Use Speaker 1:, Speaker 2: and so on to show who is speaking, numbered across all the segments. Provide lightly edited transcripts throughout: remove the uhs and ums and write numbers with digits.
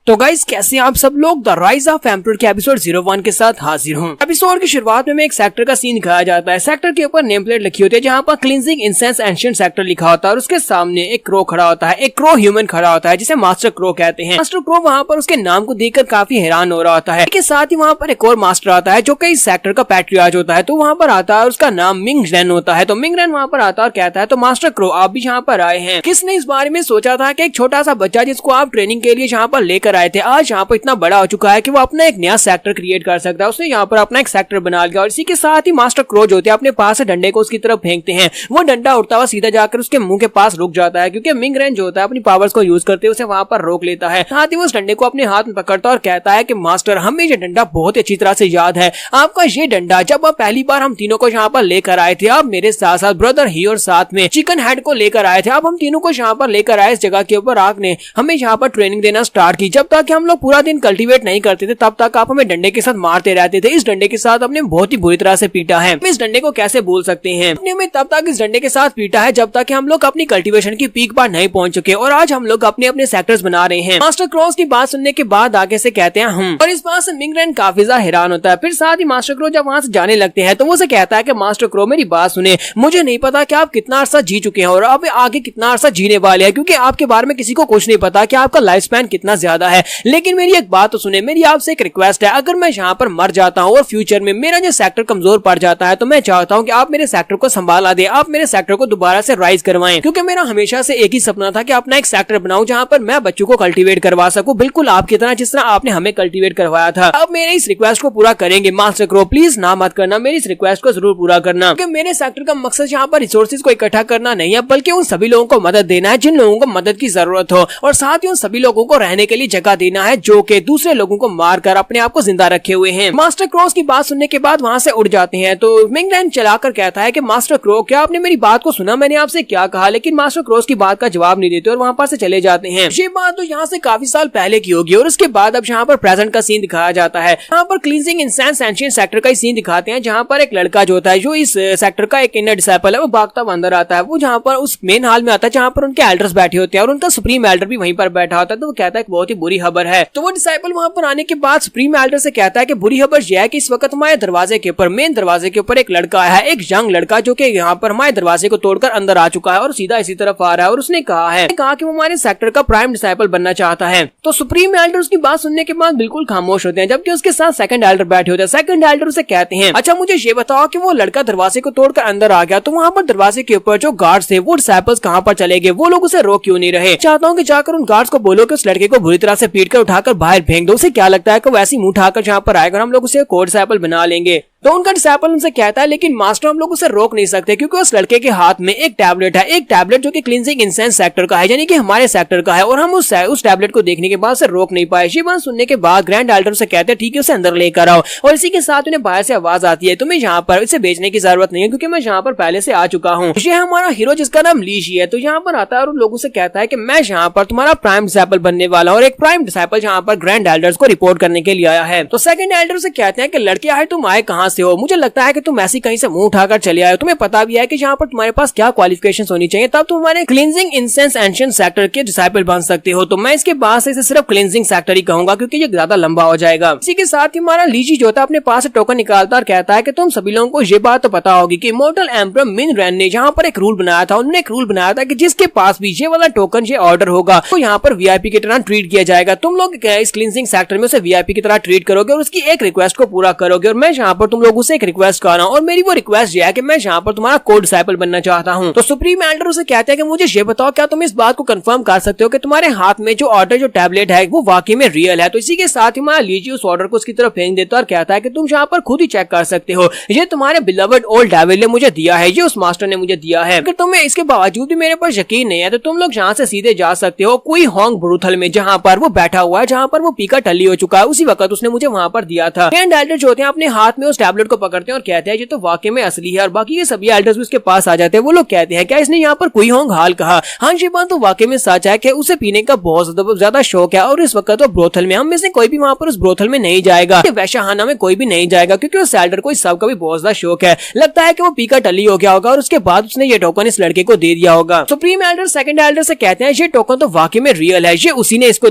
Speaker 1: तो गाइस कैसे आप सब लोग द राइज ऑफ एम्परर के एपिसोड 01 के साथ हाजिर हूँ। एपिसोड की शुरुआत में एक सेक्टर का सीन दिखाया जाता है। सेक्टर के ऊपर नेम प्लेट लिखी होती है जहाँ पर क्लींजिंग इंसेंस एंशिएंट सेक्टर लिखा होता है और उसके सामने एक क्रो खड़ा होता है, एक क्रो ह्यूमन खड़ा होता है जिसे मास्टर क्रो कहते हैं। मास्टर क्रो वहाँ पर उसके नाम को देखकर काफी हैरान हो रहा होता है। इसके साथ ही वहाँ पर एक और मास्टर आता है जो कई सेक्टर का पैट्रियार्च होता है। तो वहाँ पर आता है, उसका नाम मिंग रेन होता है। तो मिंग रेन वहाँ पर आता है और कहता है तो मास्टर क्रो आप भी यहाँ पर आए हैं। किसने इस बारे में सोचा था कि एक छोटा सा बच्चा जिसको आप ट्रेनिंग के लिए यहाँ पर लेकर आए थे आज यहाँ इतना बड़ा हो चुका है कि वो अपना एक नया सेक्टर क्रिएट कर सकता है। उसने यहाँ पर अपना एक सेक्टर बना लिया और इसी के साथ ही मास्टर क्रो जो होते हैं अपने पास से डंडे को उसकी तरफ फेंकते हैं। वो डंडा उड़ता हुआ सीधा जाकर उसके मुंह के पास रुक जाता है क्योंकि मिंग रेन जो होता है अपनी पावर्स को यूज करते उसे वहां पर रोक लेता है। साथ ही वो उस डंडे को अपने हाथ में पकड़ता है और कहता है कि मास्टर हमें ये डंडा बहुत अच्छी तरह से याद है। आपका ये डंडा जब आप पहली बार हम तीनों को यहाँ पर लेकर आए थे, आप मेरे साथ साथ ब्रदर ही और साथ में चिकन हेड को लेकर आए थे। अब हम तीनों को यहाँ पर लेकर आए इस जगह के ऊपर, आपने हमें यहाँ पर ट्रेनिंग देना स्टार्ट की। जब तक हम लोग पूरा दिन कल्टीवेट नहीं करते थे तब तक आप हमें डंडे के साथ मारते रहते थे। इस डंडे के साथ हमने बहुत ही बुरी तरह से पीटा है। इस डंडे को कैसे बोल सकते हैं, अपने में तब तक इस डंडे के साथ पीटा है जब तक हम लोग अपनी कल्टीवेशन की पीक पर नहीं पहुंच चुके और आज हम लोग अपने अपने सेक्टर्स बना रहे हैं। मास्टर क्रॉस की बात सुनने के बाद आगे से कहते हैं हम, और इस बात से मिंग रेन काफी ज्यादा हैरान होता है। फिर साथ ही मास्टर क्रो जब वहाँ से जाने लगते हैं तो वो से कहता है कि मास्टर क्रो मेरी बात सुने, मुझे नहीं पता कि आप कितना अरसा जी चुके हैं और अब आगे कितना अरसा जीने वाले हैं क्योंकि आपके बारे में किसी को कुछ नहीं पता कि आपका लाइफ स्पैन कितना ज्यादा है। लेकिन मेरी एक बात तो सुने, मेरी आपसे एक रिक्वेस्ट है, अगर मैं यहाँ पर मर जाता हूँ और फ्यूचर में मेरा जो सेक्टर कमजोर पड़ जाता है तो मैं चाहता हूँ कि आप मेरे सेक्टर को संभाला दे, आप मेरे सेक्टर को दोबारा से राइज करवाएं क्योंकि मेरा हमेशा से एक ही सपना था कि अपना एक सेक्टर बनाऊं जहाँ पर मैं बच्चों को कल्टीवेट करवा सकूं, बिल्कुल आपकी तरह जिस तरह आपने हमें कल्टीवेट करवाया था। अब मेरे इस रिक्वेस्ट को पूरा करेंगे मास्टर क्रो, प्लीज ना मत करना, मेरी इस रिक्वेस्ट को जरूर पूरा करना क्योंकि मेरे सेक्टर का मकसद यहाँ पर रिसोर्सेज को इकट्ठा करना नहीं है बल्कि उन सभी लोगों को मदद देना है जिन लोगों को मदद की जरूरत हो और साथ ही उन सभी लोगों को रहने के लिए जगह देना है जो कि दूसरे लोगों को मारकर अपने आप को जिंदा रखे हुए हैं। मास्टर क्रॉस की बात सुनने के बाद वहाँ से उड़ जाते हैं तो मिंग रेन चलाकर कहता है कि मास्टर क्रो क्या आपने मेरी बात को सुना, मैंने आपसे क्या कहा, लेकिन मास्टर क्रॉस की बात का जवाब नहीं देते और वहाँ पर से चले जाते हैं। ये बात तो यहाँ से काफी साल पहले की होगी और उसके बाद अब यहाँ पर प्रेजेंट का सीन दिखाया जाता है। यहाँ पर क्लींजिंग इंसेंस एंशिएंट सेक्टर का सीन दिखाते हैं जहाँ पर एक लड़का जो होता है जो इस सेक्टर का एक इनर डिसाइपल है वो भागता हुआ अंदर आता है। वो जहाँ पर उस मेन हॉल में आता है जहाँ पर उनके एल्डर्स बैठे होते हैं और उनका सुप्रीम एल्डर भी वहीं पर बैठा होता है। तो वो कहता है बहुत ही बुरी खबर है। तो वो डिसाइपल वहाँ पर आने के बाद सुप्रीम एल्डर से कहता है कि बुरी खबर यह है कि इस वक्त हमारे दरवाजे के ऊपर, मेन दरवाजे के ऊपर एक लड़का है, एक यंग लड़का जो कि यहाँ पर हमारे दरवाजे को तोड़कर अंदर आ चुका है और सीधा इसी तरफ आ रहा है और उसने कहा कि वो हमारे सेक्टर का प्राइम डिसाइपल बनना चाहता है। तो सुप्रीम एल्डर उसकी बात सुनने के बाद बिल्कुल खामोश होते हैं जबकि उसके साथ सेकंड एल्डर बैठे होते हैं। सेकंड एल्डर उसे कहते हैं अच्छा मुझे ये बताओ कि वो लड़का दरवाजे को तोड़कर अंदर आ गया तो वहाँ पर दरवाजे के ऊपर जो गार्ड्स थे वो डिसाइपल्स कहाँ पर चले गए, वो लोग उसे रोक क्यों नहीं रहे। चाहता हूँ कि जाकर उन गार्ड्स को बोलो कि उस लड़के को बुरी तरह से पीट कर उठाकर बाहर फेंक दो। उसे क्या लगता है कि वैसी मुंह उठाकर जहाँ पर आएगा हम लोग उसे कोड डिसाइपल बना लेंगे। तो उनका डिसाइपल उनसे कहता है लेकिन मास्टर हम लोग उसे रोक नहीं सकते क्योंकि उस लड़के के हाथ में एक टैबलेट है, एक टैबलेट जो कि क्लींजिंग इंसेंस सेक्टर का है यानी कि हमारे सेक्टर का है और हम उस टैबलेट को देखने के बाद उसे रोक नहीं पाए। ये बात सुनने के बाद ग्रैंड एल्डर से कहते हैं ठीक है उसे अंदर लेकर आओ और इसी के साथ उन्हें बाहर से आवाज आती है तुम्हें यहाँ पर इसे बेचने की जरूरत नहीं है क्योंकि मैं यहाँ पर पहले से आ चुका हूँ। ये हमारा हीरो जिसका नाम लीशी है तो यहाँ पर आता है और उन लोगों से कहता है कि मैं यहाँ पर तुम्हारा प्राइम डिसाइपल बनने वाला हूँ और एक प्राइम डिसाइपल यहाँ पर ग्रैंड एल्डर्स को रिपोर्ट करने के लिए आया है। तो सेकंड एल्डर से कहते हैं कि लड़के आए तुम आए कहाँ से हो, मुझे लगता है कि तुम ऐसी कहीं से मुंह उठाकर चले आए, तुम्हें पता भी है कि यहाँ पर तुम्हारे पास क्या क्वालिफिकेशंस होनी चाहिए तब तुम हमारे क्लींजिंग इंसेंस एंशिएंट सेक्टर के डिसाइपल बन सकते हो। तो मैं इसके बाद से इसे सिर्फ क्लींजिंग सेक्टर ही कहूंगा क्योंकि ये ज्यादा लंबा हो जाएगा। इसी के साथ ही हमारा लीजी जो था अपने पास से टोकन निकालता और कहता है कि तुम सभी लोगों को ये बात तो पता होगी कि इमॉर्टल एम्परर मिंग रेन ने यहाँ पर एक रूल बनाया था। उन्होंने एक रूल बनाया था कि जिसके पास भी ये वाला टोकन ये ऑर्डर होगा तो यहाँ पर वीआईपी की तरह ट्रीट किया जाएगा। तुम लोग इस क्लींजिंग सेक्टर में उसे वीआईपी की तरह ट्रीट करोगे और उसकी एक रिक्वेस्ट को पूरा करोगे और मैं यहाँ पर तुम लोगों से एक रिक्वेस्ट कर रहा हूँ और मेरी वो रिक्वेस्ट ये है कि मैं यहाँ पर तुम्हारा कोड डिसाइपल बनना चाहता हूँ। तो सुप्रीम एल्डर उसे कहते हैं कि मुझे ये बताओ क्या तुम इस बात को कंफर्म कर सकते हो कि तुम्हारे हाथ में जो ऑर्डर जो टैबलेट है वो वाकई में रियल है। तो इसी के साथ ही हमारा लीजी उस ऑर्डर को उसकी तरफ फेंक देता है और कहता है कि तुम यहाँ पर खुद ही चेक कर सकते हो, ये तुम्हारे बिलवड ओल्ड डेविल ने मुझे दिया है, ये उस मास्टर ने मुझे दिया है। अगर तुम्हें इसके बावजूद भी मेरे पर यकीन नहीं है तो तुम लोग यहाँ से सीधे जा सकते हो कोई होंग ब्रूथल में जहाँ पर वो बैठा हुआ है, जहाँ पर वो पीका टल्ली हो चुका है, उसी वक्त उसने मुझे वहाँ पर दिया था। ग्रैंड एल्डर जो होते हैं अपने हाथ में उस टैबलेट को पकड़ते हैं और कहते हैं ये तो वाकई में असली है, और बाकी ये सभी एल्डर्स भी उसके पास आ जाते हैं। वो लोग कहते हैं क्या इसने यहाँ पर कुई होंग हाल कहा। हाँ ये बात तो वाकई में सच है कि उसे पीने का बहुत ज्यादा शौक है, और इस वक्त तो ब्रोथल में हम में से कोई भी वहाँ पर उस ब्रोथल में नहीं जाएगा, वैशाखाना में कोई भी नहीं जाएगा, क्योंकि उस एल्डर को इस सब का भी बहुत ज्यादा शौक है। लगता है कि वो पीकर टली हो गया होगा और उसके बाद उसने ये टोकन इस लड़के को दे दिया होगा। सुप्रीम एल्डर सेकंड एल्डर से कहते हैं ये टोकन तो वाकई में रियल है, ये उसी ने इसको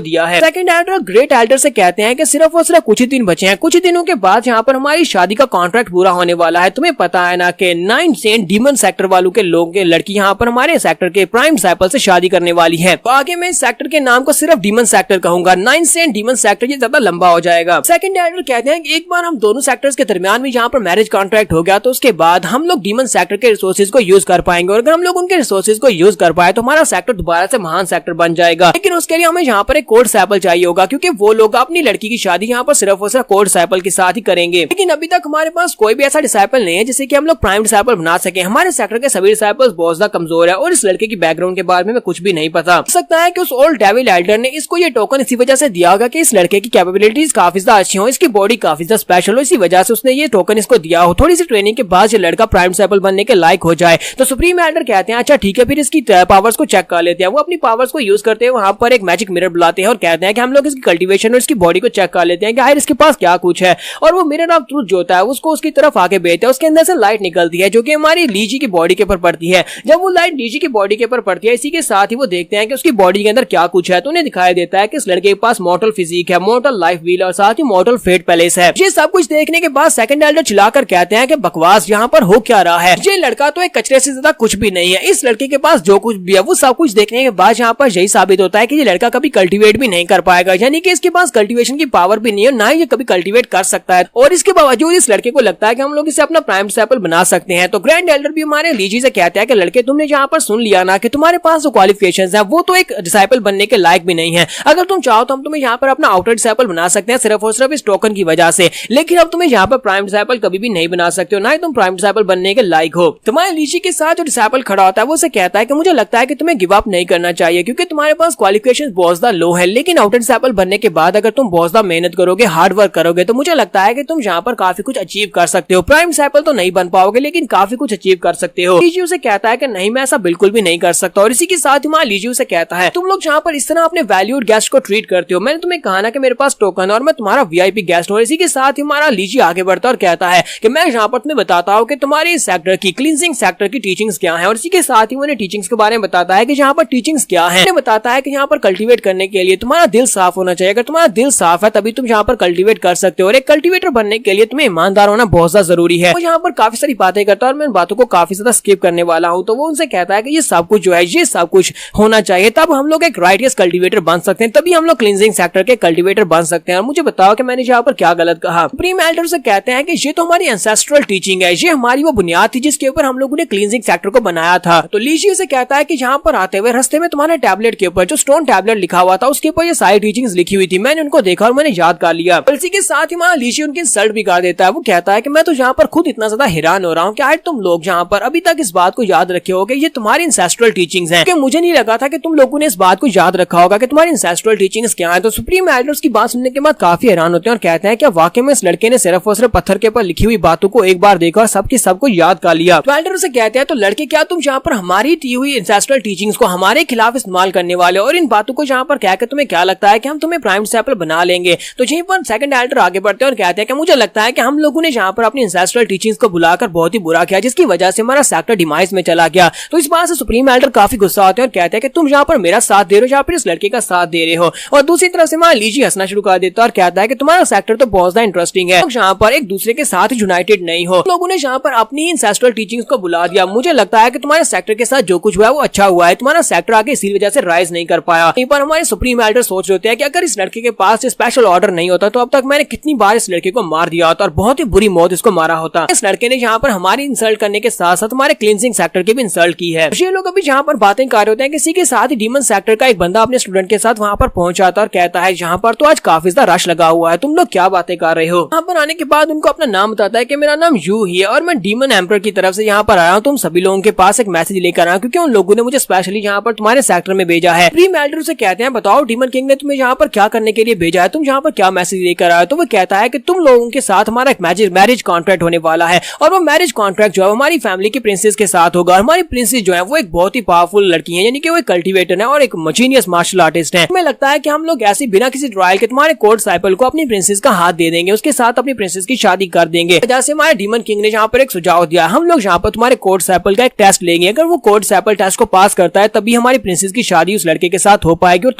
Speaker 1: दिया है। सेकंड एल्डर ग्रेट एल्डर से कहते हैं कि सिर्फ और सिर्फ कुछ ही दिन बचे हैं, कुछ दिनों के बाद यहाँ पर हमारी शादी का कॉन्ट्रैक्ट पूरा होने वाला है। तुम्हें पता है ना कि 9 सेंट डीमन सेक्टर वालों के लोग के लड़की यहाँ पर हमारे सेक्टर के प्राइम डिसाइपल से शादी करने वाली है। तो आगे मैं सेक्टर के नाम को सिर्फ डीमन सेक्टर कहूंगा, 9 सेंट डीमन सेक्टर ये ज्यादा लंबा हो जाएगा। सेकंड एल्डर कहते हैं कि एक बार हम दोनों सेक्टर्स के दरमियान में यहाँ पर मैरिज कॉन्ट्रैक्ट हो गया तो उसके बाद हम लोग डीमन सेक्टर के रिसोर्सेज को यूज कर पाएंगे, और अगर हम लोग उनके रिसोर्सेज को यूज कर पाए तो हमारा सेक्टर दोबारा से महान सेक्टर बन जाएगा। लेकिन उसके लिए हमें यहाँ पर एक कोड डिसाइपल चाहिए होगा, क्योंकि वो लोग अपनी लड़की की शादी यहाँ पर सिर्फ और सिर्फ कोड डिसाइपल के साथ ही करेंगे। लेकिन अभी तक हमारे पास कोई भी ऐसा डिसाइपल नहीं है जिससे कि हम लोग प्राइम डिसाइपल बना सके। हमारे सेक्टर के सभी डिसाइपल्स बहुत ज्यादा कमजोर है और इस लड़के की बैकग्राउंड के बारे में कुछ भी नहीं पता। हो सकता है कि उस ओल्ड डेविल एल्डर ने इसको ये टोकन इसी वजह से दिया होगा कि इस लड़के की कैपेबिलिटीज काफी ज्यादा अच्छी हो, इसकी बॉडी काफी ज्यादा स्पेशल हो, इसी वजह से उसने ये टोकन इसको दिया हो। थोड़ी सी ट्रेनिंग के बाद ये लड़का प्राइम डिसाइपल बनने के लायक हो जाए तो सुप्रीम एल्डर कहते हैं अच्छा ठीक है फिर इसकी पावर्स को चेक कर लेते हैं। वो अपनी पावर्स को यूज करते हैं, वहां पर एक मैजिक मिरर बुलाते हैं और कहते हैं कि हम लोग इसकी कल्टीवेशन और इसकी बॉडी को चेक कर लेते हैं कि आखिर इसके पास क्या कुछ है। और वो मिरर ऑफ ट्रूथ जो होता है उसको उसकी तरफ आगे भेजते हैं, उसके अंदर से लाइट निकलती है जो कि हमारी लीजी की बॉडी के ऊपर पड़ती है। जब वो लाइट लीजी की बॉडी के ऊपर पड़ती है इसी के साथ ही वो देखते हैं कि उसकी बॉडी के अंदर क्या कुछ है, तो उन्हें दिखाई देता है कि इस लड़के के पास मॉर्टल फिजिक है, मॉर्टल लाइफ व्हील और साथ ही मॉर्टल फेट पैलेस है। ये सब कुछ देखने के बाद सेकंड एल्डर चिल्लाकर कहते हैं कि बकवास यहाँ पर हो क्या रहा है, ये लड़का तो एक कचरे से ज्यादा कुछ भी नहीं है, इस लड़के के पास जो कुछ भी है वो सब कुछ देखने के बाद यहाँ पर यही साबित होता है कि ये लड़का कभी कल्टीवेट भी नहीं कर पाएगा, यानी कि इसके पास कल्टीवेशन की पावर भी नहीं है, ना ही ये कभी कल्टीवेट कर सकता है। और इसके बावजूद इस लड़के को लगता है कि हम लोग इसे अपना प्राइम डिसाइपल बना सकते हैं। तो ग्रैंड एल्डर भी हमारे लीजी से कहते हैं कि लड़के तुमने यहाँ पर सुन लिया ना कि तुम्हारे पास जो क्वालिफिकेशंस हैं वो तो एक डिसाइपल बनने के लायक भी नहीं है। अगर तुम चाहो तो हम तुम्हें यहाँ पर अपना आउटर डिसाइपल बना सकते हैं सिर्फ और सिर्फ इस टोकन की वजह से, लेकिन अब तुम्हें यहाँ पर प्राइम डिसाइपल कभी भी नहीं बना सकते हो, ना ही तुम प्राइम डिसाइपल बनने के लायक हो। तुम्हारे लीजी के साथ जो डिसाइपल खड़ा होता है वो उसे कहता है कि मुझे लगता है कि तुम्हें गिव अप नहीं करना चाहिए क्योंकि तुम्हारे पास क्वालिफिकेशंस बहुत ज्यादा लो है, लेकिन आउटर डिसाइपल बनने के बाद अगर तुम बहुत ज्यादा मेहनत करोगे, हार्ड वर्क करोगे तो मुझे लगता है कि तुम यहाँ पर काफी कुछ अचीव कर सकते हो। प्राइम डिसाइपल तो नहीं बन पाओगे लेकिन काफी कुछ अचीव कर सकते हो। लीजी उसे कहता है कि नहीं मैं ऐसा बिल्कुल भी नहीं कर सकता, और इसी के साथ ही हमारा लीजी उसे कहता है तुम लोग यहाँ पर इस तरह अपने वैल्यूड गेस्ट को ट्रीट करते हो, मैंने तुम्हें कहा ना कि मेरे पास टोकन और मैं तुम्हारा वीआईपी गेस्ट हूँ। इसी के साथ ही हमारा लीजी आगे बढ़ता और कहता है कि मैं यहाँ पर तुम्हें बताता हूँ कि तुम्हारे इस सेक्टर की क्लींजिंग सेक्टर की टीचिंग्स क्या है, और इसी के साथ ही उन्हें टीचिंग्स के बारे में बताता है कि यहाँ पर टीचिंग्स क्या है। बताता है कि यहाँ पर कल्टीवेट करने के लिए तुम्हारा दिल साफ होना चाहिए, अगर तुम्हारा दिल साफ है तभी तुम यहाँ पर कल्टीवेट कर सकते हो, और एक कल्टीवेटर बनने के लिए तुम्हें ईमानदार होना बहुत ज्यादा जरूरी है। वो यहाँ पर काफी सारी बातें करता है और मैं इन बातों को काफी ज्यादा स्किप करने वाला हूँ। तो वो उनसे कहता है कि ये सब कुछ जो है ये सब कुछ होना चाहिए, तब हम लोग एक राइटियस कल्टीवेटर बन सकते हैं, तभी हम लोग क्लींजिंग सेक्टर के कल्टीवेटर बन सकते हैं। और मुझे बताओ कि मैंने यहाँ पर क्या गलत कहा। प्रीम एल्डर से कहते हैं कि ये तो हमारी एंसेस्ट्रल टीचिंग है, ये हमारी वो बुनियाद थी जिसके ऊपर हम लोगों ने क्लींजिंग सेक्टर को बनाया था। तो लीजी से कहता है कि यहाँ पर आते हुए रास्ते में तुम्हारे टैबलेट के ऊपर जो स्टोन टैबलेट लिखा हुआ था उसके ऊपर ये सारी टीचिंग्स लिखी हुई थी, मैंने उनको देखा और मैंने याद कर लिया। इसी के साथ ही हमारा लीजी उनकी इंसल्ट भी कर देता है। वो कहता है कि मैं तो यहाँ पर खुद इतना ज्यादा हैरान हो रहा हूँ कि आज तुम लोग यहाँ पर अभी तक इस बात को याद रखे हो कि ये तुम्हारी एंसेस्ट्रल टीचिंग्स हैं, कि मुझे नहीं लगा था कि तुम लोगों ने इस बात को याद रखा होगा कि तुम्हारी एंसेस्ट्रल टीचिंग्स क्या है। तो सुप्रीम एल्डर्स की बात सुनने के बाद काफी हैरान होते हैं और कहते हैं कि वाकई में इस लड़के ने सिर्फ और सिर्फ पत्थर के ऊपर लिखी हुई बातों को एक बार देखा और सबकी सबको याद कर लिया। तो एल्डर से कहते हैं तो लड़के क्या तुम यहाँ पर हमारी दी हुई एंसेस्ट्रल टीचिंग्स को हमारे खिलाफ इस्तेमाल करने वाले और इन बातों को यहाँ पर कहकर तुम्हें क्या लगता है कि हम तुम्हें प्राइम डिसाइपल बना लेंगे। तो यहीं पर सेकंड एल्डर आगे बढ़ते हैं और कहते हैं कि मुझे लगता है कि हम लोगों ने यहाँ पर अपनी एंसेस्ट्रल टीचिंग्स को बुलाकर बहुत ही बुरा किया जिसकी वजह से हमारा सेक्टर डिमाइस में चला गया। तो इस बात से सुप्रीम एल्डर काफी गुस्सा होते हैं और कहते हैं कि तुम यहाँ पर मेरा साथ दे रहे हो या फिर इस लड़के का साथ दे रहे हो। और दूसरी तरफ से हमारा लीजी हंसना शुरू कर देता है और कहता है कि तुम्हारा सेक्टर तो बहुत ज्यादा इंटरेस्टिंग है, यहाँ पर एक दूसरे के साथ यूनाइटेड नहीं हो। लोगों ने यहाँ पर अपनी एंसेस्ट्रल टीचिंग्स को बुला दिया। मुझे लगता है कि तुम्हारे सेक्टर के साथ जो कुछ हुआ है वो अच्छा हुआ है, तुम्हारा सेक्टर आगे इसी वजह से राइज नहीं कर पाया। यहीं पर हमारे सुप्रीम एल्डर सोच रहे हैं कि अगर इस लड़के के पास स्पेशल ऑर्डर नहीं होता तो अब तक मैंने कितनी बार इस लड़के को मार दिया होता और बहुत ही बुरी मौत इसको मारा होता। इस लड़के ने यहाँ पर हमारी इंसल्ट करने के साथ साथ हमारे क्लींजिंग सेक्टर की भी इंसल्ट की है। ये लोग अभी यहाँ पर बातें कर रहे होते हैं, किसी के साथ ही डीमन सेक्टर का एक बंदा अपने स्टूडेंट के साथ वहाँ पर पहुंच जाता और कहता है यहाँ पर तो आज काफी ज्यादा रश लगा हुआ है, तुम लोग क्या बातें कर रहे हो। यहाँ पर आने के बाद उनको अपना नाम बताता है कि मेरा नाम यू ही है और मैं डीमन एम्पर की तरफ से यहाँ पर आया हूँ, तुम सभी लोगों के पास एक मैसेज लेकर आया क्योंकि उन लोगों ने मुझे स्पेशली यहाँ पर तुम्हारे सेक्टर में भेजा है। प्रीम एल्डर से कहते हैं बताओ डीमन किंग ने तुम्हें यहाँ पर क्या करने के लिए भेजा है, तुम यहाँ पर क्या मैसेज लेकर आए। तो वो कहता है कि तुम लोगों के साथ हमारा एक मैरिज कॉन्ट्रैक्ट होने वाला है और वो मैरिज कॉन्ट्रैक्ट जो है हमारी फैमिली की प्रिंसेस के साथ होगा। हमारी प्रिंसेस जो है वो एक बहुत ही पावरफुल लड़की है, यानी कि वो एक कल्टीवेटर है और एक जीनियस मार्शल आर्टिस्ट है। हमें लगता है कि हम लोग ऐसे बिना किसी ट्रायल के तुम्हारे कोर्ट साइकिल को अपनी प्रिंसेस का हाथ दे देंगे, उसके साथ अपनी प्रिंसेस की शादी कर देंगे। जैसे हमारे डीमन किंग ने यहाँ पर एक सुझाव दिया, हम लोग यहाँ पर तुम्हारे कोर्ट साइकिल का एक टेस्ट लेंगे, अगर वो कोर्ट साइकिल टेस्ट को पास करता है तभी हमारी प्रिंसेस की शादी उस लड़के के साथ हो पाएगी और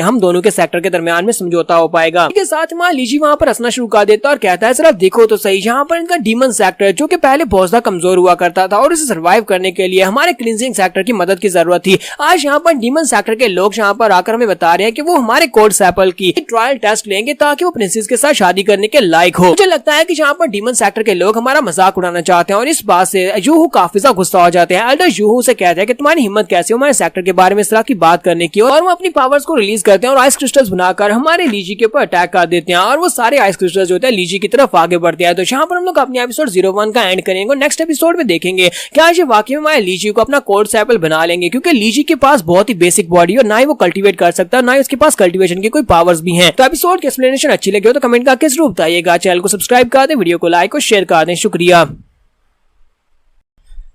Speaker 1: हम दोनों के सेक्टर के दरमियान में समझौता हो पाएगा। इसके साथ हमारा लीजी वहाँ पर हंसना शुरू कर देता है और कहता है सिर्फ देखो तो सही, यहाँ पर इनका डीमन सेक्टर जो कि पहले बहुत ज्यादा कमजोर हुआ करता था और इसे सर्वाइव करने के लिए हमारे क्लींजिंग सेक्टर की मदद की जरूरत थी। आज यहाँ पर डीमन सेक्टर के लोग यहाँ पर आकर हमें बता रहे हैं कि वो हमारे कोर्ट सैपल की ट्रायल टेस्ट लेंगे ताकि वो प्रिंसेस के साथ शादी करने के लायक हो। मुझे लगता है कि यहाँ पर डीमन सेक्टर के लोग हमारा मजाक उड़ाना चाहते हैं और इस बात से यूहू काफी ज्यादा गुस्सा हो जाते हैं। एल्डर यूहू से कहते हैं कि तुम्हारी हिम्मत कैसे हमारे सेक्टर के बारे में इस तरह की बात करने की, और वो अपनी पावर्स को रिलीज करते हैं और आइस क्रिस्टल्स बनाकर हमारे लीजी के ऊपर अटैक कर देते हैं और वो सारे आइस क्रिस्टल्स जो होते हैं लीजी की तरफ आगे बढ़ते हैं। तो यहाँ पर हम लोग अपने एपिसोड 01 का एंड करेंगे। नेक्स्ट एपिसोड में देखेंगे क्या ये वाकई में हमारे लीजी को अपना कोर्ट सैपल बना लेंगे, क्योंकि लीजी के पास बहुत ही बेसिक बॉडी और ना ही वो कल्टीवेट कर सकता है, ना ही उसके पास कल्टीवेशन की कोई पावर्स भी हैं। तो एपिसोड की एक्सप्लेनेशन अच्छी लगी हो तो कमेंट करके जरूर बताइएगा। चैनल को सब्सक्राइब कर दें, वीडियो को लाइक और शेयर कर दें। शुक्रिया।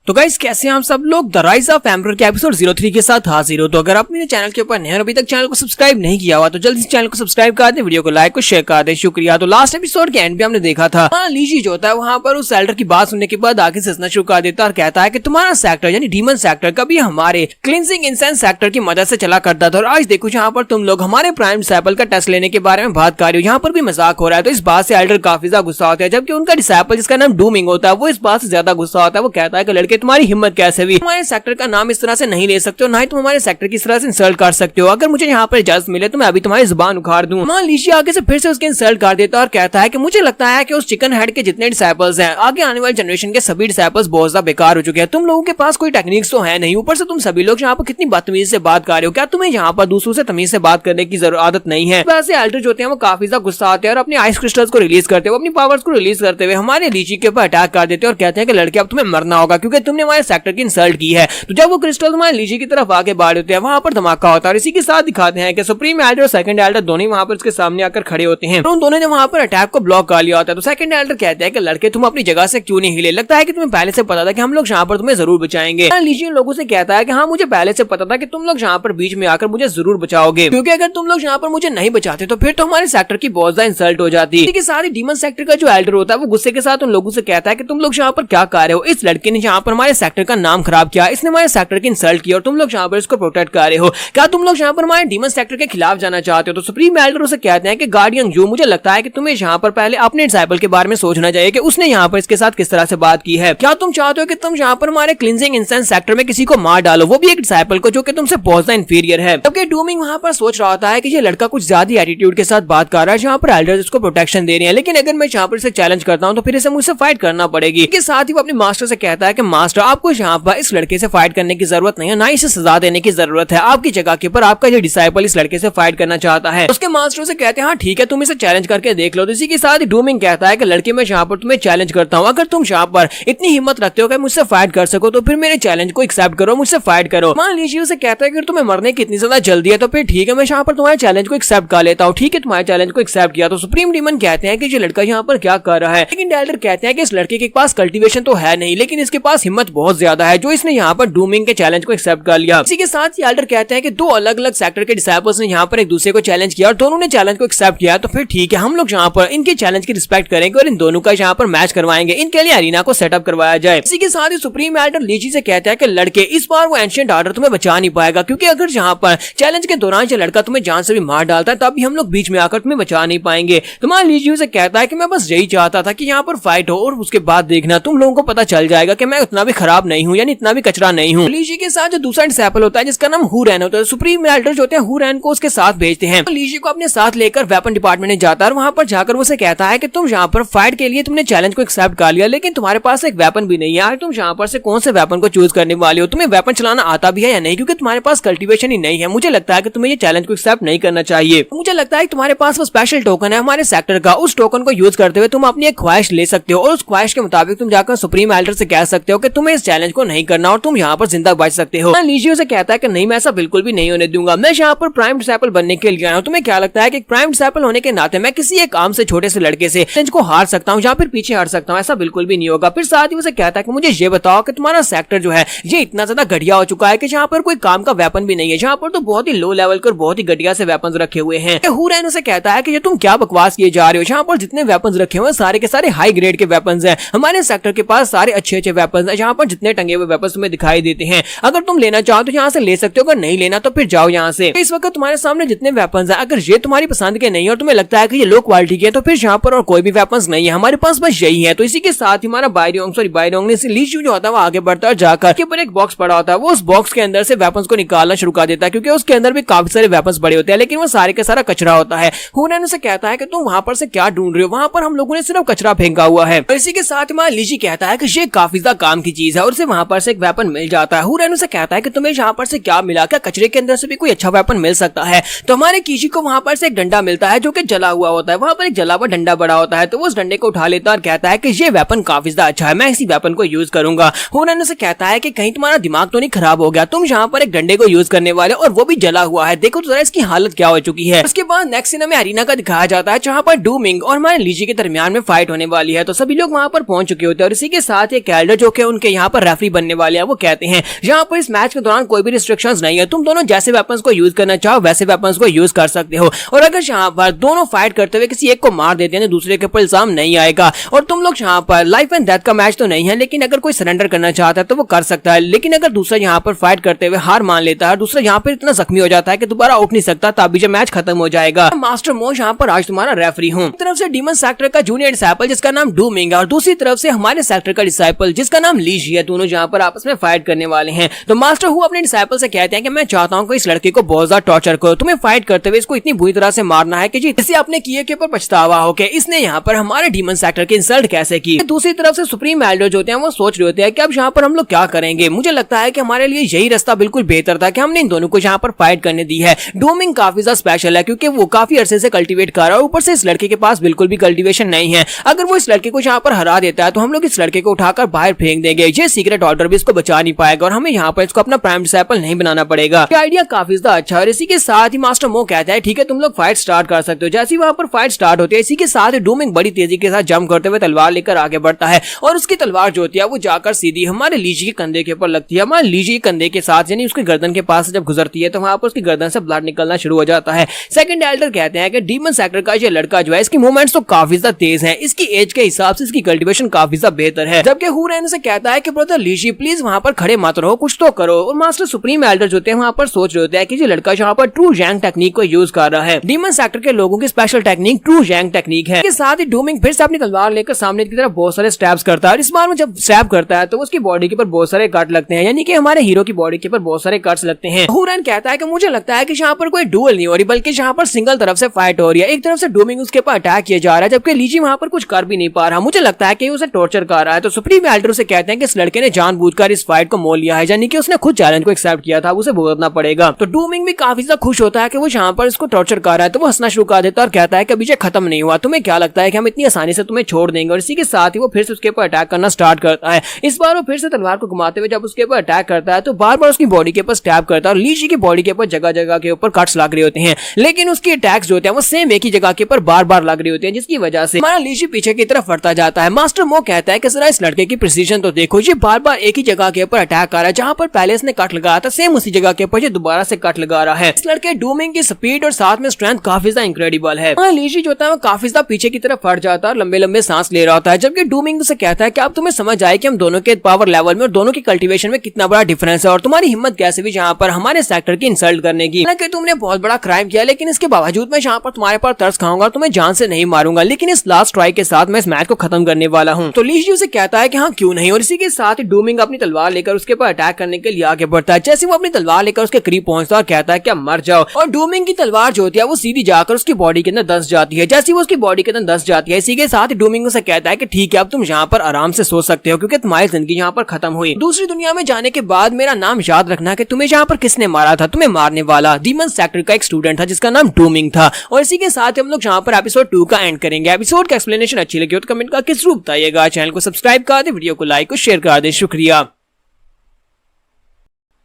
Speaker 1: तो गाइस कैसे हम सब लोग द राइज ऑफ एम्परर के एपिसोड 03 के साथ हाजिर हो। तो अगर आप मेरे चैनल के ऊपर नए और अभी तक चैनल को सब्सक्राइब नहीं किया हुआ तो जल्दी से चैनल को सब्सक्राइब कर दें, वीडियो को लाइक और शेयर कर दें। शुक्रिया। तो लास्ट एपिसोड के एंड पे हमने देखा था लीजी जो होता है वहां पर उस एल्डर की बात सुनने के बाद आगे से हंसना शुरू कर देता है और कहता है कि तुम्हारा सेक्टर यानी डीमन सेक्टर कभी हमारे क्लींजिंग इंसेंस सेक्टर की मदद से चला करता था और आज देखो यहाँ पर तुम लोग हमारे प्राइम डिसाइपल का टेस्ट लेने के बारे में बात कर रहे हो, यहाँ पर भी मजाक हो रहा है। तो इस बात से एल्डर काफी ज्यादा गुस्सा होता है, जबकि उनका डिसाइपल जिसका नाम डूमिंग होता है वो इस बात से ज्यादा गुस्सा होता है। वो कहता है कि लड़के तुम्हारी हिम्मत कैसे भी हमारे सेक्टर का नाम इस तरह से नहीं ले सकते हो, ना ही तुम हमारे सेक्टर की इस तरह से इंसल्ट कर सकते हो। अगर मुझे यहाँ पर इजाजत मिले तो मैं अभी तुम्हारी जुबान उखाड़ दूं। मान लीजिए आगे से फिर से उसके इंसल्ट कर देता और कहता है कि मुझे लगता है कि उस चिकन हेड के जितने डिसाइपल्स हैं आगे आने वाले जनरेशन के सभी डिसाइपल्स बहुत ज्यादा बेकार हो चुके हैं। तुम लोगों के पास कोई टेक्निक्स तो है नहीं, ऊपर से तुम सभी लोग यहाँ पर कितनी बदतमीजी से बात कर रहे हो। क्या तुम्हें यहाँ पर दूसरों से तमीज से बात करने की आदत नहीं है? वैसे एल्डर जो होते हैं वो काफी ज्यादा गुस्सा आते हैं और अपनी आइस क्रिस्टल्स को रिलीज करते हुए अपनी पावर्स को रिलीज करते हुए हमारे लीची के ऊपर अटैक कर देते हैं और कहते हैं कि लड़के अब तुम्हें मरना होगा क्योंकि तुमने हमारे सेक्टर की इंसल्ट की है। तो जब वो क्रिस्टल हमारे लीजी की तरफ आगे बढ़ होते हैं वहां पर धमाका होता है और इसी के साथ दिखाते हैं कि सुप्रीम एल्डर और सेकंड एल्डर दोनों वहां पर उसके सामने आकर खड़े होते हैं। उन दोनों ने वहां पर अटैक को ब्लॉक कर लिया होता है। तो सेकंड एल्डर कहते हैं कि लड़के तुम अपनी जगह से क्यों नहीं हिले, लगता है कि तुम्हें पहले से पता था कि हम लोग यहाँ पर तुम्हें जरूर बचाएंगे। लीजी उन लोगों से कहता है कि हाँ मुझे पहले से पता था कि तुम लोग यहाँ पर बीच में आकर मुझे जरूर बचाओगे, क्योंकि अगर तुम लोग यहाँ पर मुझे नहीं बचाते तो फिर तो हमारे सेक्टर की बहुत ज्यादा इंसल्ट हो जाती। इसी के साथ ही डीमन सेक्टर का जो एल्डर होता है वो गुस्से के साथ उन लोगों से कहता है कि तुम लोग यहाँ पर क्या कर रहे हो, इस लड़के ने यहाँ पर हमारे सेक्टर का नाम खराब किया, इसने हमारे सेक्टर की इंसल्ट किया और तुम लोग यहाँ पर इसको प्रोटेक्ट कर रहे हो। क्या तुम लोग यहाँ पर हमारे डीमन सेक्टर के खिलाफ जाना चाहते हो? तो सुप्रीम एल्डर उसे कहते हैं कि गार्डियन यू, मुझे लगता है कि तुम्हें यहाँ पर पहले अपने डिसाइपल के बारे में सोचना चाहिए कि उसने यहाँ पर इसके साथ किस तरह से बात की है। क्या तुम चाहते हो कि तुम यहाँ पर हमारे क्लींजिंग इंसेंस सेक्टर में किसी को मार डालो, वो भी एक डिसाइपल को जो कि तुमसे बहुत ज्यादा इंफीरियर है? जबकि डूमिंग वहाँ पर सोच रहा होता है कि ये लड़का कुछ ज्यादा एटीट्यूड के साथ बात कर रहा है, जहाँ पर एल्डर्स इसको प्रोटेक्शन दे रहे हैं, लेकिन अगर मैं यहाँ पर इसे चैलेंज करता हूँ तो फिर इसे मुझसे फाइट करना पड़ेगी। इसके साथ ही वो अपने मास्टर से कहता है कि मास्टर आपको यहाँ पर इस लड़के से फाइट करने की जरूरत नहीं है, ना इसे सजा देने की जरूरत है। आपकी जगह के ऊपर आपका जो डिसाइपल इस लड़के से फाइट करना चाहता है। उसके मास्टर से कहते हैं हाँ ठीक है तुम इसे चैलेंज करके देख लो। तो इसी के साथ ही डूमिंग कहता है कि लड़के मैं यहाँ पर तुम्हें चैलेंज करता हूँ, अगर तुम यहाँ पर इतनी हिम्मत रखते हो कि मुझसे फाइट कर सको तो फिर मेरे चैलेंज को एक्सेप्ट करो, मुझसे फाइट करो। मान लीजिए उसे कहता है कि तुम्हें मरने की इतनी ज्यादा जल्दी है तो फिर ठीक है मैं यहाँ पर तुम्हारे चैलेंज को एक्सेप्ट कर लेता हूँ। ठीक है तुम्हारे चैलेंज को एक्सेप्ट किया। तो सुप्रीम डीमन कहते हैं कि ये लड़का यहाँ पर क्या कर रहा है, लेकिन एल्डर कहते हैं कि इस लड़के के पास कल्टीवेशन तो है नहीं लेकिन इसके पास हिम्मत बहुत ज्यादा है जो इसने यहाँ पर डूमिंग के चैलेंज को एक्सेप्ट कर लिया। इसी के साथ ही एल्डर कहते हैं कि दो अलग अलग सेक्टर के डिसाइपल्स ने यहाँ पर एक दूसरे को चैलेंज किया और दोनों ने चैलेंज को एक्सेप्ट किया। तो फिर ठीक है हम लोग यहाँ पर इनके चैलेंज की रिस्पेक्ट करेंगे और इन दोनों का यहाँ पर मैच करवाएंगे, इनके लिए अरीना को सेटअप करवाया जाए। इसी के साथ ही सुप्रीम एल्डर लीजी से कहता है कि लड़के इस बार वो एंशिएंट ऑर्डर तुम्हें बचा नहीं पाएगा, क्योंकि अगर यहाँ पर चैलेंज के दौरान ये लड़का तुम्हें जान से भी मार डालता है तब भी हम लोग बीच में आकर तुम्हें बचा नहीं पाएंगे। तुम्हारा लीजी से कहता है कि मैं बस यही चाहता था कि यहाँ पर फाइट हो और उसके बाद देखना तुम लोगों को पता चल जाएगा कि मैं उतना भी खराब नहीं हूँ, यानी इतना भी कचरा नहीं हूँ। लीजी के साथ जो दूसरा डिसाइपल होता है जिसका नाम हुरैन होता है, सुप्रीम एल्डर जो होते हैं हुरैन को उसके साथ भेजते हैं। लीजी को अपने साथ लेकर वेपन डिपार्टमेंट में जाता है और वहां पर जाकर उसे कहता है कि तुम यहाँ पर फाइट के लिए तुमने चैलेंज को एक्सेप्ट कर लिया लेकिन तुम्हारे पास एक वेपन भी नहीं है, तुम यहाँ पर से कौन से वेपन को चूज करने वाले हो, तुम्हें वेपन चलाना आता भी है या नहीं, क्योंकि तुम्हारे पास कल्टीवेशन ही नहीं है। मुझे लगता है कि तुम्हें ये चैलेंज को एक्सेप्ट नहीं करना चाहिए। मुझे लगता है तुम्हारे पास वो स्पेशल टोकन है हमारे सेक्टर का, उस टोकन को यूज करते हुए तुम अपनी एक ख्वाहिश ले सकते हो और उस ख्वाहिश के मुताबिक तुम जाकर सुप्रीम एल्डर से कह सकते हो कि तुम्हें इस चैलेंज को नहीं करना और तुम यहाँ पर जिंदा बच सकते हो। लीजी उसे कहता है कि नहीं, मैं ऐसा बिल्कुल भी नहीं होने दूंगा, मैं यहाँ पर प्राइम डिसाइपल बनने के लिए आया हूँ। तुम्हें क्या लगता है कि प्राइम डिसाइपल होने के नाते मैं किसी एक आम से छोटे से लड़के से चैलेंज को हार सकता हूँ या फिर पीछे हट सकता हूँ? ऐसा बिल्कुल भी नहीं होगा। फिर साथ ही उसे कहता है कि मुझे ये बताओ कि तुम्हारा सेक्टर जो है ये इतना ज्यादा घटिया हो चुका है कि जहाँ पर कोई काम का वेपन भी नहीं है, जहाँ पर तो बहुत ही लो लेवल के और बहुत ही घटिया से वेपन रखे हुए हैं। हुरैन उसे कहता है कि ये तुम क्या बकवास किए जा रहे हो, जहाँ पर जितने वेपन रखे हुए सारे के सारे हाई ग्रेड के वेपन हैं। हमारे सेक्टर के पास सारे अच्छे अच्छे वेपन हैं, जहाँ पर जितने टंगे हुए वेपन तुम्हें दिखाई देते हैं। अगर तुम लेना चाहो तो यहाँ से ले सकते हो, अगर नहीं लेना तो फिर जाओ यहाँ से। इस वक्त तुम्हारे सामने जितने वेपन है, अगर ये तुम्हारी पसंद के नहीं और तुम्हें लगता है कि ये लो क्वालिटी के, तो फिर यहाँ पर और कोई भी वेपन नहीं है, हमारे पास बस यही है। तो इसी के साथ ही हमारा बायरोंग ने लीजू जो होता है वो आगे बढ़ता है, जाकर के ऊपर एक बॉक्स पड़ा होता है, वो उस बॉक्स के अंदर से वेपन्स को निकालना शुरू कर देता है, क्योंकि उसके अंदर भी काफी सारे वेपन्स पड़े होते हैं, लेकिन वो सारे का सारा कचरा होता है। हुरैन उसे कहता है कि तुम वहां पर से क्या ढूंढ रहे हो, वहां पर हम लोगों ने सिर्फ कचरा फेंका हुआ है। इसी के साथ हमारा लीजी कहता है कि ये काफी ज्यादा काम की चीज है और उसे वहां पर से एक वेपन मिल जाता है। हुरैन उसे कहता है कि तुम्हें यहाँ पर से क्या मिला, क्या कचरे के अंदर से भी कोई अच्छा वेपन मिल सकता है? तो हमारे कीजी को वहां पर से एक डंडा मिलता है जो कि जला हुआ होता है, वहां पर एक जला हुआ डंडा बड़ा होता है, तो वो उस डंडे को उठा लेता है और कहता है कि ये वेपन काफी ज्यादा अच्छा है, मैं इसी वेपन को यूज करूंगा। हुरैन उसे कहता है कि कहीं तुम्हारा दिमाग तो नहीं खराब हो गया, तुम यहाँ पर एक डंडे को यूज करने वाले और वो भी जला हुआ है, देखो तो जरा इसकी हालत क्या हो चुकी है। उसके बाद नेक्स्ट सीन में अरीना का दिखाया जाता है, जहाँ पर डूमिंग और हमारे लीजी के दरमियान में फाइट होने वाली है। तो सभी लोग वहां पर पहुंच चुके होते हैं और इसी के साथ एक कैल्डर जो कि उनके यहाँ पर रेफरी बनने वाले हैं, वो कहते हैं यहाँ पर इस मैच के दौरान कोई भी रिस्ट्रिक्शंस नहीं है, तुम दोनों जैसे वेपन्स को यूज करना चाहो वैसे वेपन्स को यूज कर सकते हो, और अगर यहाँ पर दोनों फाइट करते हुए किसी एक को मार देते हैं तो दूसरे के ऊपर इल्जाम नहीं आएगा। और तुम लोग यहाँ पर लाइफ एंड डेथ का मैच तो नहीं है, लेकिन अगर कोई सरेंडर करना चाहता है तो वो कर सकता है, लेकिन अगर दूसरा यहाँ पर फाइट करते हुए हार मान लेता है, दूसरा यहाँ पर इतना जख्मी हो जाता है कि दोबारा उठ नहीं सकता, तभी जब मैच खत्म हो जाएगा। मास्टर मो यहाँ पर आज तुम्हारा रेफरी हूँ। एक तरफ से डीमन सेक्टर का जूनियर डिसाइपल जिसका नाम डूमिंग है और दूसरी तरफ से हमारे सेक्टर का डिसाइपल जिसका नाम लीजी है, दोनों यहाँ पर आपस में फाइट करने वाले हैं। तो मास्टर हु अपने डिसाइपल से कहते हैं कि मैं चाहता हूँ कि इस लड़के को बहुत ज्यादा टॉर्चर करो, तुम्हें फाइट करते हुए इसको इतनी बुरी तरह से मारना है कि जिससे आपने किए के ऊपर पछतावा हो कि इसने यहाँ पर हमारे डीमन सेक्टर की इंसल्ट कैसे की। दूसरी तरफ से सुप्रीम एल्डर जो होते हैं वो सोच रहे होते हैं कि अब यहाँ पर हम लोग क्या करेंगे। मुझे लगता है कि हमारे लिए यही रास्ता बिल्कुल बेहतर था कि हमने इन दोनों को यहाँ पर फाइट करने दी है। डूमिंग काफी ज्यादा स्पेशल है क्योंकि वो काफी अरसे से कल्टीवेट कर रहा है, ऊपर से इस लड़के के पास बिल्कुल भी कल्टीवेशन नहीं है। अगर वो इस लड़के को यहाँ पर हरा देता है तो हम लोग इस लड़के को उठाकर बाहर फेंक देंगे, ये सीक्रेट ऑर्डर भी इसको बचा नहीं पाएगा और हमें यहाँ पर इसको अपना प्राइम डिसाइपल नहीं बनाना पड़ेगा। आइडिया काफी ज्यादा अच्छा है। और इसी के साथ ही मास्टर मो कहता है ठीक है तुम लोग फाइट स्टार्ट कर सकते हो। जैसे वहां पर फाइट स्टार्ट होती है, इसी के साथ डूमिंग बड़ी तेजी के साथ जंप करते हुए तलवार लेकर आगे बढ़ता है और उसकी तलवार जो होती है वो जाकर सीधी हमारे लीजी के कंधे के ऊपर लगती है। हमारे लीजी के कंधे के साथ यानी उसके गर्दन के पास जब गुजरती है तो वहां पर उसकी गर्दन से ब्लड निकलना शुरू हो जाता है। सेकंड एल्डर कहते हैं कि डीमन सेक्टर का ये लड़का जो है इसकी मूवमेंट्स तो काफी ज्यादा तेज है, इसकी एज के हिसाब से इसकी कल्टीवेशन काफी ज्यादा बेहतर है। जबकि हुरैन से कहता है कि ब्रदर लीजी प्लीज वहां पर खड़े मत रहो, कुछ तो करो। और मास्टर सुप्रीम एल्डर जो होते हैं वहां पर सोच रहे होते हैं कि ये लड़का यहाँ पर ट्रू जैंग टेक्निक को यूज कर रहा है। डीमन सेक्टर के लोगों की स्पेशल टेक्निक ट्रू जैंग टेक्निक है। इसके साथ ही डूमिंग फिर से अपनी तलवार लेकर सामने की तरफ बहुत सारे स्टैब्स करता है और इस बार में जब स्टैब करता है तो उसकी बॉडी के ऊपर बहुत सारे कट लगते हैं, यानी कि हमारे हीरो की बॉडी के ऊपर बहुत सारे कट्स लगते हैं। हुरैन कहता है कि मुझे लगता है कि यहाँ पर कोई डुअल नहीं हो रही बल्कि यहाँ पर सिंगल तरफ से फाइट हो रही है। एक तरफ से डूमिंग उसके ऊपर अटैक किया जा रहा है जबकि लीजी वहां पर कुछ कर भी नहीं पा रहा। मुझे लगता है कि उसे टॉर्चर कर रहा है। तो सुप्रीम एल्डर से कहते हैं कि इस लड़के ने जानबूझकर इस फाइट को मोल लिया है, यानी कि उसने खुद चैलेंज को एक्सेप्ट किया था, उसे भुगतना पड़ेगा। तो डूमिंग भी काफी ज्यादा खुश होता है कि वो यहाँ पर इसको टॉर्चर कर रहा है, तो वो हंसना शुरू कर देता है और कहता है कि अभी ये खत्म नहीं हुआ, तुम्हें क्या लगता है कि हम इतनी आसानी से तुम्हें छोड़ देंगे। और इसी के साथ ही वो फिर से उसके ऊपर अटैक करना स्टार्ट करता है। इस बार वो फिर से तलवार को घुमाते हुए जब उसके ऊपर अटैक करता है तो बार बार उसकी बॉडी के ऊपर स्टैब करता है और लीजी की बॉडी के ऊपर जगह जगह के ऊपर कट्स लग रहे होते हैं, लेकिन उसके अटैक्स जो होते हैं वो सेम एक ही जगह के ऊपर बार बार लग रहे होते हैं, जिसकी वजह से हमारा लीजी पीछे की तरफ बढ़ता जाता है। मास्टर मो कहता है कि जरा इस लड़के की प्रिसीजन तो देखो, ये बार बार एक ही जगह के ऊपर अटैक कर रहा है, जहां पर पहले इसने कट लगाया था सेम उसी जगह के ऊपर ये दोबारा से कट लगा रहा है। इस लड़के डूमिंग की स्पीड और साथ में स्ट्रेंथ काफी ज्यादा इंक्रेडिबल है। लीजी जो होता है वो काफी ज्यादा पीछे की तरफ फट जाता है, लंबे लंबे सांस ले रहा होता है, जबकि डूमिंग से कहता है कि अब तुम्हें समझ आए कि हम दोनों के पावर लेवल में और दोनों की कल्टीवेशन में कितना बड़ा डिफरेंस है और तुम्हारी हिम्मत कैसे भी यहाँ पर हमारे सेक्टर की इंसल्ट करने की। हालांकि तुमने बहुत बड़ा क्राइम किया, लेकिन इसके बावजूद मैं यहाँ पर तुम्हारे पर तरस खाऊंगा और तुम्हें जान से नहीं मारूंगा, लेकिन इस लास्ट ट्राई के साथ मैं इस मैच को खत्म करने वाला हूँ। तो लीजी उसे कहता है कि हाँ क्यों नहीं, और इसी के साथ डूमिंग अपनी तलवार लेकर उसके ऊपर अटैक करने के लिए आगे बढ़ता है। जैसे वो अपनी तलवार लेकर उसके करीब पहुंचता है और कहता है कि मर जाओ, और डूमिंग की तलवार जो होती है वो सीधी जाकर उसकी बॉडी के अंदर धंस जाती है। जैसे वो उसकी बॉडी के अंदर धंस जाती है, इसी के साथ डूमिंग उसे कहता है कि ठीक है अब तुम यहाँ पर आराम से सो सकते हो क्योंकि तुम्हारी जिंदगी यहाँ पर खत्म हुई। दूसरी दुनिया में जाने के बाद मेरा नाम याद रखना कि तुम्हें यहाँ पर किसने मारा था, तुम्हें मारने वाला डीमन सेक्टर का एक स्टूडेंट था जिसका नाम डूमिंग था। और इसी के साथ हम लोग यहाँ पर एपिसोड 2 का एंड करेंगे। एपिसोड का एक्सप्लेनेशन अच्छी लगी हो तो कमेंट करके जरूर बताइएगा। चैनल को सब्सक्राइब कर दे, वीडियो को लाइक को शेयर कर दे। शुक्रिया।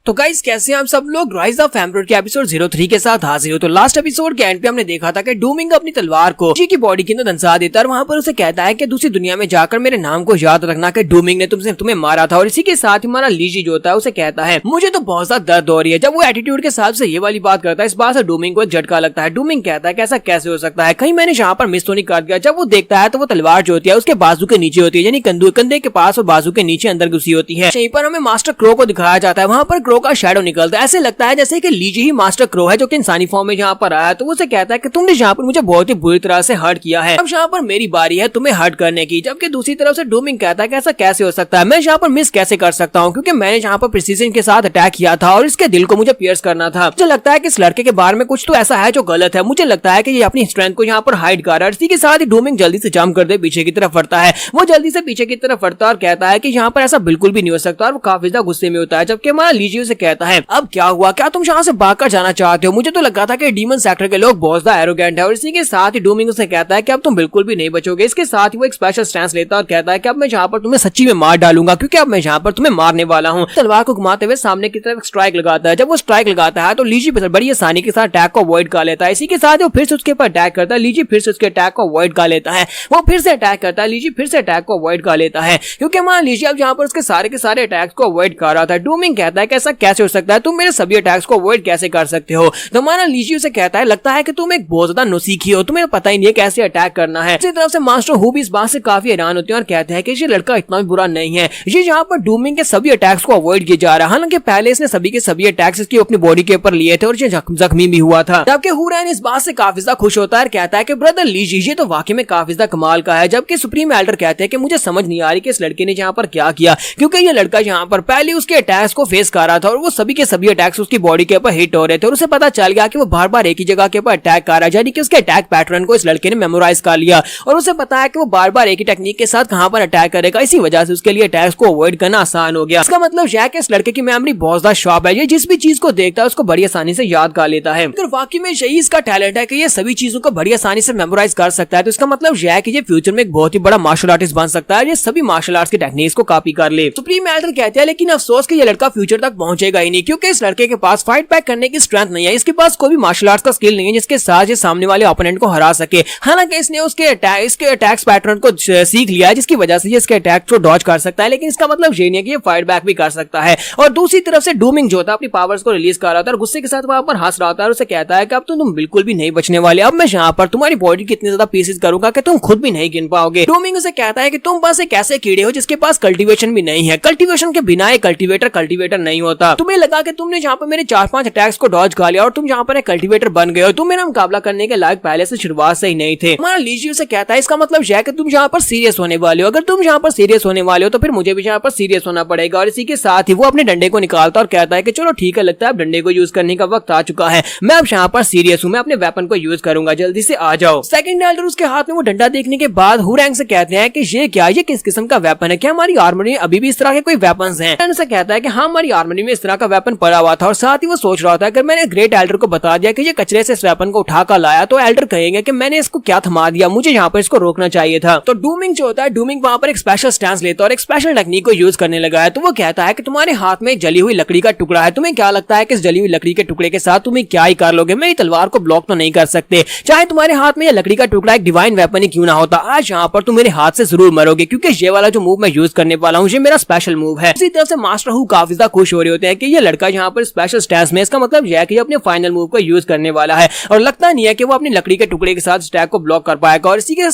Speaker 1: तो गाइस कैसे हैं आप सब लोग, राइज ऑफ एम्परर के एपिसोड 03 के साथ हाजिर हो। तो लास्ट एपिसोड के एंड पे हमने देखा था कि डूमिंग अपनी तलवार को जी की बॉडी के अंदर दंसा देता है और वहां पर उसे कहता है कि दूसरी दुनिया में जाकर मेरे नाम को याद रखना कि डूमिंग ने तुम्हें मारा था। और इसी के साथ हमारा लीजी जो होता है उसे कहता है मुझे तो बहुत ज्यादा दर्द हो रही है। जब वो एटीट्यूड के साथ से ये वाली बात करता है, इस बात से डूमिंग को एक झटका लगता है। डूमिंग कहता है कि ऐसा कैसे हो सकता है, कहीं मैंने यहाँ पर मिस तो नहीं कर दिया। जब वो देखता है तो वो तलवार जो होती है उसके बाजू के नीचे होती है, यानी कंधे के पास और बाजू के नीचे अंदर घुसी होती है। यहीं पर हमें मास्टर क्रो को दिखाया जाता है, वहां पर क्रो का शैडो निकलता है। ऐसे लगता है जैसे कि लीजी ही मास्टर क्रो है जो कि इंसानी फॉर्म में यहाँ पर आया। तो वो उसे कहता है कि तुमने यहाँ पर मुझे बहुत ही बुरी तरह से हर्ट किया है, अब यहाँ पर मेरी बारी है तुम्हें हर्ट करने की। जबकि दूसरी तरफ से डूमिंग कहता है कि ऐसा कैसे हो सकता है, मैं यहाँ पर मिस कैसे कर सकता हूँ, क्योंकि मैंने यहाँ पर प्रिसीजन के साथ अटैक किया था और इसके दिल को मुझे पियर्स करना था। मुझे लगता है कि इस लड़के के बारे में कुछ तो ऐसा है जो गलत है। मुझे लगता है कि ये अपनी स्ट्रेंथ को यहाँ पर हाइड कर रहा है। इसी के साथ ही डूमिंग जल्दी से जंप कर दे पीछे की तरफ बढ़ता है। वो जल्दी से पीछे की तरफ बढ़ता है और कहता है कि यहाँ पर ऐसा बिल्कुल भी नहीं हो सकता और वो काफी ज्यादा गुस्से में होता है। जबकि हमारा लीजी उसे कहता है अब क्या हुआ, क्या तुम यहाँ से भागकर जाना चाहते हो? मुझे तो लगा था कि डीमन सेक्टर के लोग बहुत ज्यादा एरोगेंट है। और इसी के साथ ही डूमिंग उसे कहता है कि अब तुम बिल्कुल भी नहीं बचोगे। इसके साथ ही वो एक स्पेशल स्टैंस लेता है और कहता है कि अब मैं यहाँ पर तुम्हें सच्ची में मार डालूंगा, क्योंकि अब मैं यहाँ पर तुम्हें मारने वाला हूँ। तलवार को घुमाते हुए सामने की तरफ स्ट्राइक लगाता है। जब वो स्ट्राइक लगाता है तो लीजी बड़ी आसानी के साथ अटैक को अवॉइड कर लेता है। इसी के साथ वो फिर से उसके ऊपर अटैक करता है। लीजी फिर से उसके अटैक को अवॉइड कर लेता है। वो फिर से अटैक करता है, लीजी फिर से अटैक को अवॉइड कर लेता है, क्योंकि हमारा लीजी अब यहाँ पर उसके सारे के सारे अटैक्स को अवॉइड कर रहा था। डूमिंग कहता है कि ऐसा कैसे हो सकता है, तुम मेरे सभी अटैक्स को अवॉइड कैसे कर सकते हो? तो हमारा लीजी उसे कहता है लगता है कि तुम एक बहुत ज्यादा नौसीखी हो, तुम्हें पता ही नहीं है कैसे अटैक करना है। इसी तरफ से मास्टर हु भी इस बात से काफी हैरान होते हैं और कहते हैं कि ये लड़का इतना भी बुरा नहीं है, ये यहाँ पर डूमिंग के सभी अटैक्स को अवॉइड किया जा रहा है। हालांकि पहले इसने सभी के सभी अटैक्स इसकी अपनी बॉडी के ऊपर लिए थे और ये जख्मी भी हुआ था। जबकि हुरैन इस बात से काफी ज्यादा खुश होता है और कहता है कि ब्रदर लीजी ये तो वाकई में काफी ज्यादा कमाल का है। जबकि सुप्रीम एल्डर कहते हैं कि मुझे समझ नहीं आ रही कि इस लड़के ने यहाँ पर क्या किया, क्योंकि ये लड़का यहाँ पर पहले उसके अटैक्स को फेस कर रहा था और वो सभी के सभी अटैक्स उसकी बॉडी के ऊपर हिट हो रहे थे और उसे पता चल गया कि वो बार बार एक ही जगह के ऊपर अटैक कर रहा है, यानी कि उसके अटैक पैटर्न को इस लड़के ने मेमोराइज कर लिया और उसे पता है कि वो बार बार एक ही टेक्निक के साथ कहां पर अटैक करेगा। इसी वजह से उसके लिए अटैक्स को अवॉइड करना आसान हो गया। इसका मतलब यह है कि इस लड़के की मेमोरी बहुत ज्यादा शार्प है, ये जिस भी चीज को देखता है उसको बड़ी आसानी से याद कर लेता है। अगर वाकई में यही इसका टैलेंट है कि ये सभी चीजों को बड़ी आसानी से मेमोराइज कर सकता है, तो इसका मतलब यह है कि ये फ्यूचर में एक बहुत ही बड़ा मार्शल आर्टिस्ट बन सकता है, ये सभी मार्शल आर्ट्स की टेक्निक्स को कॉपी कर ले। सुप्रीम एल्डर कहते हैं लेकिन अफसोस कि ये लड़का फ्यूचर तक पहुंचेगा ही नहीं, क्योंकि इस लड़के के पास फाइट बैक करने की स्ट्रेंथ नहीं है, इसके पास कोई भी मार्शल आर्ट्स का स्किल नहीं है जिसके साथ ये सामने वाले ओपोनेंट को हरा सके। हालांकि इसने उसके अटैक्स पैटर्न को सीख लिया है, जिसकी वजह से ये इसके अटैक को डॉज कर सकता है, लेकिन इसका मतलब ये नहीं है कि ये फाइट बैक भी कर सकता है। और दूसरी तरफ से डूमिंग जो था अपनी पावर्स को रिलीज कर रहा था और गुस्से के साथ वहां पर हंस रहा था और उसे कहता है कि अब तुम बिल्कुल भी नहीं बचने वाले, अब मैं यहाँ पर तुम्हारी बॉडी कितनी ज्यादा पीसेस करूंगा कि तुम खुद भी नहीं गिन पाओगे। डूमिंग उसे कहता है कि तुम बस एक ऐसे कीड़े हो जिसके पास कल्टीवेशन भी नहीं है, कल्टीवेशन के बिना एक कल्टीवेटर नहीं होता। तुम्हें लगा कि तुमने यहाँ पर मेरे 4-5 अटैक्स को डॉज कर लिया और तुम यहाँ पर एक कल्टीवेटर बन गए हो, तुम मेरा मुकाबला करने के लायक पहले से शुरुआत से ही नहीं थे। हमारा लीजी उसे कहता है इसका मतलब यह है कि तुम यहाँ पर सीरियस होने वाले हो, अगर तुम यहाँ पर सीरियस होने वाले हो तो फिर मुझे भी यहाँ पर सीरियस होना पड़ेगा। और इसी के साथ ही वो अपने डंडे को निकालता और कहता है कि चलो ठीक है, लगता है अब डंडे को यूज करने का वक्त आ चुका है, मैं अब यहाँ पर सीरियस हूँ, मैं अपने वेपन को यूज करूंगा, जल्दी से आ जाओ। सेकंड एल्डर उसके हाथ में वो डंडा देखने के बाद हुरैंग से कहते हैं कि ये क्या, ये किस किस्म का वेपन है, क्या हमारी आर्मरी में अभी भी इस तरह के कोई वेपन्स हैं? उसे कहता है कि हाँ हमारी आर्मरी में इस तरह का वेपन पड़ा हुआ था। और साथ ही वो सोच रहा था अगर मैंने ग्रेट एल्डर को बता दिया कि ये कचरे से इस वेपन को उठा कर लाया तो एल्डर कहेंगे कि मैंने इसको क्या थमा दिया, मुझे यहाँ पर इसको रोकना चाहिए था। तो डूमिंग जो होता है, डूमिंग वहां पर एक स्पेशल स्टैंस लेता है और एक स्पेशल टेक्निक को यूज करने लगा है। तो वो कहता है कि तुम्हारे हाथ में एक जली हुई लकड़ी का टुकड़ा है, तुम्हें क्या लगता है कि इस जली हुई लकड़ी के टुकड़े के साथ तुम्हें क्या ही कर लोगे, मेरी तलवार को ब्लॉक तो नहीं कर सकते, चाहे तुम्हारे हाथ में ये लकड़ी का टुकड़ा एक डिवाइन वेपन ही क्यों ना होता, आज यहाँ पर तुम मेरे हाथ से जरूर मरोगे, क्योंकि ये वाला जो मूव मैं यूज करने वाला हूँ ये मेरा स्पेशल मूव है। इसी तरह से मास्टर हु काफी ज्यादा खुश हो रहे होते हैं कि ये लड़का यहाँ पर स्पेशल स्टैंस में, इसका मतलब यह है कि अपने फाइनल मूव को यूज करने वाला है और लगता नहीं है कि वो अपनी लकड़ी के टुकड़े के साथ स्टैक को ब्लॉक कर पाएगा। और इसी के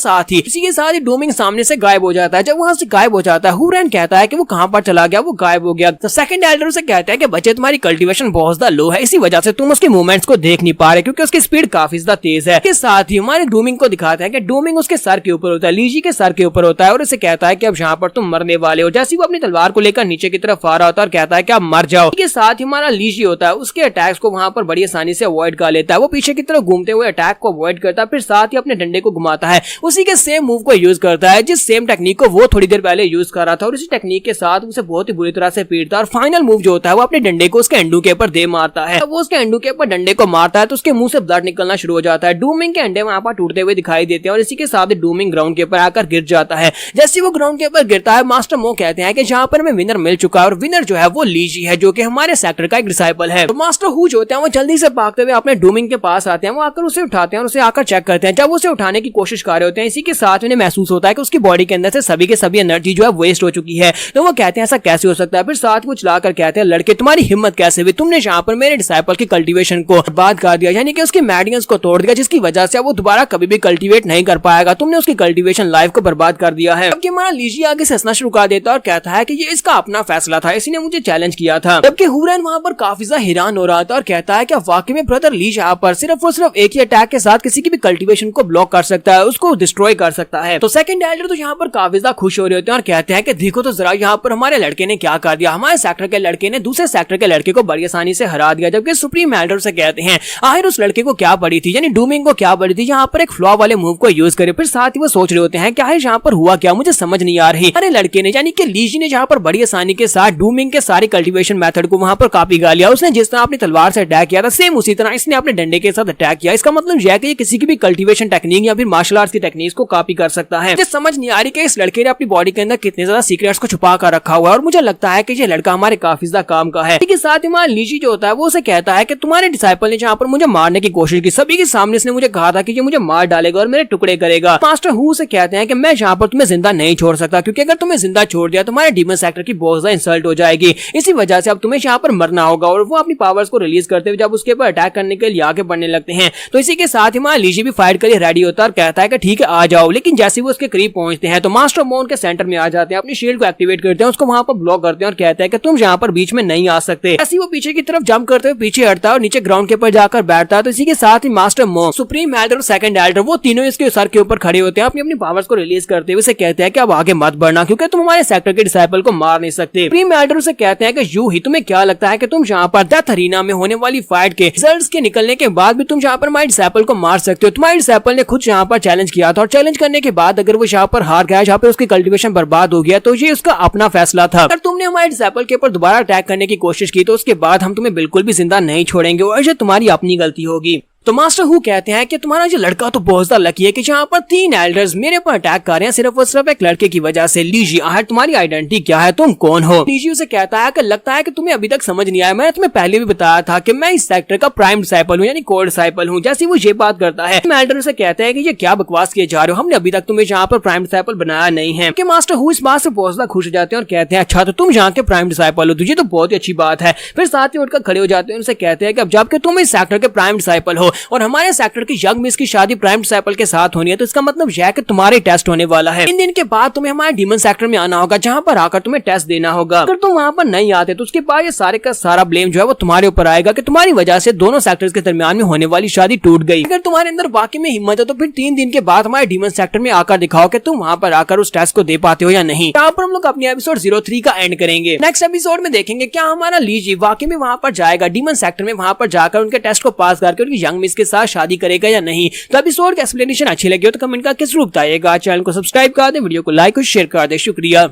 Speaker 1: साथ ही डूमिंग सामने से गायब हो जाता है। जब वहां से गायब हो जाता है हुरैन कहता है कि वो कहां पर चला गया, वो गायब हो गया। तो सेकंड एल्डर से कहता है कि बच्चे तुम्हारी कल्टीवेशन बहुत ज्यादा लो है, इसी वजह से तुम उसके मूवमेंट्स को देख नहीं पा रहे क्योंकि उसकी स्पीड काफी ज्यादा तेज है। इसके साथ ही हमारे डूमिंग को दिखाते हैं कि डूमिंग उसके सर के ऊपर होता है, लीजी के सर के ऊपर होता है और उसे कहता है कि अब यहाँ पर तुम मरने वाले हो। जैसे वो अपनी तलवार को लेकर नीचे की तरफ आ रहा होता है और कहता है कि अब मर जाओ। इसके साथ ही हमारा लीजी होता है, उसके अटैक्स को वहां पर बड़ी आसानी से अवॉइड कर लेता है। वो पीछे की तरफ घूमते हुए अटैक को अवॉइड करता है, फिर साथ ही अपने डंडे को घुमाता है, उसी के सेम मूव को यूज करता है जिस सेम टेक्निक को वो थोड़ी देर पहले यूज कर रहा था, और इसी टेक्निक के साथ उसे बहुत ही बुरी तरह से पीटता है। और फाइनल मूव जो होता है वो अपने डंडे को उसके एंडू के ऊपर दे मारता है। वो उसके एंडू के ऊपर डंडे को मारता है तो उसके मुंह से ब्लड निकलना शुरू हो जाता है। डूमिंग के अंडे वहां पर टूटते हुए दिखाई देते हैं और इसी के साथ डूमिंग ग्राउंड के ऊपर आकर गिर जाता है। जैसे वो ग्राउंड के ऊपर गिरता है, मास्टर मो कहते हैं कि जहां पर हमें विनर मिल चुका है, और विनर जो है वो लीजी है जो कि हमारे सेक्टर का एक डिसाइपल है। तो मास्टर हु जो होते हैं वो जल्दी से भागते हुए अपने डूमिंग के पास आते हैं, वो आकर उसे उठाते हैं और उसे आकर चेक करते हैं। जब उसे उठाने की कोशिश कर रहे होते हैं, इसी के साथ उन्हें महसूस होता है कि उसकी बॉडी के अंदर से सभी के सभी एनर्जी जो है वेस्ट हो चुकी है। तो वो कहते हैं ऐसा कैसे हो सकता है। फिर साथ वो चलाकर कहते हैं, लड़के तुम्हारी हिम्मत कैसे हुई, तुमने यहाँ पर मेरे डिसाइपल की कल्टीवेशन को बर्बाद कर दिया, यानी कि उसकी मेडियंस को तोड़ दिया, जिसकी वजह से वो दोबारा कभी भी कल्टीवेट नहीं कर पाएगा। तुमने उसकी कल्टीवेशन लाइफ को बर्बाद कर दिया है। जबकि हमारा लीजी आगे से हंसना शुरू कर देता है और कहता है कि ये इसका अपना फैसला था, इसी ने मुझे चैलेंज किया था। जबकि हुरैन वहां पर काफी ज्यादा हैरान हो रहा था और कहता है कि वाकई में ब्रदर लीज यहाँ पर सिर्फ और सिर्फ एक ही अटैक के साथ किसी की भी कल्टीवेशन को ब्लॉक कर सकता है, उसको डिस्ट्रॉय कर सकता है। तो सेकंड एल्डर तो यहाँ पर काफी ज्यादा खुश हो रहे होते हैं और कहते हैं कि देखो तो जरा यहाँ पर हमारे लड़के ने क्या कर दिया, हमारे सेक्टर के लड़के ने दूसरे सेक्टर के लड़के को बड़ी आसानी से हरा दिया। जबकि सुप्रीम एल्डर से कहते हैं आखिर उस लड़के को क्या पड़ी थी, यानी डूमिंग को क्या पड़ी थी यहाँ पर एक फ्लॉ वाले मूव को यूज करे। फिर साथ ही वो सोच रहे होते हैं कि आखिर यहाँ पर हुआ क्या, मुझे समझ नहीं आ रही। अरे लड़के ने यानी कि लीजी ने यहाँ पर बड़ी आसानी के साथ डूमिंग के सारी कल्टीवेशन मेथड को वहां पर कॉपी कर लिया। उसने जिस तरह अपनी तलवार से अटैक किया था सेम उसी तरह इसने अपने डंडे के साथ अटैक किया। इसका मतलब यह है कि ये किसी की भी कल्टीवेशन टेक्निक या फिर मार्शल आर्ट्स की टेक्निक्स को कॉपी कर सकता है। मुझे समझ नहीं आ रही कि इस लड़के ने अपनी बॉडी के अंदर कितने ज्यादा सीक्रेट्स को छुपा कर रखा हुआ है, और मुझे लगता है कि ये लड़का हमारे काफी ज्यादा काम का है। इसके साथ ही हमारा लीजी जो होता है वो उसे कहता है कि तुम्हारे डिसाइपल ने जहाँ पर मुझे मारने की कोशिश की, सभी के सामने इसने मुझे कहा था कि ये मुझे मार डालेगा और मेरे टुकड़े करेगा। मास्टर हु से कहते हैं कि मैं यहाँ पर तुम्हें जिंदा नहीं छोड़ सकता, क्योंकि अगर तुम्हें जिंदा छोड़ दिया तुम्हारे डीमन सेक्टर की बहुत ज्यादा इंसल्ट हो जाएगी। इसी वजह से अब तुम्हें यहाँ पर मरना होगा। और वो अपनी पावर्स को रिलीज करते हुए जब उसके ऊपर अटैक करने के लिए आगे बढ़ने लगते हैं, तो इसी के साथ ही हमारा लीजी भी फाइट के लिए रेडी होता है और कहता है कि ठीक है आ जाओ। लेकिन जैसे वो उसके करीब पहुंचते हैं तो मास्टर मोन के सेंटर में आ जाते हैं, अपनी शील्ड को एक्टिवेट करते हैं, उसको वहां पर ब्लॉक करते हैं और कहते हैं कि तुम यहाँ पर बीच में नहीं आ सकते। ऐसे वो पीछे की तरफ जंप करते हुए पीछे हटता है और नीचे ग्राउंड के ऊपर जाकर बैठता है। तो इसी के साथ ही मास्टर मोन, सुप्रीम एल्डर और सेकंड एल्डर वो तीनों इसके सर के ऊपर खड़े होते हैं, अपनी अपनी पावर्स को रिलीज करते हुए कहते हैं कि अब आगे मत बढ़ना, क्योंकि तुम हमारे सेक्टर के डिसाइपल को मार नहीं सकते। सुप्रीम एल्डर से कहते हैं कि यूं ही तुम्हें क्या लगता है कि तुम यहाँ पर डेथ अरीना में होने वाली फाइट के रिजल्ट्स के निकलने के बाद भी तुम यहाँ पर हमारे डिसाइपल को मार सकते हो? तुम्हारे डिसाइपल ने खुद यहाँ पर चैलेंज किया था और चैलेंज करने के बाद अगर वो यहाँ पर हार गया, यहाँ पर उसकी कल्टीवेशन बर्बाद हो गया, तो ये उसका अपना फैसला था। अगर तुमने हमारे डिसाइपल के ऊपर दोबारा अटैक करने की कोशिश की तो उसके बाद हम तुम्हें बिल्कुल भी जिंदा नहीं छोड़ेंगे और ये तुम्हारी अपनी गलती होगी। तो मास्टर हु कहते हैं कि तुम्हारा जो लड़का तो बहुत ज्यादा लकी है कि यहाँ पर 3 एल्डर्स मेरे पर अटैक कर रहे हैं सिर्फ और सिर्फ एक लड़के की वजह से। लीजी आखिर तुम्हारी आइडेंटिटी क्या है, तुम कौन हो? लीजी उसे कहता है कि लगता है कि तुम्हें अभी तक समझ नहीं आया, मैंने तुम्हें पहले भी बताया था कि मैं इस सेक्टर का प्राइम डिसाइपल हूँ, यानी कोर डिसाइपल हूँ। जैसे वो ये बात करता है एल्डर उसे कहते हैं कि ये क्या बकवास किए जा रहे हो, हमने अभी तक तुम्हें यहाँ पर प्राइम डिसाइपल बनाया नहीं है। कि मास्टर हु इस बात से बहुत ज्यादा खुश हो जाते हैं और कहते हैं अच्छा तो तुम यहाँ के प्राइम डिसाइपल हो, तुझे तो बहुत ही अच्छी बात है। फिर साथ ही उठकर खड़े हो जाते हैं, उनसे कहते हैं कि अब जबकि तुम इस सेक्टर के प्राइम डिसाइपल हो और हमारे सेक्टर की यंग मिस की शादी प्राइम डिसाइपल के साथ होनी है, तो इसका मतलब यह है कि तुम्हारे टेस्ट होने वाला है। 3 दिन के बाद तुम्हें हमारे डीमन सेक्टर में आना होगा, जहां पर आकर तुम्हें टेस्ट देना होगा। अगर तुम वहां पर नहीं आते तो उसके बाद ये सारे का सारा ब्लेम जो है वो तुम्हारे ऊपर आएगा कि तुम्हारी वजह से दोनों सेक्टर्स के दरमियान में होने वाली शादी टूट गई। अगर तुम्हारे अंदर वाकई में हिम्मत है तो फिर 3 दिन के बाद हमारे डीमन सेक्टर में आकर दिखाओ कि तुम वहां पर आकर उस टेस्ट को दे पाते हो या नहीं। यहाँ पर हम लोग अपनी एपिसोड 03 का एंड करेंगे। नेक्स्ट एपिसोड में देखेंगे क्या हमारा लीजी वाकई में वहां पर जाएगा डीमन सेक्टर में, वहां पर जाकर उनके टेस्ट को पास करके उनकी यंग मिस के साथ शादी करेगा या नहीं। तो एपिसोड की एक्सप्लेनेशन अच्छी लगी हो तो कमेंट करके जरूर बताइएगा। चैनल को सब्सक्राइब कर दे, वीडियो को लाइक और शेयर कर दे। शुक्रिया।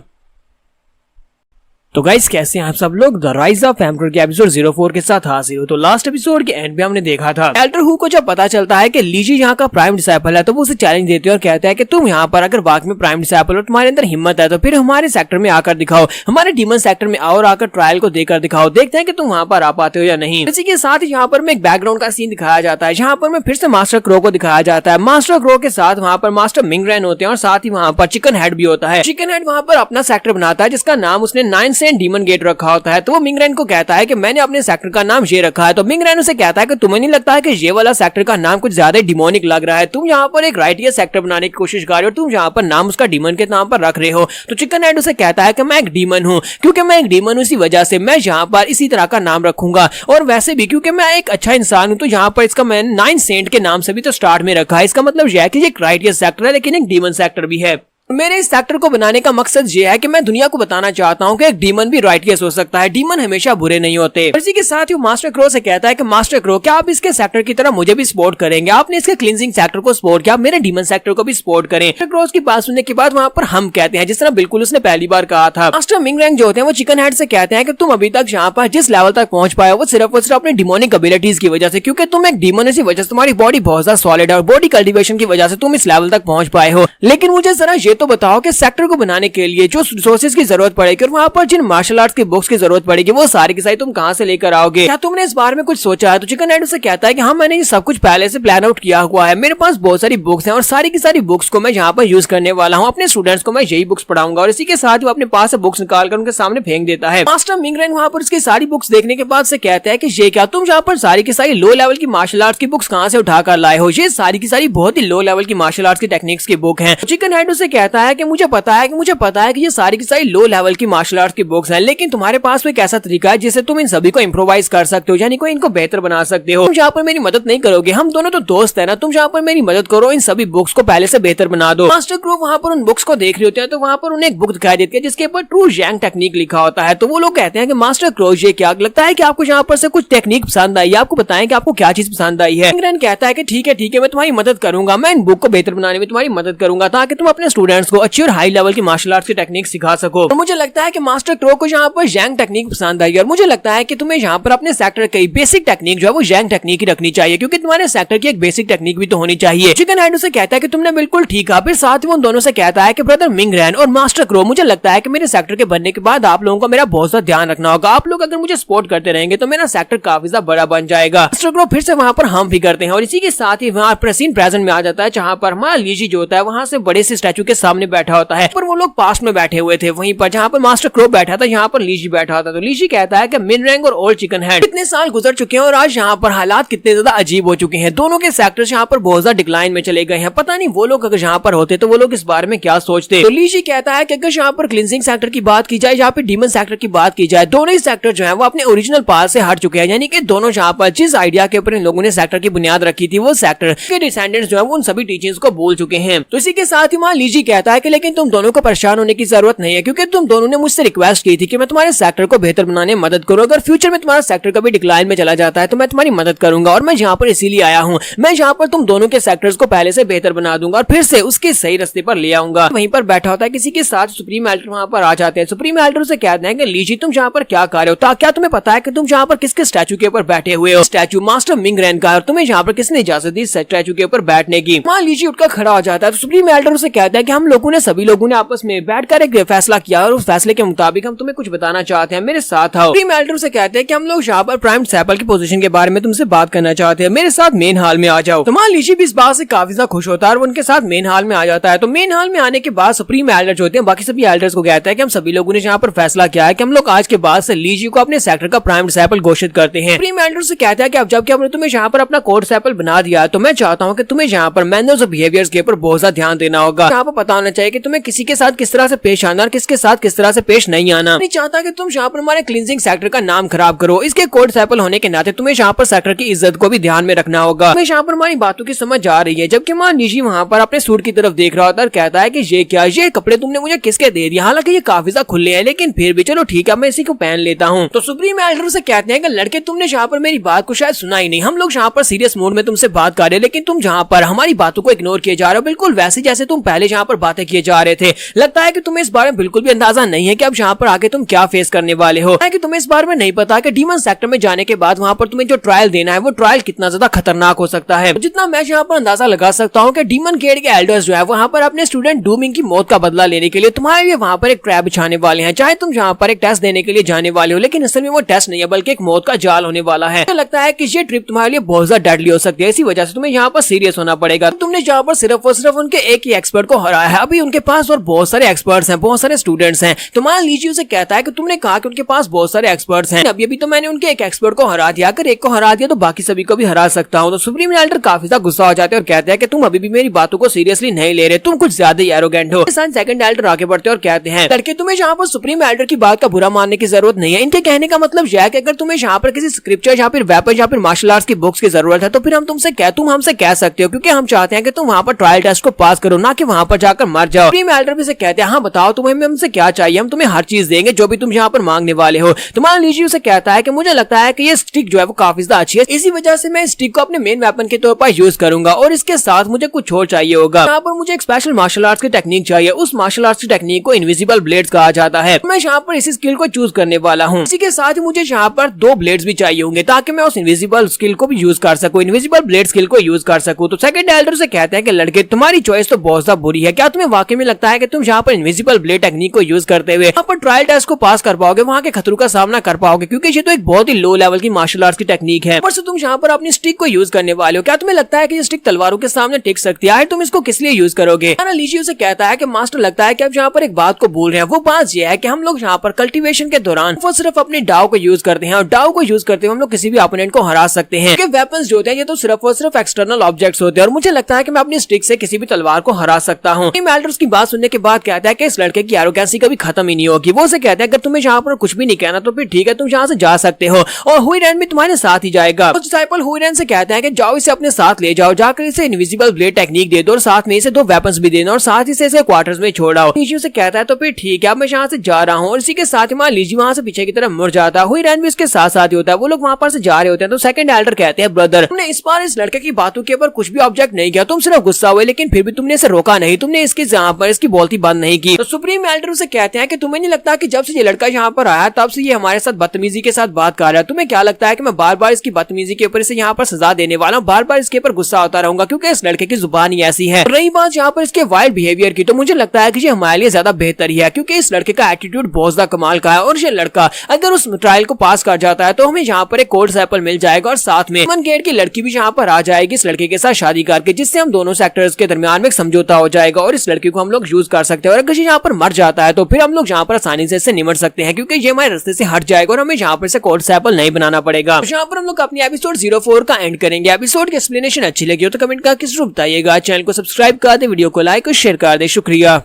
Speaker 1: तो गाइस कैसे हैं आप सब लोग? द राइज ऑफ एम्परर के एपिसोड 04 के साथ हाजिर हो। तो लास्ट एपिसोड के एंड में हमने देखा था एल्डर हु को जब पता चलता है कि लीजी यहाँ का प्राइम डिसाइपल है तो वो उसे चैलेंज देते हैं और कहता है कि तुम यहाँ पर अगर वाकई में प्राइम डिसाइपल हो, तुम्हारे अंदर हिम्मत है तो फिर हमारे सेक्टर में आकर दिखाओ, हमारे डीमन सेक्टर में आओ और आकर ट्रायल को देकर दिखाओ, देखते हैं कि तुम वहाँ पर आ पाते हो या नहीं। इसी के साथ यहाँ पर एक बैकग्राउंड का सीन दिखाया जाता है, जहाँ पर मैं फिर से मास्टर क्रो को दिखाया जाता है। मास्टर क्रो के साथ वहाँ पर मास्टर मिंगरैन होते हैं और साथ ही वहाँ पर चिकन हेड भी होता है। चिकन हेड वहाँ पर अपना सेक्टर बनाता है जिसका नाम उसने 9 सेंट डीमन गेट रखा होता है। तो वो मिंगरैन को कहता है कि मैंने अपने सेक्टर का नाम ये रखा है। तो मिंगरैन उसे कहता है कि तुम्हें नहीं लगता है कि ये वाला सेक्टर का नाम कुछ ज्यादा डिमोनिक लग रहा है, तुम यहाँ पर एक राइटियस सेक्टर बनाने की कोशिश कर रहे हो, तुम यहाँ पर नाम उसका डीमन के नाम पर रख रहे हो। तो चिकन हेड उसे कहता है कि मैं एक डीमन हूँ, क्योंकि मैं एक डीमन हूँ इसी वजह से मैं यहाँ पर इसी तरह का नाम रखूंगा, और वैसे भी क्योंकि मैं एक अच्छा इंसान हूँ तो यहाँ पर इसका मैंने 9 सेंट के नाम से भी तो स्टार्ट में रखा है। इसका मतलब यह है कि ये एक राइटियस सेक्टर है लेकिन एक डीमन सेक्टर भी है। मेरे इस सेक्टर को बनाने का मकसद ये है कि मैं दुनिया को बताना चाहता हूँ कि एक डीमन भी राइटलेस हो सकता है, डीमन हमेशा बुरे नहीं होते। इसी के साथ ही मास्टर क्रो से कहता है कि मास्टर क्रो, क्या आप इसके सेक्टर की तरह मुझे भी सपोर्ट करेंगे? आपने इसके क्लींजिंग सेक्टर को सपोर्ट किया, मेरे डीमन सेक्टर को भी सपोर्ट करें। मास्टर क्रो की बात सुनने के बाद वहाँ पर हम कहते हैं, जिस तरह बिल्कुल उसने पहली बार कहा था। मास्टर मिंगरैंग जो होते हैं वो चिकन हेड से कहते हैं कि तुम अभी तक यहाँ पर जिस लेवल तक पहुंच पाए वो सिर्फ और सिर्फ अपने डिमोनिक एबिलिटीज की वजह से, क्योंकि तुम एक डीमन इसी वजह से तुम्हारी बॉडी बहुत ज्यादा सॉलिड है और बॉडी कल्टीवेशन की वजह से तुम इस लेवल तक पहुंच पाए हो। लेकिन मुझे जरा ये तो बताओ कि सेक्टर को बनाने के लिए जो रिसोर्सेज की जरूरत पड़ेगी और वहाँ पर जिन मार्शल आर्ट्स की बुक्स की जरूरत पड़ेगी वो सारी की सारी तुम कहाँ से लेकर आओगे? क्या तुमने इस बारे में कुछ सोचा है? तो चिकन हेड से कहता है कि हाँ, मैंने ये सब कुछ पहले से प्लान आउट किया हुआ है। मेरे पास बहुत सारी बुक्स हैं और सारी की सारी बुक्स को मैं यहाँ पर यूज करने वाला हूँ। अपने स्टूडेंट्स को मैं यही बुक्स पढ़ाऊंगा। और इसी के साथ वो अपने पास से बुक्स निकाल कर उनके सामने फेंक देता है। मास्टर मिंगरैंग वहाँ पर उसकी सारी बुक्स देखने के बाद से कहता है कि ये क्या, तुम यहाँ पर सारी की सारी लो लेवल की मार्शल आर्ट्स की बुक्स कहाँ से उठा कर लाए हो? ये सारी की सारी बहुत ही लो लेवल की मार्शल आर्ट्स की टेक्निक्स की बुक है। चिकन हेड उसे कहता है कि मुझे पता है कि ये सारी की सारी लो लेवल की मार्शल आर्ट्स की बुक्स हैं, लेकिन तुम्हारे पास एक ऐसा तरीका है जिससे तुम इन सभी को इम्प्रोवाइज कर सकते हो, यानी कोई इनको बेहतर बना सकते हो। तुम यहाँ पर मेरी मदद नहीं करोगे, हम दोनों तो दोस्त है ना, तुम यहाँ पर मेरी मदद करो, इन सभी बुक्स को पहले से बेहतर बना दो। मास्टर क्रो वहाँ पर उन बुक्स को देख रहे होते हैं तो वहाँ पर उन्हें एक बुक दिखाई देती है जिसके ऊपर ट्रू जैंग टेक्निक लिखा होता है। तो वो लोग कहते हैं कि मास्टर क्रो, ये क्या लगता है कि आपको यहाँ पर से कुछ टेक्निक पसंद आई? आपको बताएं कि आपको क्या चीज पसंद आई है। मिंगरैंग कहता है कि ठीक है मैं तुम्हारी मदद करूंगा, मैं इन बुक को बेहतर बनाने में तुम्हारी मदद करूंगा ताकि तुम अपने स्टूडेंट्स को अच्छी और हाई लेवल की मार्शल आर्ट्स की टेक्निक सिखा सको। तो मुझे लगता है कि मास्टर क्रो को यहाँ पर जैंग टेक्निक पसंद आई और मुझे लगता है कि तुम्हें यहाँ पर अपने सेक्टर की बेसिक टेक्निक जो है वो जैंग टेक्निक ही रखनी चाहिए, क्योंकि तुम्हारे सेक्टर की एक बेसिक टेक्निक भी तो होनी चाहिए। चिकन हेड से कहता है कि तुमने बिल्कुल ठीक कहा। फिर साथ ही उन दोनों से कहता है कि ब्रदर मिंगरैंग और मास्टर क्रो, मुझे लगता है कि मेरे सेक्टर के बनने के बाद आप लोगों को मेरा बहुत ज्यादा ध्यान रखना होगा। आप लोग अगर मुझे सपोर्ट करते रहेंगे तो मेरा सेक्टर काफी ज्यादा बड़ा बन जाएगा। मास्टर क्रो फिर से वहाँ पर हम भी करते हैं और इसी के साथ ही वहाँ सीन प्रेजेंट में आ जाता है जहाँ पर हमारा लीजी जो होता है वहाँ से बड़े से स्टैचू के सामने बैठा होता है, पर वो लोग पास में बैठे हुए थे। वहीं पर जहाँ पर मास्टर क्रो बैठा था यहाँ पर लीजी बैठा था। तो लीजी कहता है कि मिंगरैंग और ओल्ड चिकन हेड कितने साल गुजर चुके हैं और आज यहाँ पर हालात कितने ज्यादा अजीब हो चुके हैं। दोनों के सेक्टर्स यहाँ पर बहुत ज्यादा डिक्लाइन में चले गए हैं। पता नहीं वो लोग अगर यहाँ पर होते तो वो लोग इस बारे में क्या सोचते। तो लीजी कहता है कि अगर यहाँ पर क्लींजिंग सेक्टर की बात की जाए, यहाँ पे डीमन सेक्टर की बात की जाए, दोनों ही सेक्टर जो है वो अपने ओरिजिनल पाथ से हट चुके हैं। यानी कि दोनों यहाँ पर जिस आइडिया के ऊपर इन लोगों ने सेक्टर की बुनियाद रखी थी वो सेक्टर के डिसेंडेंट्स जो है वो उन सभी टीचिंग्स को भूल चुके हैं। तो इसी के साथ ही वहाँ लीजी कहता है कि लेकिन तुम दोनों को परेशान होने की जरूरत नहीं है, क्योंकि तुम दोनों ने मुझसे रिक्वेस्ट की थी कि मैं तुम्हारे सेक्टर को बेहतर बनाने में मदद करूँ। अगर फ्यूचर में तुम्हारा सेक्टर कभी डिक्लाइन में चला जाता है तो मैं तुम्हारी मदद करूंगा और मैं यहाँ पर इसीलिए आया हूँ। मैं यहाँ पर तुम दोनों के सेक्टर्स को पहले से बेहतर बना दूंगा और फिर से उसके सही रास्ते पर ले आऊंगा। वहीं पर बैठा होता है किसी के साथ सुप्रीम एल्डर वहाँ पर आ जाते हैं। सुप्रीम एल्डर से कहते हैं कि लीजी तुम यहाँ पर क्या कर रहे हो? क्या तुम्हें पता है कि तुम यहाँ पर किसके स्टैचू के ऊपर बैठे हुए हो? स्टैचू मास्टर मिंगरैंग का है और तुम्हें यहाँ पर किसने इजाजत दी स्टैचू के ऊपर बैठने की? वहाँ लीजी उठकर खड़ा हो जाता है। तो सुप्रीम एल्डर से कहता है कि हम लोगों ने सभी लोगों ने आपस में बैठकर एक फैसला किया और उस फैसले के मुताबिक हम तुम्हें कुछ बताना चाहते हैं, मेरे साथ आओ। सुप्रीम एल्डर से कहते हैं कि हम लोग यहाँ पर प्राइम डिसिपल की पोजीशन के बारे में तुमसे बात करना चाहते हैं, मेरे साथ मेन हॉल में आ जाओ। तो मान लीजिए भी इस बात से काफी ज्यादा खुश होता है और उनके साथ मेन हॉल में आ जाता है। तो मेन हॉल में आने के बाद सुप्रीम एल्डर जो होते हैं बाकी सभी एल्डर्स को कहता है कि हम सभी लोगों ने यहाँ पर फैसला किया है कि हम लोग आज के बाद से लीजी को अपने सेक्टर का प्राइम डिसिपल घोषित करते हैं। सुप्रीम एल्डर से कहता है कि अब जबकि हमने तुम्हें यहाँ पर अपना कोड डिसिपल बना दिया तो मैं चाहता हूँ कि तुम्हें यहाँ पर मैनर्स और बिहेवियर्स के ऊपर बहुत ज्यादा ध्यान देना होगा। यहाँ पर पता होना चाहिए कि तुम्हें किसी के साथ किस तरह से पेश आना और किसके साथ किस तरह से पेश नहीं आना। नहीं चाहता कि तुम यहाँ पर हमारे क्लींजिंग सेक्टर का नाम खराब करो। इसके कोड डिसिपल होने के नाते तुम्हें यहाँ पर सेक्टर की इज्जत को भी ध्यान में रखना होगा। तुम्हें यहाँ पर हमारी बातों की समझ आ रही है। जबकि मान लीजिए वहाँ पर अपने सूट की तरफ देख रहा होता है और कहता है कि ये क्या, ये कपड़े तुमने मुझे किसके दे दिए? हालांकि ये काफी ज्यादा खुले हैं लेकिन फिर भी चलो ठीक है मैं इसी को पहन लेता हूँ। तो सुप्रीम एल्डर से कहते हैं कि लड़के तुमने यहाँ पर मेरी बात को शायद सुना ही नहीं। हम लोग यहाँ पर सीरियस मूड में तुमसे बात कर रहे हैं लेकिन तुम जहाँ पर हमारी बातों को इग्नोर किए जा रहे हो, बिल्कुल वैसे जैसे तुम पहले यहाँ पर बातें किए जा रहे थे। लगता है कि तुम्हें इस बारे में बिल्कुल भी अंदाजा नहीं है कि अब यहाँ पर आके तुम क्या फेस करने वाले हो। कि तुम्हें इस बारे में नहीं पता कि डीमन सेक्टर में जाने के बाद वहाँ पर तुम्हें जो ट्रायल देना है वो ट्रायल कितना ज्यादा खतरनाक हो सकता है। जितना मैं यहाँ पर अंदाजा लगा सकता हूँ कि डीमन गेट के एल्डर्स जो है वहाँ पर अपने स्टूडेंट डूमिंग की मौत का बदला लेने के लिए तुम्हारे लिए वहाँ पर एक ट्रैप बिछाने वाले हैं। चाहे तुम यहाँ पर एक टेस्ट देने के लिए जाने वाले हो लेकिन असल में वो टेस्ट नहीं है बल्कि एक मौत का जाल होने वाला है। मुझे लगता है कि ये ट्रिप तुम्हारे लिए बहुत ज्यादा डेडली हो सकती है, इसी वजह से तुम्हें यहाँ पर सीरियस होना पड़ेगा। तुमने यहाँ पर सिर्फ और सिर्फ उनके एक ही एक्सपर्ट को हराया है, अभी उनके पास और बहुत सारे एक्सपर्ट्स हैं, बहुत सारे स्टूडेंट्स हैं। तो मान लीजिए उसे कहता है कि तुमने कहा कि उनके पास बहुत सारे एक्सपर्ट्स हैं, अभी तो मैंने उनके एक एक्सपर्ट को हरा दिया, अगर एक को हरा दिया तो बाकी सभी को भी हरा सकता हूँ। तो सुप्रीम एल्डर काफी ज्यादा गुस्सा हो जाते हैं और कहते हैं कि तुम अभी भी मेरी बातों को सीरियसली नहीं ले रहे, तुम कुछ ज्यादा ही एरोगेंट हो। सेकंड एल्डर आगे बढ़ते और कहते हैं लड़के तुम्हें यहाँ पर सुप्रीम एल्डर की बात का बुरा मानने की जरूरत नहीं है। इनके कहने का मतलब यह है कि अगर तुम्हें यहाँ पर किसी स्क्रिप्चर या फिर वेपन या फिर मार्शल आर्ट्स की बुक्स की जरूरत है तो फिर हम तुम हमसे कह सकते हो, क्योंकि हम चाहते हैं कि तुम वहाँ पर ट्रायल टेस्ट को पास करो, ना कि वहाँ पर जाकर जाकर मर जाओ। सुप्रीम एल्डर भी से कहते हैं हाँ बताओ तुम्हें हमसे क्या चाहिए, हम तुम्हें हर चीज देंगे जो भी तुम यहाँ पर मांगने वाले हो। तुम्हारा लीजी उसे कहता है कि मुझे लगता है कि ये स्टिक जो है वो काफी ज्यादा अच्छी है, इसी वजह से मैं इस स्टिक को अपने मेन वेपन के तौर पर यूज करूंगा और इसके साथ मुझे कुछ और चाहिए होगा। यहाँ पर मुझे एक स्पेशल मार्शल आर्ट्स की टेक्निक चाहिए, उस मार्शल आर्ट्स की टेक्निक को इनविजिबल ब्लेड्स कहा जाता है। मैं यहाँ पर इसी स्किल को चूज करने वाला हूँ। इसी के साथ ही मुझे यहाँ पर 2 ब्लेड्स भी चाहिए होंगे ताकि मैं उस इनविजिबल स्किल को भी यूज कर सकूं, इनविजिबल ब्लेड स्किल को यूज कर सकूं। तो सेकंड एल्डर से कहते हैं कि लड़के तुम्हारी चॉइस तो बहुत ज्यादा बुरी है, क्या तुम्हें वाकई में लगता है कि तुम यहाँ पर इनविजिबल ब्लेड टेक्निक को यूज करते हुए यहाँ पर ट्रायल टेस्ट को पास कर पाओगे, वहाँ के खतरों का सामना कर पाओगे, क्योंकि ये तो एक बहुत ही लो लेवल की मार्शल आर्ट्स की टेक्निक है। पर तुम यहाँ पर अपनी स्टिक को यूज करने वाले हो, क्या तुम्हें लगता है कि ये स्टिक तलवारों के सामने टिक सकती है? तुम इसको किस लिए यूज करोगे? लीजी उसे कहता है कि मास्टर लगता है कि आप यहाँ पर एक बात को भूल रहे हैं, वो बात यह है कि हम लोग यहाँ पर कल्टीवेशन के दौरान वो सिर्फ अपने डाव को यूज करते हैं और डाव को यूज करते हुए हम लोग किसी भी ओपोनेंट को हरा सकते हैं। वेपन्स जो होते हैं ये तो सिर्फ और सिर्फ एक्सटर्नल ऑब्जेक्ट्स होते हैं और मुझे लगता है कि मैं अपनी स्टिक से किसी भी तलवार को हरा सकता हूँ। एल्डर्स की बात सुनने के बाद कहता है कि इस लड़के की एरोगेंसी कभी खत्म ही नहीं होगी। वो उसे कहते हैं अगर तुम्हें यहाँ पर कुछ भी नहीं कहना तो फिर ठीक है, तुम यहाँ से जा सकते हो और हुईरेन भी तुम्हारे साथ ही जाएगा। तो डिसाइपल हुईरेन से कहते हैं कि जाओ इसे अपने साथ ले जाओ, जाकर इसे इनविजिबल ब्लेड टेक्निक दे दो और साथ में इसे 2 वेपन्स भी देना और साथ ही इसे क्वार्टर्स में छोड़ाओ। लीजी से कहता है तो फिर ठीक है, अब मैं यहाँ से जा रहा हूँ और इसी के साथ ही लीजी वहाँ से पीछे की तरफ मुड़ जाता है। हुईरेन भी उसके साथ साथ ही होता है, वो लोग वहाँ पर से जा रहे होते हैं। तो सेकंड एल्डर कहते हैं ब्रदर तुमने इस बार इस लड़के की बातों के ऊपर कुछ भी ऑब्जेक्ट नहीं किया, तुम सिर्फ गुस्सा हुए लेकिन फिर भी तुमने इसे रोका नहीं, तुमने इसके यहाँ पर इसकी बोलती बंद नहीं की। तो सुप्रीम एल्डर उसे कहते हैं कि तुम्हें नहीं लगता कि जब से ये लड़का यहाँ पर आया तब से ये हमारे साथ बदतमीजी के साथ बात कर रहा है, तुम्हें क्या लगता है कि मैं बार बार इसकी बदतमीजी के ऊपर इसे यहाँ पर सजा देने वाला हूँ, बार बार इसके ऊपर गुस्सा होता रहूंगा क्योंकि इस लड़के की जुबान ही ऐसी है। रही बात यहाँ पर इसके वाइल्ड बिहेवियर की, तो मुझे लगता है कि ये हमारे लिए ज्यादा बेहतर ही है क्योंकि इस लड़के का एटीट्यूड बहुत ज्यादा कमाल का है और ये लड़का अगर उस ट्रायल को पास कर जाता है तो हमें यहाँ पर एक कोल्ड सैपल मिल जाएगा और साथ में मन गेट की लड़की भी यहाँ पर आ जाएगी इस लड़के के साथ शादी करके, जिससे हम दोनों सेक्टर्स के दरमियान में एक समझौता हो जाएगा और इस लड़की को हम लोग यूज कर सकते हैं। और अगर ये यहाँ पर मर जाता है तो फिर हम लोग यहाँ पर आसानी से इससे निमट सकते हैं क्योंकि ये हमारे रास्ते से हट जाएगा और हमें यहाँ पर से कोल्ड सैपल नहीं बनाना पड़ेगा। यहाँ पर हम लोग अपनी एपिसोड 04 का एंड करेंगे। एपिसोड की एक्सप्लेनेशन अच्छी लगी हो तो कमेंट करके जरूर बताइएगा। चैनल को सब्सक्राइब कर दे, वीडियो को लाइक और शेयर कर दे। शुक्रिया।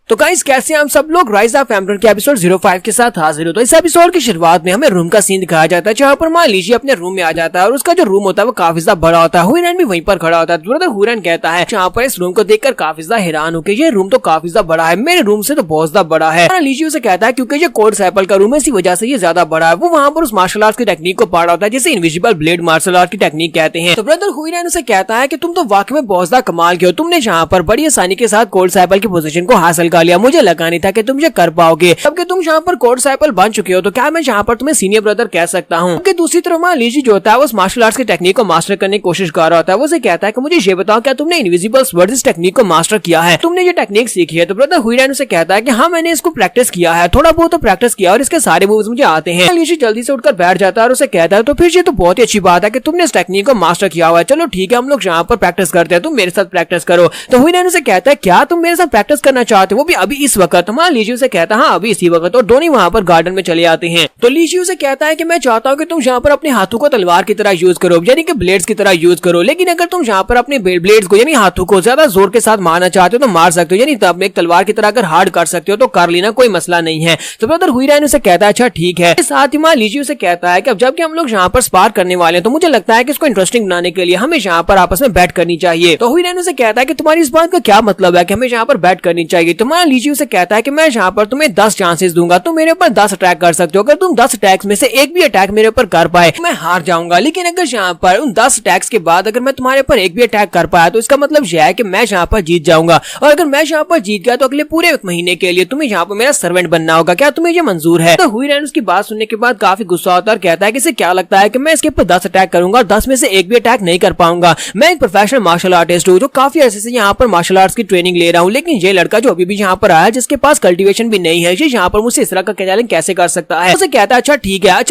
Speaker 1: तो गाइस कैसे हम सब लोग राइज ऑफ एम्परर के एपिसोड 05 के साथ हाजिर हो। तो इस एपिसोड की शुरुआत में हमें रूम का सीन दिखाया जाता है जहाँ पर मान लीजिए अपने रूम में आ जाता है और उसका जो रूम होता है वो काफी ज्यादा बड़ा होता है। हुईरेन भी वहीं पर खड़ा होता है। ब्रदर हुईरेन कहता है जहाँ पर इस रूम को देखकर काफी ज्यादा हैरान हो कि ये रूम तो काफी ज्यादा बड़ा है, मेरे रूम से तो बहुत ज्यादा बड़ा है। लीजिए उसे कहता है क्योंकि ये कोल्ड सैपल का रूम है इसी वजह से ये ज्यादा बड़ा है। वो वहाँ पर उस मार्शल आर्ट की टेक्निक को पढ़ रहा होता है जिसे इनविजिबल ब्लेड मार्शल आर्ट की टेक्निक कहते हैं। तो ब्रदर हुईरेन उसे कहता है कि तुम तो वाकई में बहुत ज्यादा कमाल के हो, तुमने जहाँ पर बड़ी आसानी के साथ कोल्ड सैपल की पोजीशन को हासिल कर लिया, मुझे लगा नहीं था कि तुम ये कर पाओगे। जबकि तुम यहाँ पर कोल्ड सैपल बन चुके हो तो क्या मैं यहाँ पर तुम्हें सीनियर ब्रदर कह सकता हूँ। क्योंकि दूसरी तरफ मान लीजिए जो होता है वो उस मार्शल आर्ट्स की टेक्निक को मास्टर करने की कोशिश कर रहा होता है। वो उसे कहता है कि मुझे ये बताओ क्या तुमने इनविजिबल स्वर्ड इस टेक्निक को मास्टर किया है, तुमने ये टेक्निक सीखी है? तो ब्रदर हुईरेन उसे कहता है कि हाँ मैंने इसको प्रैक्टिस किया है, थोड़ा बहुत तो प्रैक्टिस किया और इसके सारे मूव्स मुझे आते हैं। लीजिए जल्दी से उठकर बैठ जाता है और उसे कहता है तो फिर ये तो बहुत ही अच्छी बात है कि तुमने इस टेक्निक को मास्टर किया हुआ है, चलो ठीक है हम लोग यहाँ पर प्रैक्टिस करते हैं, तुम मेरे साथ प्रैक्टिस करो। तो हुईरेन उसे कहता है क्या तुम मेरे साथ प्रैक्टिस करना चाहते हो, वो भी अभी इस वक्त? मान लीजिए उसे कहता है हाँ अभी इसी वक्त, और दोनों वहाँ पर गार्डन में चले आते हैं। तो लीजी उसे कहता है कि मैं चाहता हूँ कि तुम यहाँ पर अपने हाथों को तलवार की तरह यूज करो, यानी कि ब्लेड्स की तरह यूज करो, लेकिन अगर तुम यहाँ पर अपने ब्लेड्स को यानी हाथों को ज्यादा जोर के साथ मारना चाहते हो तो मार सकते हो, यानी तब एक तलवार की तरह अगर हार्ड कर सकते हो तो कर लेना, कोई मसला नहीं है। तो ब्रदर हुईरेन उसे कहता है अच्छा ठीक है। साथ ही मां लीजी उसे कहता है कि अब जबकि हम लोग यहाँ पर स्पार करने वाले हैं तो मुझे लगता है कि इसको इंटरेस्टिंग बनाने के लिए हमें यहाँ पर आपस में बैट करनी चाहिए। तो हुईरेन उसे कहता है कि तुम्हारी इस बात का क्या मतलब है कि हमें यहाँ पर बैट करनी चाहिए? तो मां लीजी उसे कहता है कि मैं यहाँ पर तुम्हें 10 चांसेस दूंगा, तुम मेरे ऊपर 10 अटैक कर सकते हो, अगर तुम 10 अटैक्स में से एक भी अटैक मेरे ऊपर कर पाए मैं हार जाऊंगा, लेकिन अगर यहाँ पर उन 10 अटैक्स के बाद अगर मैं तुम्हारे ऊपर एक भी अटैक कर पाया तो इसका मतलब यह है कि मैं यहाँ पर जीत जाऊंगा, और अगर मैं यहाँ पर जीत गया तो अगले पूरे महीने के लिए तुम्हें यहाँ पर मेरा सर्वेंट बनना होगा, क्या तुम्हें ये मंजूर है? तो हुईरेन उसकी बात सुनने के बाद काफी गुस्सा होता है और कहता है कि इसे क्या लगता है कि मैं इसके ऊपर 10 अटैक करूंगा और 10 में से एक भी अटैक नहीं कर पाऊंगा? मैं एक प्रोफेशनल मार्शल आर्टिस्ट हूँ जो काफी अर्से से यहाँ पर मार्शल आर्ट्स की ट्रेनिंग ले रहा हूँ, लेकिन ये लड़का जो अभी भी यहाँ पर आया जिसके पास कल्टीवेशन भी नहीं है, ये यहाँ पर मुझसे इस तरह का चैलेंज कैसे कर सकता है? उसे कहता है अच्छा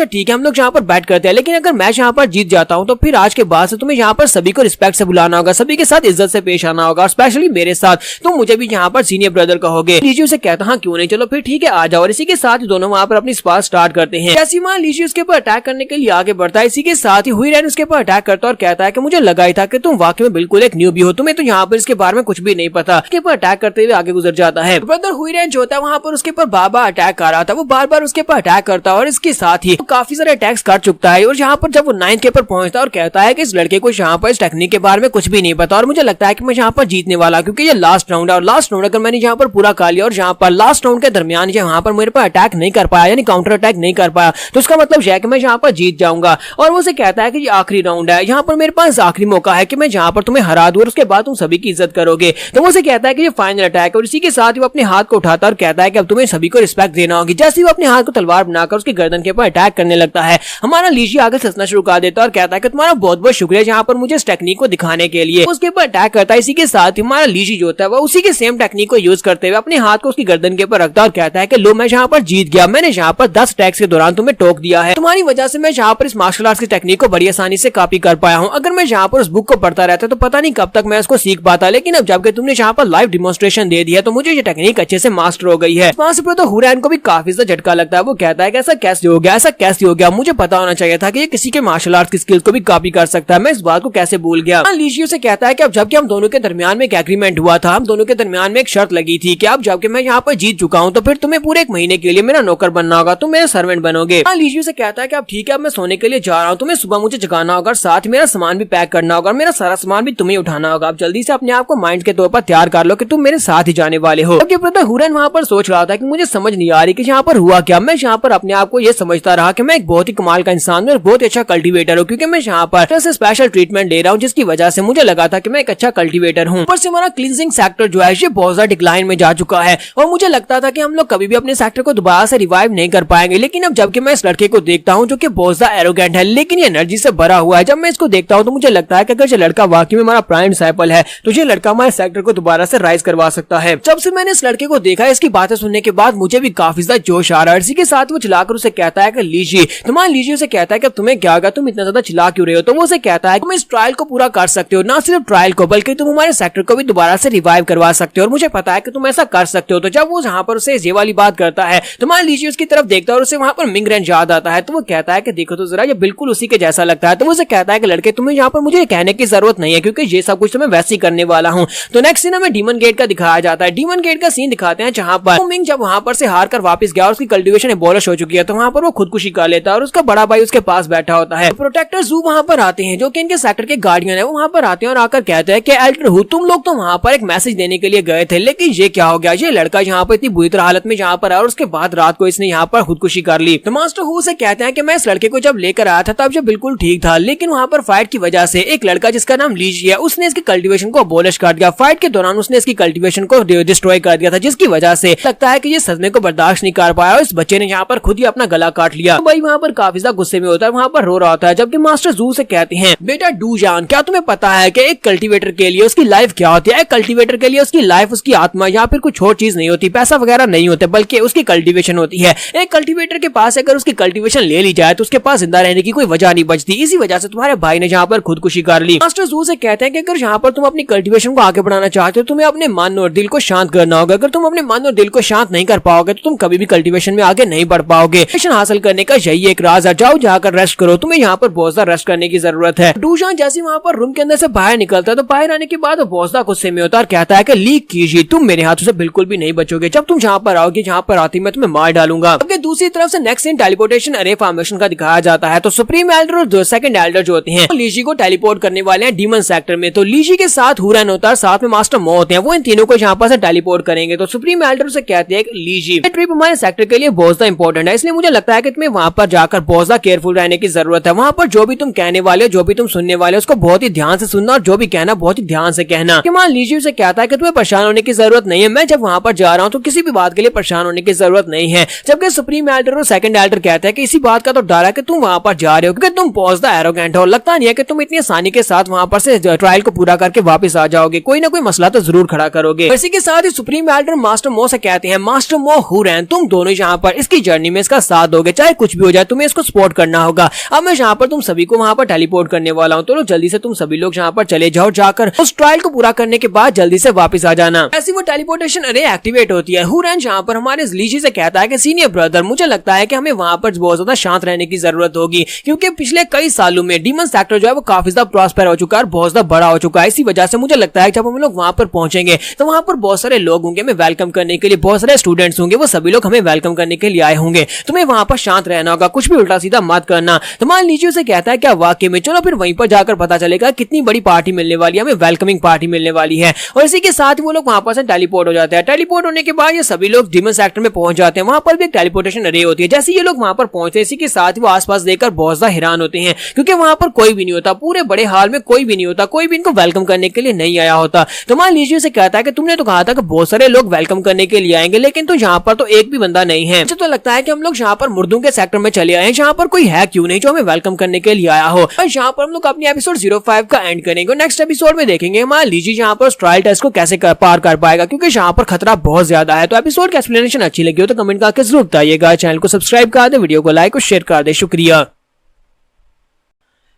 Speaker 1: ठीक है हम लोग यहाँ पर बैट करते हैं, लेकिन अगर मैं यहाँ पर जीत जाता हूँ तो फिर आज के बाद से तुम्हें यहाँ पर सभी को रिस्पेक्ट से बुलाना होगा, सभी के साथ इज्जत से पेश आना होगा, और स्पेशली मेरे साथ तुम मुझे भी यहाँ पर सीनियर ब्रदर कहोगे। लीजी उसे कहता हाँ क्यों नहीं, चलो फिर ठीक है आ जाओ। और इसी के साथ दोनों वहाँ पर अपनी स्पार स्टार्ट करते हैं। जैसी मां लीजी उसके ऊपर अटैक करने के लिए आगे बढ़ता है, इसी के साथ ही हुईरेन उसके ऊपर अटैक करता है और कहता है कि मुझे लगा ही था कि तुम वाकई में बिल्कुल एक न्यूबी हो, तुम्हें तो यहाँ पर इसके बारे में कुछ भी नहीं पता। उसके ऊपर अटैक करते हुए आगे गुजर जाता जाता है। ब्रदर हुईरेन जो होता है वहाँ पर उसके ऊपर बार-बार अटैक कर रहा था, वो बार-बार उसके ऊपर अटैक करता है और इसके साथ ही काफी सारे अटैक्स कर चुका है। और यहाँ पर जब वो 9th के ऊपर पहुंचता है और कहता है कि इस लड़के को यहाँ पर इस टेक्निक के बारे में कुछ भी नहीं पता और मुझे लगता है कि मैं यहाँ पर जीतने वाला, क्योंकि ये लास्ट राउंड है और लास्ट राउंड अगर मैंने यहाँ पर पूरा कर लिया और यहाँ पर लास्ट राउंड के दरमियान यहाँ पर मेरे पर अटैक नहीं कर पाया, यानी काउंटर अटैक नहीं कर पाया, तो इसका मतलब है कि मैं यहाँ पर जीत जाऊंगा। और वो उसे कहता है कि ये आखिरी राउंड है, यहाँ पर मेरे पास आखिरी मौका है कि मैं यहाँ पर तुम्हें हरा दूं और उसके बाद तुम सभी की इज्जत करोगे। तो वो उसे कहता है कि ये फाइनल अटैक है और इसी के साथ ही वो अपने हाथ को उठाता है और कहता है कि अब तुम्हें सभी को रिस्पेक्ट देना होगी। जैसे ही वो अपने हाथ को तलवार बनाकर उसकी गर्दन के ऊपर अटैक करने लगता है, हमारा लीजी आगे हंसना शुरू कर देता है और कहता है कि तुम्हारा बहुत बहुत शुक्रिया यहाँ पर मुझे इस टेक्निक को दिखाने के लिए। उसके ऊपर अटैक करता है, इसी के साथ ही हमारा लीजी जो होता है वो उसी के सेम टेक्निक को यूज करते हुए अपने हाथ को उसकी गर्दन के ऊपर रखता है और कहता है कि लो मैं यहाँ पर जीत गया, मैंने यहाँ पर 10 अटैक्स के दौरान तुम्हें टोक दिया है, तुम्हारी वजह से मैं यहाँ पर इस मार्शल आर्ट्स की टेक्निक को बड़ी आसानी से कॉपी कर पाया हूँ। अगर मैं यहाँ पर उस बुक को पढ़ता रहता तो पता नहीं कब तक मैं उसको सीख पाता, लेकिन अब जबकि तुमने यहाँ पर लाइव डिमोन्स्ट्रेशन दे दिया तो मुझे ये टेक्निक अच्छे से मास्टर हो गई है। वहां से तो हुरैन को भी काफी ज्यादा झटका लगता है, वो कहता है कि ऐसा कैसे हो गया, ऐसा कैसे हो गया, मुझे पता होना चाहिए था कि ये किसी के मार्शल आर्ट्स की स्किल्स को भी कॉपी कर सकता है, मैं इस बात को कैसे भूल गया। लीजियो से कहता है कि अब जबकि हम दोनों के दरमियान में एक एग्रीमेंट हुआ था, हम दोनों के दरमियान में एक शर्त लगी थी कि अब जबकि मैं यहाँ पर जीत चुका हूँ तो फिर तुम्हें पूरे 1 महीने के लिए मेरा नौकर बनना होगा, तुम मेरे सर्वेंट बनोगे। लीजियो से कहता है कि अब ठीक है, अब मैं सोने के लिए जा रहा हूँ, तुम्हें सुबह मुझे जगाना होगा, साथ मेरा सामान भी पैक करना होगा, मेरा सारा सामान भी तुम्हें उठाना होगा, अब जल्दी से अपने आप को माइंड के तौर पर तैयार कर लो कि तुम मेरे साथ ही जाने वाले हो। जबकि ब्रदर हुरैन वहाँ पर सोच रहा था कि मुझे समझ नहीं आ रही कि यहाँ पर हुआ क्या। मैं यहाँ पर अपने आप को ये समझता रहा कि मैं एक बहुत ही कमाल का इंसान हूँ और बहुत ही अच्छा कल्टीवेटर हूँ, क्योंकि मैं यहाँ पर स्पेशल ट्रीटमेंट ले रहा हूँ जिसकी वजह से मुझे लगा था कि मैं एक अच्छा कल्टीवेटर हूँ। ऊपर से हमारा क्लींजिंग सेक्टर जो है ये बहुत ज्यादा डिक्लाइन में जा चुका है और मुझे लगता था कि हम लोग कभी भी अपने सेक्टर को दोबारा से रिवाइव नहीं कर पाएंगे। लेकिन अब जबकि मैं इस लड़के को देखता हूँ जो कि बहुत ज्यादा एरोगेंट है लेकिन ये एनर्जी से भरा हुआ है, जब मैं इसको देखता हूँ तो मुझे लगता है कि अगर ये लड़का वाकई में हमारा प्राइम डिसाइपल है तो ये लड़का हमारे सेक्टर को दोबारा से राइज करवा सकता है। जब से मैंने इस लड़के को देखा है, इसकी बातें सुनने के बाद मुझे भी काफी ज्यादा जोश आ रहा है। इसी के साथ वो चिल्लाकर उसे कहता है कि लीजिए, तुम्हारा लीजिए उसे कहता है कि अब तुम्हें क्या होगा, तुम इतना ज्यादा चिल्ला क्यों रहे हो। तो वो उसे कहता है तुम इस ट्रायल को पूरा कर सकते हो, ना सिर्फ ट्रायल को बल्कि तुम हमारे सेक्टर को भी दोबारा से रिवाइव करवा सकते हो और मुझे पता है कि तुम ऐसा कर सकते हो। तो जब वो यहाँ पर उसे ये वाली बात करता है, तुम्हारा लीजिए उसकी तरफ देखता है और उसे वहाँ पर मिंग रेंज याद आता है। तो वो कहता है कि देखो तो जरा, ये बिल्कुल उसी के जैसा लगता है। तो वो उसे कहता है कि लड़के तुम्हें यहाँ पर मुझे कहने की जरूरत नहीं है क्योंकि ये सब कुछ तो मैं वैसे ही करने वाला हूँ। तो नेक्स्ट सीन हमें डीमन गेट का दिखाया जाता है। डीमन गेट का सीन दिखाते हैं जहाँ पर मिंग जब वहाँ पर से हार कर वापस गया और उसकी कल्टीवेशन एबॉलिश हो चुकी है तो वहाँ पर वो खुदकुशी कर लेता है और उसका बड़ा भाई उसके पास बैठा होता है। प्रोटेक्टर जू वहाँ पर आते हैं जो कि इनके सेक्टर के गार्डियन है, वो वहाँ पर आते हैं और आकर कहते हैं कि एल्टर हु, तुम लोग तो वहाँ पर एक मैसेज देने के लिए गए थे लेकिन ये क्या हो गया, ये लड़का यहाँ पर इतनी बुरी तरह हालत में यहाँ पर आया और उसके बाद रात को इसने यहाँ पर खुदकुशी कर ली। तो मास्टर हु से कहते हैं कि मैं इस लड़के को जब लेकर आया था तब ये बिल्कुल ठीक था, लेकिन वहाँ पर फाइट की वजह से एक लड़का जिसका नाम लीजी है उसने इसकी कल्टीवेशन को अबॉलिश कर दिया। फाइट के दौरान उसने इसकी कल्टीवेशन को डिस्ट्रॉय कर दिया था, जिसकी वजह से लगता है कि ये सदमे को बर्दाश्त नहीं कर पाया और इस बच्चे ने यहाँ पर खुद ही अपना गला काट लिया। तो भाई वहाँ पर काफी ज्यादा गुस्से में होता है, वहाँ पर रो रहा होता है। जबकि मास्टर जू से कहते हैं बेटा डूजान, क्या तुम्हें पता है कि एक कल्टीवेटर के लिए उसकी लाइफ क्या होती है। एक कल्टीवेटर के लिए उसकी लाइफ, उसकी आत्मा या फिर कुछ और चीज नहीं होती, पैसा वगैरह नहीं होते, बल्कि उसकी कल्टीवेशन होती है। एक कल्टीवेटर के पास अगर उसकी कल्टीवेशन ले ली जाए तो उसके पास जिंदा रहने की कोई वजह नहीं बचती। इसी वजह से तुम्हारे भाई ने यहाँ पर खुदकुशी कर ली। मास्टर जू से कहते हैं कि अगर यहाँ पर तुम अपनी कल्टीवेशन को आगे बढ़ाना चाहते हो तुम्हें अपने मन और दिल को शांत करना होगा। अगर तुम अपने मन और दिल को शांत नहीं कर पाओगे तो तुम कभी भी कल्टीवेशन में आगे नहीं बढ़ पाओगे। मिशन हासिल करने का यही एक राज है, जाओ जाकर रेस्ट करो, तुम्हें यहाँ पर बहुत ज्यादा रेस्ट करने की जरूरत है। डूशान जैसे वहाँ पर रूम के अंदर से बाहर निकलता है तो बाहर आने के बाद वो बहुत ज्यादा गुस्से में होता है और कहता है कि लीक कीजिए, तुम मेरे हाथों से बिल्कुल भी नहीं बचोगे, जब तुम यहाँ पर आओगे, यहाँ पर आती मैं तुम्हें मार डालूंगा। दूसरी तरफ से नेक्स्ट सीन टेलीपोर्टेशन अरे फॉर्मेशन का दिखाया जाता है। तो सुप्रीम एल्डर और सेकंड एल्डर जो होते हैं लीजी को टेलीपोर्ट करने वाले हैं डीमन सेक्टर में। तो लीजी के साथ हुरैन होता है, साथ में मास्टर मो होते हैं, वो इन तीनों को यहाँ पर से टेलीपोर्ट करेंगे। तो सुप्रीम एल्डर से कहते हैं लीजी, ये ट्रिप हमारे सेक्टर के लिए बहुत ज्यादा इंपॉर्टेंट है, इसलिए मुझे लगता है कि तुम्हें वहाँ पर जाकर बहुत ज्यादा केयरफुल रहने की जरूरत है। वहाँ पर जो भी तुम कहने वाले हो, जो भी तुम सुनने वाले हो, उसको बहुत ही ध्यान से सुनना और जो भी कहना बहुत ही ध्यान से कहना। लीजी से कहता है कि तुम्हें परेशान होने की जरूरत नहीं है, मैं जब वहाँ पर जा रहा हूँ तो किसी भी बात के लिए परेशान होने की जरूरत नहीं है। जबकि सुप्रीम एल्डर और सेकंड एल्डर कहते हैं कि इसी बात का तो डर है कि तुम वहाँ पर जा रहे हो क्योंकि तुम बहुत ज्यादा एरोगेंट हो, लगता नहीं है कि तुम इतनी आसानी के साथ वहाँ पर से ट्रायल को पूरा करके वापस आ जाओगे, कोई ना कोई मसला तो जरूर खड़ा करोगे। इसी के साथ ही सुप्रीम एल्डर मास्टर मो से कहते हैं मास्टर मो हुरैन, तुम दोनों यहाँ पर इसकी जर्नी में इसका साथ दोगे, चाहे कुछ भी हो जाए तुम्हें इसको सपोर्ट करना होगा। अब मैं यहाँ पर तुम सभी को वहाँ पर टेलीपोर्ट करने वाला हूँ, तो जल्दी से तुम सभी लोग यहाँ पर चले जाओ, जाकर उस ट्रायल को पूरा करने के बाद जल्दी से वापस आ जाना। ऐसी वो टेलीपोर्टेशन अरे एक्टिवेट होती है। हुरैन यहाँ पर हमारे लीजी से कहता है कि सीनियर ब्रदर, मुझे लगता है कि हमें वहाँ पर बहुत ज्यादा शांत रहने की जरूरत होगी क्योंकि पिछले कई सालों में डीमन सेक्टर जो है वो काफी ज्यादा प्रॉस्पर हो चुका है और बहुत ज्यादा बड़ा हो चुका है। इसी वजह से मुझे लगता है जब हम लोग वहाँ पर पहुंचेंगे तो वहाँ पर बहुत सारे लोग होंगे हमें वेलकम करने के लिए, बहुत सारे स्टूडेंट्स होंगे, वो सभी लोग हमें वेलकम करने के लिए आए होंगे। तुम्हें वहां पर शांत रहना होगा, कुछ भी उल्टा सीधा मत करना। तो मान लीजिए उसे कहता है क्या वाकई में, चलो फिर वहीं पर जाकर पता चलेगा कितनी बड़ी पार्टी मिलने वाली है, हमें वेलकमिंग पार्टी मिलने वाली है। और इसी के साथ वो लोग वहां पर से टेलीपोर्ट हो जाते हैं। टेलीपोर्ट होने के बाद ये सभी लोग डीमन सेक्टर में पहुंच जाते हैं। वहां पर भी एक टेलीपोर्टेशन रे होती है। जैसे ये लोग वहां पर पहुंचते हैं, इसी के साथ वो आसपास देखकर बहुत ज्यादा हैरान होते हैं, क्योंकि वहां पर कोई भी नहीं होता, पूरे बड़े हाल में कोई भी नहीं होता, कोई भी इनको वेलकम करने के लिए नहीं आया होता। तो मान लीजिए उसे कहता है कि तुमने तो कहा था कि बहुत सारे लोग वेलकम करने के लिए आएंगे, लेकिन तो यहाँ पर तो एक भी बंदा नहीं है। मुझे तो लगता है कि हम लोग यहाँ पर मुर्दों के सेक्टर में चले आए हैं, जहाँ पर कोई है क्यों नहीं जो हमें वेलकम करने के लिए आया हो। और यहाँ पर हम लोग अपनी एपिसोड 05 का एंड करेंगे। नेक्स्ट एपिसोड में देखेंगे मान लीजिए यहाँ पर ट्रायल टेस्ट को कैसे पार कर पाएगा, क्योंकि यहाँ पर खतरा बहुत ज्यादा है। तो एपिसोड की एक्सप्लेनेशन अच्छी लगी हो तो कमेंट करके जरूर बताइएगा। चैनल को सब्सक्राइब कर दे, वीडियो को लाइक और शेयर कर दे। शुक्रिया।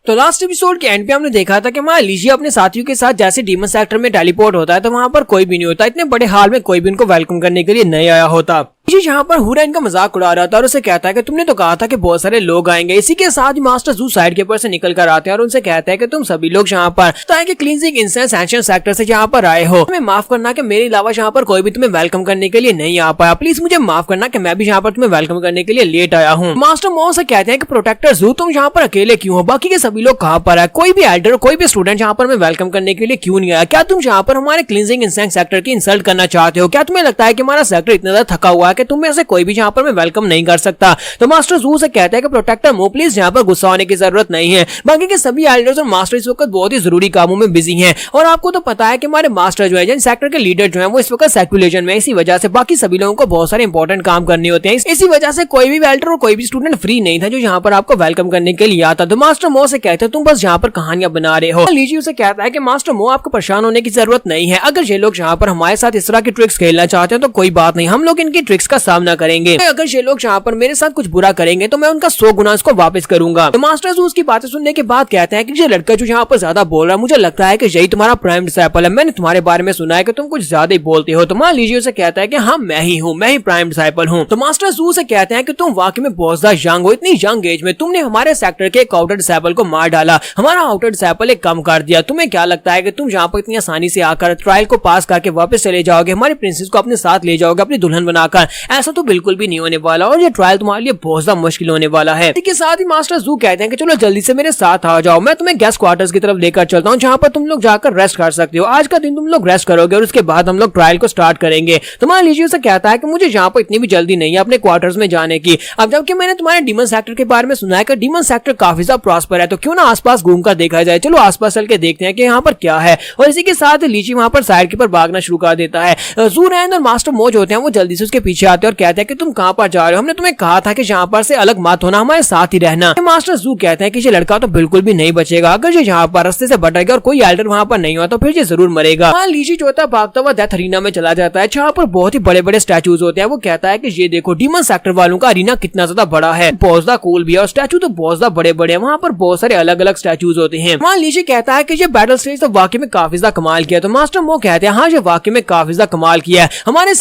Speaker 1: तो लास्ट एपिसोड के एंड पे हमने देखा था कि मान लीजिए अपने साथियों के साथ जैसे डीमन सेक्टर में टेलीपोर्ट होता है तो वहां पर कोई भी नहीं होता, इतने बड़े हाल में कोई भी उनको वेलकम करने के लिए नहीं आया होता। यहाँ पर हुरैन का मजाक उड़ा रहा था और उसे कहता है कि तुमने तो कहा था कि बहुत सारे लोग आएंगे। इसी के साथ मास्टर जू साइड के ऊपर से निकल कर आते हैं और उनसे कहते हैं कि तुम सभी लोग यहाँ पर क्लींजिंग इंसेंस एंशिएंट सेक्टर से यहाँ पर आए हो, तुम्हें माफ करना कि मेरे अलावा यहाँ पर कोई भी तुम्हें वेलकम करने के लिए नहीं आ पाया। प्लीज मुझे माफ करना कि मैं भी यहाँ पर तुम्हें वेलकम करने के लिए लेट आया हूँ। मास्टर मो से कहते हैं कि प्रोटेक्टर जू तुम यहाँ पर अकेले क्यों हो, बाकी के सभी लोग कहाँ पर है, कोई भी एल्डर कोई भी स्टूडेंट यहाँ पर हमें वेलकम करने के लिए क्यों नहीं आया। क्या तुम यहाँ पर हमारे क्लींजिंग इंसेंस सेक्टर की इंसल्ट करना चाहते हो? क्या तुम्हें लगता है कि हमारा सेक्टर इतना ज्यादा थका हुआ है कि तुम में से कोई भी यहाँ पर मैं वेलकम नहीं कर सकता? तो मास्टर जू से कहता है कि प्रोटेक्टर मो प्लीज यहाँ पर गुस्सा होने की जरूरत नहीं है, बाकी के सभी एल्डर्स और मास्टर इस वक्त बहुत ही जरूरी कामों में बिजी हैं और आपको तो पता है कि हमारे मास्टर जो है सेक्टर के लीडर जो है वो इस वक्त सर्कुलेशन में, इसी वजह से बाकी सभी लोगों को बहुत सारे इंपॉर्टेंट काम करने होते हैं। इसी वजह से कोई भी एल्डर और कोई भी स्टूडेंट फ्री नहीं था जो यहाँ पर आपको वेलकम करने के लिए आता। तो मास्टर मो से कहते हैं तुम बस यहाँ पर कहानियां बना रहे हो। लीजिए उसे कहता है कि मास्टर मो आपको परेशान होने की जरूरत नहीं है, अगर ये लोग यहाँ पर हमारे साथ इस तरह की ट्रिक्स खेलना चाहते हैं तो कोई बात नहीं, हम लोग इनकी ट्रिक्स का सामना करेंगे। अगर ये लोग यहाँ पर मेरे साथ कुछ बुरा करेंगे तो मैं उनका 100 गुना इसको वापस करूंगा। तो मास्टर जू उसकी बातें सुनने के बाद कहते हैं कि ये लड़का जो यहाँ पर ज्यादा बोल रहा है, मुझे लगता है कि यही तुम्हारा प्राइम डिसाइपल है, मैंने तुम्हारे बारे में सुना है कि तुम कुछ ज्यादा ही बोलते हो। तो मान लीजिए उसे कहता है कि हाँ मैं ही हूँ, मैं ही प्राइम डिसाइपल हूँ। तो मास्टर जू से कहते हैं कि तुम वाकई में बहुत ज्यादा यंग हो, इतनी यंग एज में तुमने हमारे सेक्टर के एक आउटर डिसाइपल को मार डाला, हमारा आउटर डिसाइपल एक कम कर दिया। तुम्हें क्या लगता है कि तुम यहाँ पर इतनी आसानी से आकर ट्रायल को पास करके वापस चले जाओगे, हमारी प्रिंसेस को अपने साथ ले जाओगे अपनी दुल्हन बनाकर? ऐसा तो बिल्कुल भी नहीं होने वाला और ये ट्रायल तुम्हारे लिए बहुत ज्यादा मुश्किल होने वाला है। इसके साथ ही मास्टर जू कहते हैं कि चलो जल्दी से मेरे साथ आ जाओ, मैं तुम्हें गेस्ट क्वार्टर्स की तरफ लेकर चलता हूँ जहाँ पर तुम लोग जाकर रेस्ट कर सकते हो। आज का दिन तुम लोग रेस्ट करोगे और उसके बाद हम लोग ट्रायल को स्टार्ट करेंगे। तो मान लीजिए उसे कहता है कि मुझे यहाँ पर इतनी भी जल्दी नहीं है अपने क्वार्टर्स में जाने की। अब जबकि मैंने तुम्हारे डीमन सेक्टर के बारे में सुना है कि डीमन सेक्टर काफी ज्यादा प्रॉस्पर है, तो क्यों ना आसपास घूमकर देखा जाए, चलो आसपास चल के देखते हैं कि यहाँ पर क्या है। और इसी के साथ लीची वहाँ पर साइड के ऊपर भागना शुरू कर देता है। जू रैन और मास्टर मोज होते हैं वो जल्दी से उसके पीछे आते हैं और कहते हैं कि तुम कहाँ पर जा रहे हो, हमने तुम्हें कहा था कि यहाँ पर से अलग मत होना, हमारे साथ ही रहना। मास्टर जू कहते हैं कि ये लड़का तो बिल्कुल भी नहीं बचेगा, अगर ये यहाँ पर रास्ते से भटकेगा और कोई एल्डर वहाँ पर नहीं हुआ तो फिर ये जरूर मरेगा। मान लीजिए चौथा भागता हुआ डेथ अरीना में चला जाता है जहाँ पर बहुत ही बड़े बड़े स्टैचूज होते हैं। वो कहता है कि ये देखो डीमन सेक्टर वालों का अरीना कितना ज्यादा बड़ा है, बहुत ज्यादा कूल भी है और स्टैचू तो बहुत ज्यादा बड़े बड़े हैं, वहाँ पर बहुत सारे अलग अलग स्टैचूज होते हैं। मान लीजिए कहता है कि ये बैटल स्टेज तो वाकई में काफी ज्यादा कमाल किया। तो मास्टर मो कहते हैं हाँ ये वाकई में काफी ज्यादा कमाल किया है, हमारे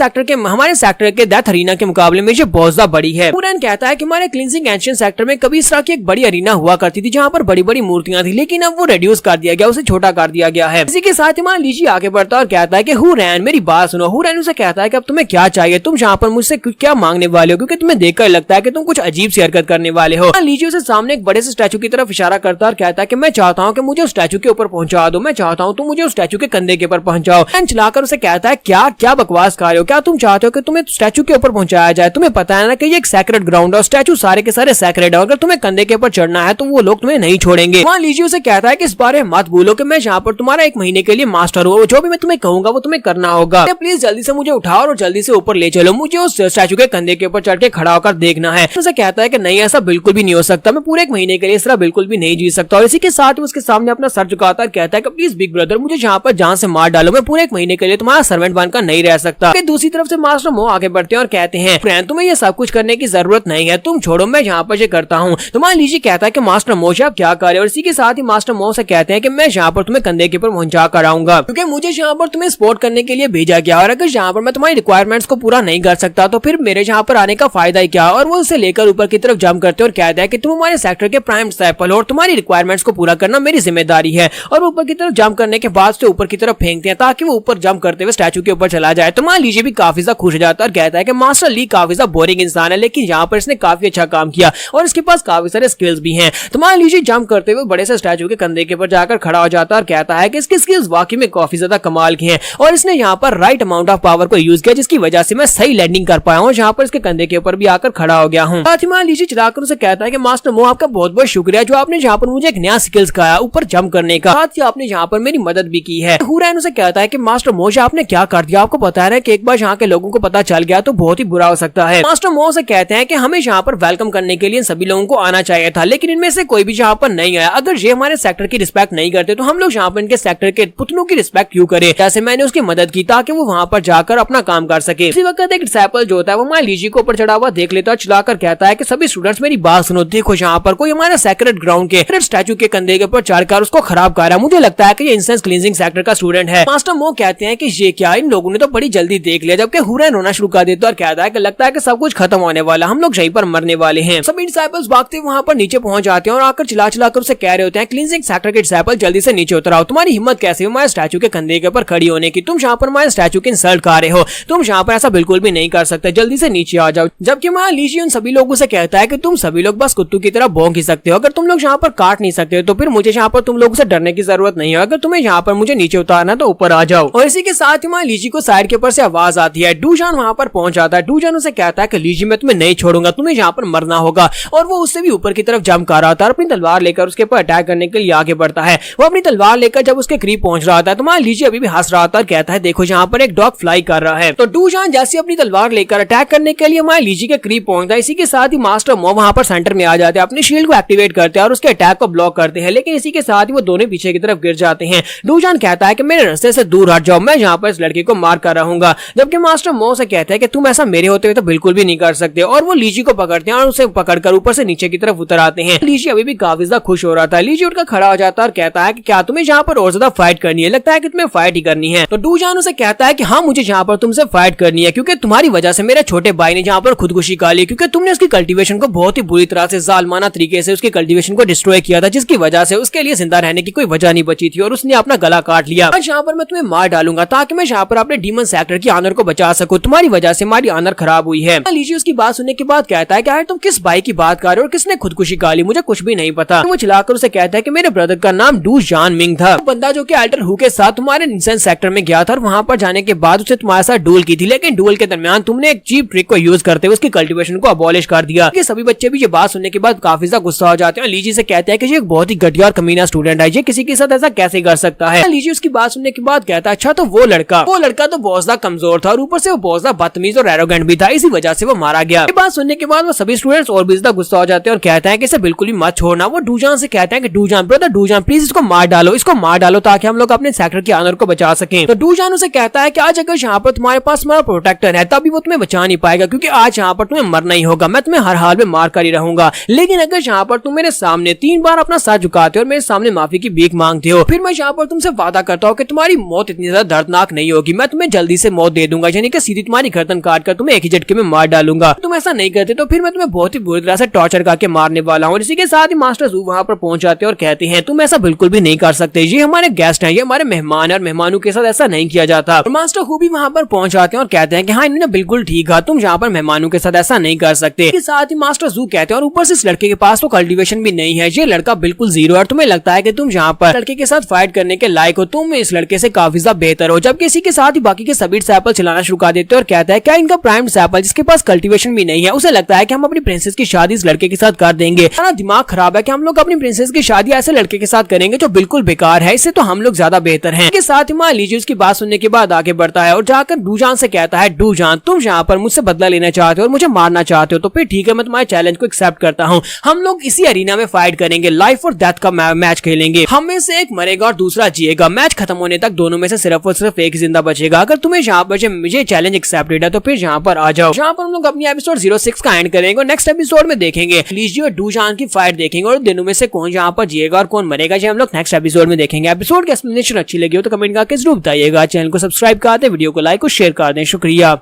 Speaker 1: सेक्टर के डेथ अरीना के मुकाबले में ये बहुत ज्यादा बड़ी है। हुरैन कहता है कि हमारे क्लींजिंग एंशिएंट सेक्टर में कभी इस तरह की एक बड़ी अरीना हुआ करती थी जहाँ पर बड़ी बड़ी मूर्तियां थी, लेकिन अब वो रिड्यूस कर दिया गया, उसे छोटा कर दिया गया है। इसी के साथ ही मान लीजिए आगे बढ़ता है और कहता है कि हुरैन मेरी बात सुनो। हुरैन उसे कहता है कि अब तुम्हें क्या चाहिए, तुम यहाँ पर मुझसे क्या मांगने वाले हो, क्योंकि तुम्हें देखकर लगता है कि तुम कुछ अजीब सी हरकत करने वाले हो। मान लीजिए उसे सामने एक बड़े से स्टैचू की तरफ इशारा करता है और कहता है कि मैं चाहता हूँ कि मुझे उस स्टैचू के ऊपर पहुंचा दो, मैं चाहता हूँ तुम मुझे उस स्टैचू के कंधे के ऊपर पहुंचाओ। चलाकर उसे कहता है क्या क्या बकवास कर रहे हो, क्या तुम चाहते हो कि तुम्हें स्टैचू के ऊपर पहुंचाया जाए? तुम्हें पता है ना कि ये एक सैक्रेड ग्राउंड है, स्टैचू सारे के सारे सैक्रेड है, अगर तुम्हें कंधे के ऊपर चढ़ना है तो वो लोग तुम्हें नहीं छोड़ेंगे। मान लीजिए उसे कहता है कि इस बारे मत भूलो कि मैं यहाँ पर तुम्हारा 1 महीने के लिए मास्टर हूँ, जो भी मैं तुम्हें कहूंगा वो तुम्हें करना होगा। प्लीज जल्दी से मुझे उठाओ और जल्दी से ऊपर ले चलो, मुझे उस स्टैचू के कंधे के ऊपर चढ़ के खड़ा होकर देखना है। उसे कहता है कि नहीं ऐसा बिल्कुल भी नहीं हो सकता, मैं पूरे 1 महीने के लिए इस तरह बिल्कुल भी नहीं जी सकता। और इसी के साथ उसके सामने अपना सर झुकाता है, कहता है कि प्लीज बिग ब्रदर मुझे यहाँ पर जान से मार डालो, मैं पूरे 1 महीने के लिए तुम्हारा सर्वेंट बनकर नहीं रह सकता। दूसरी तरफ से मास्टर मो आगे बढ़ते करते हैं और कहते हैं फ्रेंड तुम्हें ये सब कुछ करने की जरूरत नहीं है, तुम छोड़ो मैं यहाँ पर करता हूँ। तो मान लीजिए कहता है कि मास्टर मो आप क्या कर रहे हो, और इसी के साथ ही मास्टर मो से कहते हैं कि मैं यहाँ पर तुम्हें कंधे के ऊपर पहुंचा कर आऊंगा, क्योंकि मुझे यहाँ पर तुम्हें सपोर्ट करने के लिए भेजा गया, और अगर यहाँ पर मैं तुम्हारी रिक्वायरमेंट्स को पूरा नहीं कर सकता तो फिर मेरे यहाँ पर आने का फायदा ही क्या। और वो उसे लेकर ऊपर की तरफ जंप करते हैं और कहता है कि तुम हमारे सेक्टर के प्राइम डिसिपल हो और तुम्हारी रिक्वायरमेंट्स को पूरा करना मेरी जिम्मेदारी है। और ऊपर की तरफ जंप करने के बाद से ऊपर की तरफ फेंकते हैं ताकि वो ऊपर जंप करते हुए स्टैचू के ऊपर चला जाए। तो मान लीजिए भी काफी ज्यादा खुश हो जाता है और कहता है कि मास्टर ली काफी ज्यादा बोरिंग इंसान है, लेकिन यहाँ पर इसने काफी अच्छा काम किया और इसके पास काफी सारे स्किल्स भी हैं। तो मान लीजिए जंप करते हुए बड़े से स्टैचू के कंधे के ऊपर जाकर खड़ा हो जाता है और कहता है कि इसकी स्किल्स वाकई में काफी ज्यादा कमाल की हैं और इसने यहाँ पर राइट अमाउंट ऑफ पावर को यूज किया, जिसकी वजह से मैं सही लैंडिंग कर पाया हूँ, जहाँ पर इसके कंधे के ऊपर भी आकर खड़ा हो गया हूँ। साथ ही मान लीजिए चलाकर उसे कहता है कि मास्टर मो आपका बहुत बहुत शुक्रिया जो आपने यहाँ पर मुझे एक नया स्किल्स सिखाया ऊपर जंप करने का, साथ ही आपने यहाँ पर मेरी मदद भी की है। हुरैन उसे कहता है कि मास्टर मो आपने क्या कर दिया, आपको पता है कि एक बार यहाँ के लोगों को पता चल गया तो बहुत ही बुरा हो सकता है। मास्टर मो से कहते हैं कि हमें यहाँ पर वेलकम करने के लिए सभी लोगों को आना चाहिए था, लेकिन इनमें से कोई भी यहाँ पर नहीं आया। अगर ये हमारे सेक्टर की रिस्पेक्ट नहीं करते तो हम लोग यहाँ पर इनके सेक्टर के पुतलों की रिस्पेक्ट क्यों करें। जैसे मैंने उसकी मदद की ताकि वो वहाँ पर जाकर अपना काम कर सके। इसी वक्त एक डिसिपल जो होता है वो मान लीजिए को ऊपर चढ़ा हुआ देख लेता है, चलाकर कहता है कि सभी स्टूडेंट्स मेरी बात सुनो, देखो यहाँ पर कोई हमारे सेक्रेट ग्राउंड के स्टैचू के कंधे के ऊपर चढ़कर उसको खराब कर रहा है। मुझे लगता है कि ये इंसेंस क्लींजिंग सेक्टर का स्टूडेंट है। मास्टर मो कहते हैं कि ये क्या, इन लोगों ने तो बड़ी जल्दी देख लिया, जबकि हुरैन रोना शुरू कर देता है और कहता है कि लगता है कि सब कुछ खत्म होने वाला, हम लोग यहीं पर मरने वाले हैं। सभी डिसिपल्स भागते वहां पर नीचे पहुंच जाते हैं और आकर चिल्ला चिल्लाकर उसे कह रहे होते हैं क्लींजिंग सेक्टर के डिसिपल जल्दी से नीचे उतर आओ, तुम्हारी हिम्मत कैसे हमारे स्टैचू के कंधे के ऊपर खड़ी होने की, तुम यहाँ पर हमारे स्टैचू की इंसल्ट कर रहे हो, तुम यहाँ पर ऐसा बिल्कुल भी नहीं कर सकते, जल्दी से नीचे आ जाओ। जबकि मान लीजिए उन सभी लोगों से कहता है कि तुम सभी लोग बस कुत्तों की तरह भौंक ही सकते हो, अगर तुम लोग यहाँ पर काट नहीं सकते तो फिर मुझे यहाँ पर तुम लोगों से डरने की जरूरत नहीं है, अगर तुम्हें यहाँ पर मुझे नीचे उतारना तो ऊपर आ जाओ। और इसी के साथ ही मान लीजिए को साइड के ऊपर से आवाज आती है, डूजान वहाँ पर पहुंच जाता है। डूजान उसे कहता है कि लीजिए मैं तुम्हें नहीं छोड़ूंगा, तुम्हें यहाँ पर मरना होगा, और वो उससे भी ऊपर की तरफ जंप कर रहा था, अपनी तलवार लेकर उसके ऊपर अटैक करने के लिए आगे बढ़ता है। वो अपनी तलवार लेकर जब उसके करीब पहुंच रहा था तो मान लीजिए अभी भी हंस रहा था और कहता है देखो यहाँ पर एक डॉग फ्लाई कर रहा है। तो डूजान जैसे अपनी तलवार लेकर अटैक करने के लिए मान लीजिए के करीब पहुंचता है। इसी के साथ ही मास्टर मो वहाँ पर सेंटर में आ जाते हैं, अपनी शील्ड को एक्टिवेट करते हैं और उसके अटैक को ब्लॉक करते हैं, लेकिन इसी के साथ ही वो दोनों पीछे की तरफ गिर जाते हैं। डूजान कहता है कि मेरे रास्ते से दूर हट जाओ, मैं यहाँ पर इस लड़के को मार कर रहूंगा, जबकि मास्टर मो से कहते हैं कि तुम ऐसा मेरे होते हुए तो बिल्कुल भी नहीं कर सकते, और वो लीजी को पकड़ते हैं और उसे पकड़कर ऊपर से नीचे की तरफ उतर आते हैं। लीजी अभी भी काफी ज्यादा खुश हो रहा था। लीजी उठकर खड़ा हो जाता है और कहता है कि क्या तुम्हें यहाँ पर और ज्यादा फाइट करनी है, लगता है कि तुम्हें फाइट ही करनी है। तो डूजान उसे कहता है कि हाँ मुझे यहाँ पर तुमसे फाइट करनी है, क्योंकि तुम्हारी वजह से मेरे छोटे भाई ने यहाँ पर खुदकुशी कर ली, क्योंकि तुमने उसकी कल्टीवेशन को बहुत ही बुरी तरह से जालमाना तरीके से उसकी कल्टीवेशन को डिस्ट्रॉय किया था, जिसकी वजह से उसके लिए जिंदा रहने की कोई वजह नहीं बची थी और उसने अपना गला काट लिया। आज यहाँ पर मैं तुम्हें मार डालूंगा ताकि मैं यहाँ पर अपने डीमन सेक्टर की ऑनर को बचा सकूं, तुम्हारी वजह से हमारी ऑनर खराब हुई है। लीजिए उसकी बात सुनने के बाद कहता है कि यार तुम किस भाई की बात कर रहे हो और किसने खुदकुशी कर ली, मुझे कुछ भी नहीं पता। तो वो चिल्लाकर उसे कहता है कि मेरे ब्रदर का नाम डू जान मिंग था, बंदा जो कि एल्डर हु के साथ तुम्हारे इंसेंस सेक्टर में गया था और वहां पर जाने के बाद उसे तुम्हारे साथ डुएल की थी, लेकिन डुएल के दरमियान तुमने एक चीप ट्रिक को यूज करते हुए उसकी कल्टीवेशन को अबॉलिश कर दिया। ये सभी बच्चे भी ये बात सुनने के बाद काफी ज्यादा गुस्सा हो जाते हैं। लीजी से कहते हैं कि ये एक बहुत ही घटिया और कमीना स्टूडेंट है, ये किसी के साथ ऐसा कैसे कर सकता है। लीजी उसकी बात सुनने के बाद कहता है अच्छा तो वो लड़का तो बहुत ज्यादा कमजोर था और ऊपर से वो बहुत ज्यादा बदतमीज और एरोगेंट भी था, इसी वजह से वो मारा गया। ये बात सुनने के बाद वो सभी स्टूडेंट्स और भी ज्यादा गुस्सा हो जाते हैं और कहते हैं कि इसे बिल्कुल ही मत छोड़ना। वो डूजान से कहते हैं कि डूजान ब्रदर डूजान प्लीज इसको मार डालो ताकि हम लोग अपने सेक्टर की ऑनर को बचा सकें। तो डूजान उसे कहता है कि आज अगर यहाँ पर तुम्हारे पास हमारा प्रोटेक्टर है तभी वो तुम्हें बचा नहीं पाएगा, क्योंकि आज यहाँ पर तुम्हें मरना ही होगा, मैं तुम्हें हर हाल में मार कर ही रहूंगा, लेकिन अगर यहाँ पर तुम मेरे सामने 3 बार अपना सर झुकाते हो और मेरे सामने माफी की भीख मांगते हो, फिर मैं यहाँ पर तुमसे वादा करता हूँ कि तुम्हारी मौत इतनी ज्यादा दर्दनाक नहीं होगी, मैं तुम्हें जल्दी से मौत दे दूंगा, यानी कि सीधी तुम्हारी गर्दन काट कर तुम्हें एक ही झटके में मार डालूंगा। तुम ऐसा नहीं करते तो फिर मैं तुम्हें बहुत ही बुरी तरह से टॉर्चर करके मारने वाला हूँ। इसी के साथ ही मास्टर जू वहाँ पर पहुंच जाते हैं और कहते हैं तुम ऐसा बिल्कुल भी नहीं कर सकते, ये हमारे गेस्ट हैं, ये हमारे मेहमान है और मेहमानों के साथ ऐसा नहीं किया जाता। और मास्टर हु भी वहाँ पर पहुंच जाते हैं और कहते हैं कि हाँ इन्होंने बिल्कुल ठीक है, तुम यहाँ पर मेहमानों के साथ ऐसा नहीं कर सकते। इसके साथ ही मास्टर जू कहते हैं और ऊपर से इस लड़के के पास तो कल्टीवेशन भी नहीं है, ये लड़का बिल्कुल जीरो है और तुम्हें लगता है कि तुम यहाँ पर लड़के के साथ फाइट करने के लायक हो, तुम इस लड़के से काफी ज्यादा बेहतर हो। जबकि इसी के साथ ही बाकी के सभी डिसिपल चलाना शुरू कर देते हैं और कहता है क्या इनका प्राइम डिसिपल जिसके पास कल्टीवेशन भी नहीं है, उसे लगता है कि हम अपनी प्रिंसेस की शादी इस लड़के के साथ कर देंगे, हमारा दिमाग खराब है कि हम लोग अपनी प्रिंसेस की शादी ऐसे लड़के के साथ करेंगे जो बिल्कुल बेकार है, इससे तो हम लोग ज्यादा बेहतर हैं। इसके साथ ही मान लीजिए उसकी बात सुनने के बाद आगे बढ़ता है और जाकर डूजान से कहता है डूजान तुम यहाँ पर मुझसे बदला लेना चाहते हो और मुझे मारना चाहते हो तो फिर ठीक है, मैं तुम्हारे चैलेंज को एक्सेप्ट करता हूँ, हम लोग इसी अरीना में फाइट करेंगे, लाइफ और डेथ का मैच खेलेंगे, हम में से एक मरेगा और दूसरा जिएगा, मैच खत्म होने तक दोनों में से सिर्फ और सिर्फ एक जिंदा बचेगा। अगर तुम्हें यहाँ पर मुझे चैलेंज एक्सेप्टेड है तो फिर यहाँ पर आ जाओ। यहाँ पर हम लोग अपनी एपिसोड 06 का एंड करेंगे और नेक्स्ट एपिसोड में देखेंगे लीजी और डूजान की फाइट देखेंगे और दोनों में से कौन यहाँ पर जिएगा और कौन मरेगा, जो हम लोग नेक्स्ट एपिसोड में देखेंगे। एपिसोड की एक्सप्लेनेशन अच्छी लगी हो तो कमेंट करके जरूर बताइएगा। चैनल को सब्सक्राइब कर दें, वीडियो को लाइक और शेयर कर दें। शुक्रिया।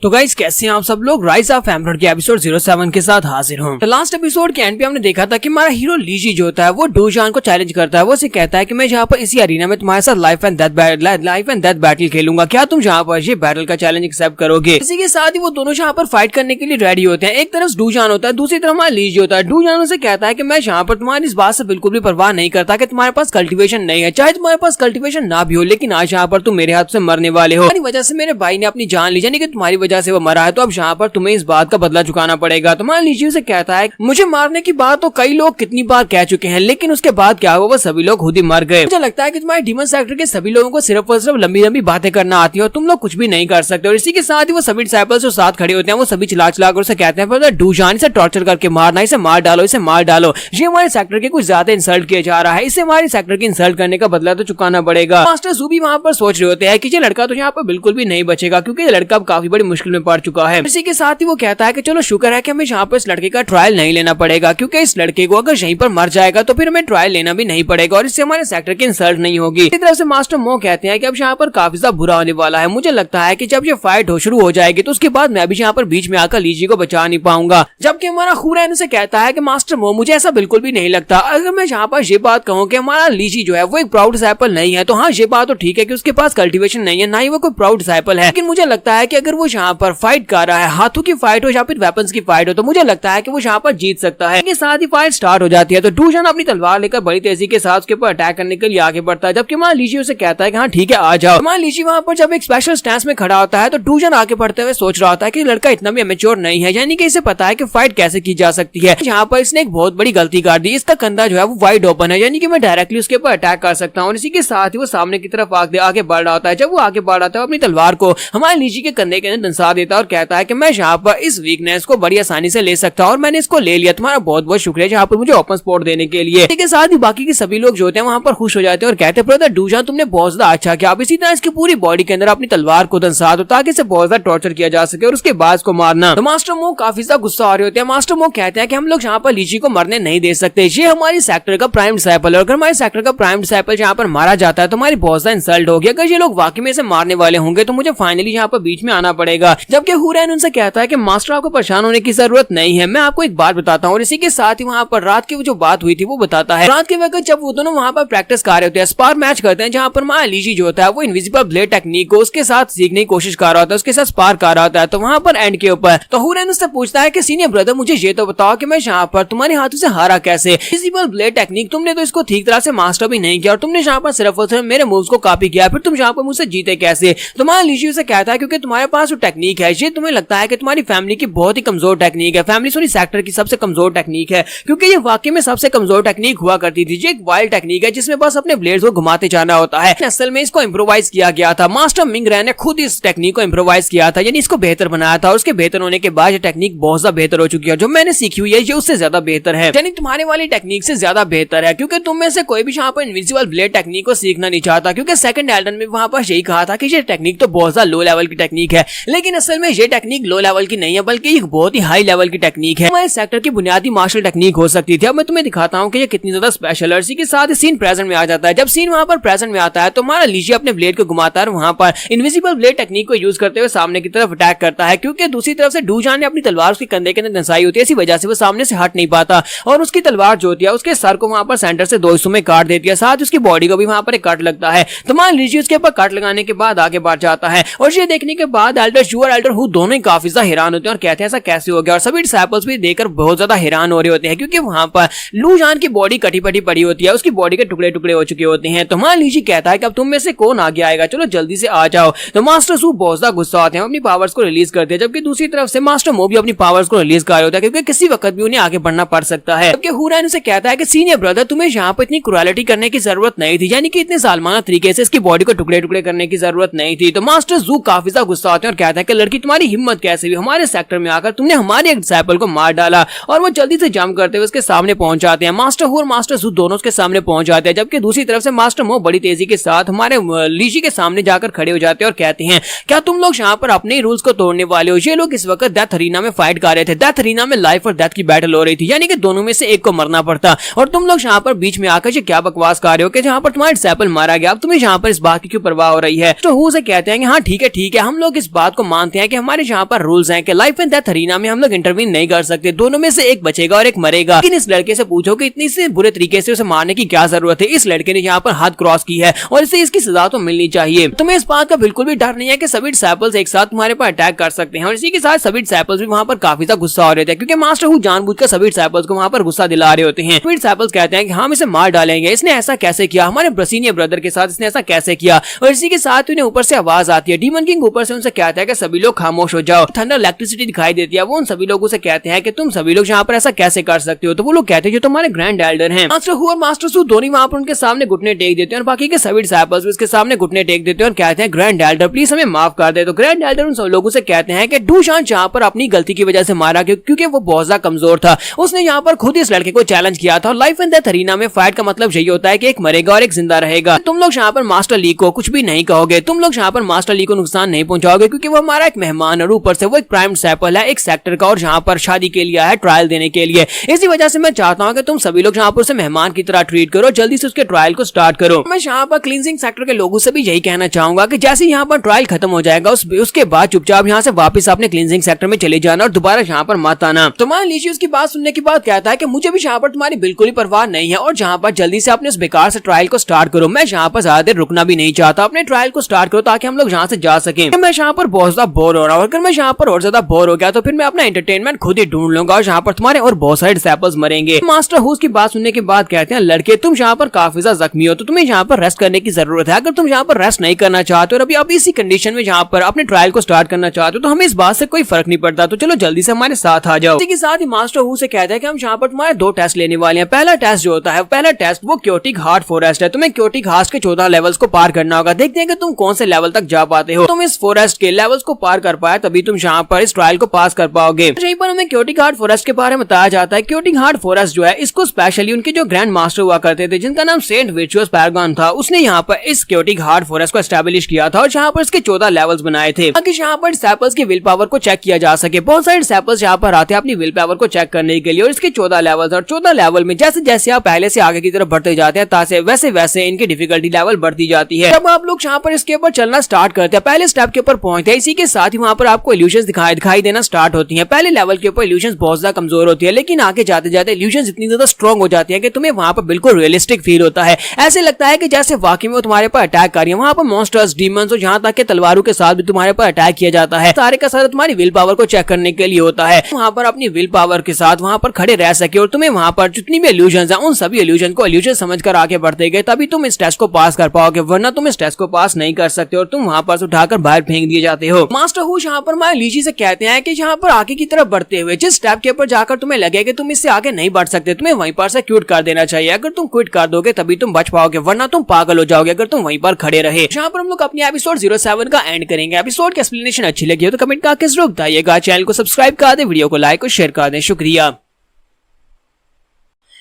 Speaker 1: तो गाइस कैसे हैं आप सब लोग, राइज ऑफ एम्परर के एपिसोड 07 के साथ हाजिर हूं। तो लास्ट एपिसोड के एंड पे हमने देखा था कि हमारा हीरो लीजी जो होता है वो डूजान को चैलेंज करता है। वो उसे कहता है कि मैं यहाँ पर इसी अरीना में तुम्हारे साथ लाइफ एंड डेथ बैटल खेलूंगा, क्या तुम यहाँ पर ये बैटल का चैलेंज एक्सेप्ट करोगे। इसी के साथ ही वो दोनों यहाँ पर फाइट करने के लिए रेडी होते हैं। एक तरफ डूजान होता है, दूसरी तरफ हमारा लीजी होता है। डूजान उसे कहता है कि मैं यहाँ पर तुम्हारी इस बात से बिल्कुल भी परवाह नहीं करता कि तुम्हारे पास कल्टीवेशन नहीं है, चाहे तुम्हारे पास कल्टीवेशन ना भी हो, लेकिन आज यहाँ पर तुम मेरे हाथ से मरने वाले हो। तुम्हारी वजह से मेरे भाई ने अपनी जान ली, यानी कि तुम्हारी वजह से वो मरा है, तो यहाँ पर तुम्हें इस बात का बदला चुकाना पड़ेगा। तो मान लीजिए उसे कहता है मुझे मारने की बात तो कई लोग कितनी बार कह चुके हैं, लेकिन उसके बाद क्या हुआ, वो सभी लोग खुद ही मर गए। मुझे लगता है कि तुम्हारे डीमन सेक्टर के सभी लोगों को सिर्फ और सिर्फ लंबी लंबी बातें करना आती है और तुम लोग कुछ भी नहीं कर सकते। और इसी के साथ ही वो सभी डिसाइपल्स जो साथ खड़े होते हैं वो सभी चिल्ला चिल्ला कर उसे कहते हैं डूजान इसे टॉर्चर करके मारना, इसे मार डालो, इसे मार डालो, ये हमारे सेक्टर के कुछ ज्यादा इंसल्ट किया जा रहा है, इसे हमारे सेक्टर के इंसल्ट करने का बदला तो चुकाना पड़ेगा। मास्टर जू भी वहाँ पर सोच रहे होते हैं कि ये लड़का तो यहाँ पर बिल्कुल भी नहीं बचेगा, क्योंकि ये लड़का अब काफी बड़ी मुश्किल में पड़ चुका है। इसी के साथ ही वो कहता है कि चलो शुक्र है कि हमें यहाँ पर इस लड़के का ट्रायल नहीं लेना पड़ेगा, क्योंकि इस लड़के को अगर यहीं पर मर जाएगा तो फिर हमें ट्रायल लेना भी नहीं पड़ेगा और इससे हमारे सेक्टर की इंसल्ट नहीं होगी। इसी तरह से मास्टर मो कहते हैं कि अब यहाँ पर काफी ज्यादा बुरा होने वाला है। मुझे लगता है कि जब ये फाइट शुरू हो जाएगी तो उसके बाद मैं भी यहाँ पर बीच में आकर लीजी को बचा नहीं पाऊंगा। जबकि हमारा हुरैन से कहता है कि मास्टर मो मुझे ऐसा बिल्कुल भी नहीं लगता। अगर मैं यहाँ पर ये बात कहूँ कि हमारा लीजी जो है वो एक प्राउड डिसाइपल नहीं है, तो हाँ ये बात तो ठीक है कि उसके पास कल्टीवेशन नहीं है, ना ही वो कोई प्राउड डिसाइपल है, लेकिन मुझे लगता है कि अगर वो यहाँ पर फाइट कर रहा है, हाथों की फाइट हो या फिर वेपन्स की फाइट हो, तो मुझे लगता है कि वो यहाँ पर जीत सकता है। साथ ही फाइट स्टार्ट हो जाती है तो डूजान अपनी तलवार लेकर बड़ी तेजी के साथ उसके ऊपर अटैक करने के लिए आगे बढ़ता है। जबकि मान लीजिए उसे कहता है कि हाँ ठीक है आ जाओ। मान लीजिए वहाँ पर जब एक स्पेशल स्टैंस में खड़ा होता है तो डूजान आगे बढ़ते हुए सोच रहा होता है कि लड़का इतना भी अमेच्योर नहीं है, यानी कि इसे पता है कि फाइट कैसे की जा सकती है। यहाँ पर इसने एक बहुत बड़ी गलती कर दी, इसका कंधा जो है वो वाइड ओपन है, यानी कि मैं डायरेक्टली उसके ऊपर अटैक कर सकता हूँ। इसी के साथ ही वो सामने की तरफ आगे बढ़ रहा होता है। जब वो आगे बढ़ रहा था अपनी तलवार को हमारे लीजी के कंधे के अंदर दंसा देता है और कहता है कि मैं यहाँ पर इस वीकनेस को बड़ी आसानी से ले सकता हूँ और मैंने इसको ले लिया, तुम्हारा बहुत बहुत शुक्रिया यहाँ पर मुझे ओपन स्पॉट देने के लिए। इसके साथ ही बाकी के सभी लोग जो होते हैं वहाँ पर खुश हो जाते हैं और कहते हैं ब्रदर डूजान तुमने बहुत ज्यादा अच्छा किया, अब इसी तरह इसकी पूरी बॉडी के अंदर अपनी तलवार को दंसा दो ताकि इसे बहुत ज्यादा टॉर्चर किया जा सके और उसके बाद इसको मारना। तो मास्टर मो काफी ज्यादा गुस्सा आ रहे होते हैं। मास्टर मो कहते हैं कि हम लोग यहाँ पर लीजी को मरने नहीं दे सकते, ये हमारी सेक्टर का प्राइम डिसाइपल है, अगर हमारे सेक्टर का प्राइम डिसाइपल यहाँ पर मारा जाता है तो हमारी बहुत ज्यादा इंसल्ट होगी। अगर ये लोग वाकई में इसे मारने वाले होंगे तो मुझे फाइनली यहाँ पर बीच में आना पड़ेगा। जबकि हुरैन उनसे कहता है कि मास्टर आपको परेशान होने की जरूरत नहीं है, मैं आपको एक बात बताता हूँ। और इसी के साथ ही वहाँ पर रात की जो बात हुई थी वो बताता है। रात के वक्त जब वो दोनों वहाँ पर प्रैक्टिस कर रहे होते हैं, स्पार मैच करते हैं, जहाँ पर हमारा लीजी जो होता है वो इनविजिबल ब्लेड टेक्निक को उसके साथ सीखने की कोशिश कर रहा होता है, उसके साथ स्पार कर रहा होता है। तो वहाँ पर एंड के ऊपर तो हुरैन उससे पूछता है कि सीनियर ब्रदर मुझे ये तो बताओ कि मैं यहाँ पर तुम्हारे हाथों से हारा कैसे। इनविजिबल ब्लेड टेक्निक तुमने तो इसको ठीक तरह से मास्टर भी नहीं किया और तुमने यहाँ पर सिर्फ और सिर्फ मेरे मूव्स को कॉपी किया, फिर तुम यहाँ पर मुझसे जीते कैसे। तुम्हारा लीजी उसे कहता है क्योंकि तुम्हारे पास जो टेक्निक है ये तुम्हें लगता है कि तुम्हारी फैमिली की बहुत ही कमजोर टेक्निक है, फैमिली सॉरी सेक्टर की सबसे कमजोर टेक्निक है, क्योंकि ये वाकई में सबसे कमजोर टेक्निक हुआ करती थी। ये एक वाइल्ड टेक्निक है जिसमें बस अपने ब्लेड्स को घुमाते जाना होता है। असल में इसको इम्प्रोवाइज किया गया था, मास्टर मिंग रैन ने खुद इस टेक्निक को इम्प्रोवाइज किया था, यानी इसको बेहतर बनाया था और उसके बेहतर होने के बाद ये टेक्निक बहुत ज्यादा बेहतर हो चुकी है। जो मैंने सीखी हुई है ये उससे ज्यादा बेहतर है, यानी तुम्हारे वाली टेक्निक से ज्यादा बेहतर है, क्योंकि तुम में से कोई भी यहाँ पर इनविजिबल ब्लेड टेक्निक को सीखना नहीं चाहता, क्योंकि सेकंड एल्डन में वहाँ पर यही कहा था कि ये टेक्निक तो बहुत ज्यादा लो लेवल की टेक्निक है, लेकिन असल में ये टेक्निक लो लेवल की नहीं है बल्कि एक बहुत ही हाई लेवल की टेक्निक है, हमारे सेक्टर की बुनियादी मार्शल टेक्निक हो सकती थी। अब मैं तुम्हें दिखाता हूँ कि ये कितनी ज्यादा स्पेशल है। इसी के साथ सीन प्रेजेंट में आ जाता है। जब सीन वहाँ पर प्रेजेंट में आता है तो हमारा लीजी अपने ब्लेड को घुमाता है, वहाँ पर इनविजिबल ब्लेड टेक्निक को यूज करते हुए सामने की तरफ अटैक करता है, क्योंकि दूसरी तरफ से डूजान ने अपनी तलवार उसके कंधे के अंदर दंसाई होती है, इसी वजह से वो सामने से हट नहीं पाता और उसकी तलवार जो होती है उसके सर को वहाँ पर सेंटर से दो हिस्सों में काट देती है, साथ उसकी बॉडी को भी वहाँ पर एक कट लगता है। तो मान लीजिए उसके ऊपर कट लगाने के बाद आगे बढ़ जाता है और ये देखने के बाद एल्डर जू और एल्डर हु दोनों ही काफी ज्यादा हैरान होते हैं और कहते हैं ऐसा कैसे हो गया, और सभी डिसाइपल्स भी देखकर बहुत ज्यादा हैरान हो रहे होते हैं, क्योंकि वहाँ पर लूजान की बॉडी कटी पटी पड़ी होती है, उसकी बॉडी के टुकड़े टुकड़े हो चुके होते हैं। तो मान लीजिए कहता है कि अब तुम में से कौन आगे आएगा, चलो जल्दी से आ जाओ। तो मास्टर सू बहुत ज्यादा गुस्सा आते हैं, अपनी पावर्स को रिलीज करते हैं, जबकि दूसरी तरफ से मास्टर मो भी अपनी पावर्स को रिलीज कर रहे होता है, क्योंकि किसी वक्त भी उन्हें आगे बढ़ना पड़ सकता है। जबकि हुरैन उसे कहता है कि सीनियर ब्रदर तुम्हें यहाँ पर इतनी क्रुएलिटी करने की जरूरत नहीं थी, यानी कि इतने जालिमाना तरीके से इसकी बॉडी को टुकड़े टुकड़े करने की जरूरत नहीं थी। तो मास्टर जू काफी ज्यादा गुस्सा आते हैं और कहते कहता है कि लड़की तुम्हारी हिम्मत कैसे हुई, हमारे सेक्टर में आकर तुमने हमारे एक डिसाइपल को मार डाला। और वो जल्दी से जंप करते हुए उसके सामने पहुंच जाते हैं। मास्टर हु और मास्टर सू दोनों उसके सामने पहुंच जाते हैं, जबकि दूसरी तरफ से मास्टर मो बड़ी तेजी के साथ हमारे लीची के सामने जाकर खड़े हो जाते हैं और कहते हैं क्या तुम लोग यहाँ पर अपने रूल्स को तोड़ने वाले हो। ये लोग इस वक्त डेथ अरीना में फाइट कर रहे थे। डेथ अरीना में लाइफ और डेथ की बैटल हो रही थी, यानी कि दोनों में से एक को मरना पड़ता, और तुम लोग यहाँ पर बीच में आकर ये क्या बकवास कर रहे हो कि जहाँ पर तुम्हारा डिसाइपल मारा गया, अब तुम्हें यहाँ पर इस बात की क्यों परवाह हो रही है। तो हु से कहते हैं कि हाँ ठीक है, हम लोग इस बात को मानते हैं कि हमारे यहाँ पर रूल्स हैं कि लाइफ एंड डेथ अरीना में हम लोग इंटरवीन नहीं कर सकते, दोनों में से एक बचेगा और एक मरेगा। लेकिन इस लड़के से पूछो कि इतनी से बुरे तरीके से उसे मारने की क्या जरूरत है। इस लड़के ने यहाँ पर हद क्रॉस की है और इसे इसकी सजा तो मिलनी चाहिए। तुम्हें इस बात का बिल्कुल भी डर नहीं है कि सभी डिसाइपल्स एक साथ तुम्हारे पर अटैक कर सकते हैं। और इसी के साथ सभी डिसाइपल्स भी वहाँ पर काफी ज्यादा गुस्सा हो रहे थे, क्योंकि मास्टर हु जानबूझकर सभी डिसाइपल्स को वहाँ पर गुस्सा दिला रहे होते हैं। सभी डिसाइपल्स कहते हैं कि हम इसे मार डालेंगे, इसने ऐसा कैसे किया, हमारे ब्रसीनियर ब्रदर के साथ इसने ऐसा कैसे किया। और इसी के साथ उन्हें ऊपर से आवाज आती है, डीमन किंग ऊपर से उनसे कहता है कि सभी लोग खामोश हो जाओ। थंडर इलेक्ट्रिसिटी दिखाई देती है, वो उन सभी लोगों से कहते हैं कि तुम सभी लोग यहाँ पर ऐसा कैसे कर सकते हो। तो वो लोग कहते हैं जो तुम्हारे ग्रैंड एल्डर हैं। मास्टर हु और मास्टर सू दोनों वहाँ पर उनके सामने घुटने टेक देते हैं और बाकी के सभी डिसाइपल्स भी उसके सामने घुटने टेक देते हैं और कहते हैं ग्रैंड एल्डर प्लीज हमें माफ कर दे। तो ग्रैंड एल्डर उन सब लोगों से कहते हैं कि डूशान जहाँ पर अपनी गलती की वजह से मारा गया, क्योंकि वो बहुत ज्यादा कमजोर था। उसने यहाँ पर खुद इस लड़के को चैलेंज किया था। और लाइफ एंड डेथ अरीना में फाइट का मतलब यही होता है कि एक मरेगा और एक जिंदा रहेगा। तुम लोग यहाँ पर मास्टर ली को कुछ भी नहीं कहोगे, तुम लोग यहाँ पर मास्टर ली को नुकसान नहीं पहुंचाओगे, क्योंकि वो हमारा एक मेहमान और ऊपर से वो एक प्राइम डिसाइपल है एक सेक्टर का, और यहाँ पर शादी के लिए आया है, ट्रायल देने के लिए। इसी वजह से मैं चाहता हूँ कि तुम सभी लोग यहाँ पर उसे मेहमान की तरह ट्रीट करो, जल्दी से उसके ट्रायल को स्टार्ट करो। मैं यहाँ पर क्लींजिंग सेक्टर के लोगों से भी यही कहना चाहूंगा कि जैसे यहाँ पर ट्रायल खत्म हो जाएगा उसके बाद चुपचाप यहाँ से वापस अपने क्लींजिंग सेक्टर में चले जाना और दोबारा यहाँ पर मत आना। तो मान लीजिए उसकी बात सुनने के बाद कहता है कि मुझे भी यहाँ पर तुम्हारी बिल्कुल ही परवाह नहीं है, और जहाँ पर जल्दी से अपने उस बेकार से ट्रायल को स्टार्ट करो। मैं यहाँ पर ज्यादा देर रुकना भी नहीं चाहता, अपने ट्रायल को स्टार्ट करो ताकि हम लोग यहाँ से जा सके। मैं यहाँ पर बहुत ज्यादा बोर हो रहा हूँ, अगर मैं यहाँ पर और ज्यादा बोर हो गया तो फिर मैं अपना एंटरटेनमेंट खुद ही ढूंढ लूंगा और यहाँ पर तुम्हारे और बहुत सारे डिसाइपल्स मरेंगे। मास्टर हु की बात सुनने के बाद कहते हैं लड़के तुम यहाँ पर काफी ज्यादा जख्मी हो, तो तुम्हें यहाँ पर रेस्ट करने की जरूरत है। अगर तुम यहाँ पर रेस्ट नहीं करना चाहते और अभी इसी कंडीशन में यहाँ पर अपने ट्रायल को स्टार्ट करना चाहते हो तो हमें इस बात से कोई फर्क नहीं पड़ता, तो चलो जल्दी से हमारे साथ आ जाओ। इसी के साथ ही मास्टर हु से कहता है कि हम यहाँ पर तुम्हारे 2 टेस्ट लेने वाले हैं। पहला टेस्ट जो होता है, पहला टेस्ट वो क्योटिक हार्ट फॉरेस्ट है। तुम्हें क्योटिक हार्ट के 14 लेवल्स को पार करना होगा। देखते हैं कि तुम कौन से लेवल तक जा पाते हो। तुम इस फॉरेस्ट के लेवल्स को पार कर पाए तभी तुम यहाँ पर इस ट्रायल को पास कर पाओगे। यहीं पर हमें क्योटिक हार्ट फॉरेस्ट के बारे में बताया जाता है। क्योटिक हार्ट फॉरेस्ट जो है इसको स्पेशली उनके जो ग्रैंड मास्टर हुआ करते थे जिनका नाम सेंट वर्चुअस पैरागॉन था, उसने यहाँ पर इस क्योटिक हार्ट फॉरेस्ट को एस्टैब्लिश किया था और यहाँ पर इसके 14 लेवल्स बनाए थे ताकि यहाँ पर डिसाइपल्स की विल पावर को चेक किया जा सके। बहुत सारे डिसाइपल्स यहाँ पर आते हैं अपनी विल पावर को चेक करने के लिए, और इसके 14 लेवल्स और 14 लेवल में जैसे जैसे आप पहले से आगे की तरफ बढ़ते जाते हैं तासे वैसे वैसे इनकी डिफिकल्टी लेवल बढ़ती जाती है। जब आप लोग यहाँ पर इसके ऊपर चलना स्टार्ट करते हैं, पहले स्टेप के ऊपर पहुंचते हैं, इसी के साथ ही वहाँ पर आपको इल्यूशंस दिखाई देना स्टार्ट होती है। पहले लेवल के ऊपर इल्यूशंस बहुत ज्यादा कमजोर होती है, लेकिन आगे जाते जाते इल्यूशंस इतनी ज्यादा स्ट्रॉन्ग हो जाती है कि तुम्हें वहाँ पर बिल्कुल रियलिस्टिक फील होता है। ऐसे लगता है कि जैसे वाकई में वो तुम्हारे पर अटैक कर रही है। वहाँ पर मॉन्स्टर्स, डीमंस और यहाँ तक के तलवारों के साथ भी तुम्हारे पर अटैक किया जाता है। सारे का सारा तुम्हारी विल पावर को चेक करने के लिए होता है। वहाँ पर अपनी विल पावर के साथ वहाँ पर खड़े रह सके और तुम्हें वहाँ पर जितनी भी इल्यूशंस हैं उन सभी इल्यूशन को इल्यूशन समझकर आगे बढ़ते गए, तभी तुम इस टेस्ट को पास कर पाओगे, वरना तुम इस टेस्ट को पास नहीं कर सकते और तुम वहाँ पर उठाकर बाहर फेंक दिए जाते हो। मास्टर हु यहाँ पर माय लीची से कहते हैं कि यहाँ पर आगे की तरफ बढ़ते हुए जिस स्टेप के ऊपर जाकर तुम्हें लगे कि तुम इससे आगे नहीं बढ़ सकते, तुम्हें वहीं पर से क्विट कर देना चाहिए। अगर तुम क्विट कर दोगे तभी तुम बच पाओगे, वरना तुम पागल हो जाओगे अगर तुम वहीं पर खड़े रहे। यहाँ पर हम लोग अपने एपिसोड 07 का एंड करेंगे। एपिसोड की एक्सप्लेनेशन अच्छी लगी हो तो कमेंट करके जरूर बताइएगा। चैनल को सब्सक्राइब कर दे, वीडियो को लाइक और शेयर कर दें। शुक्रिया।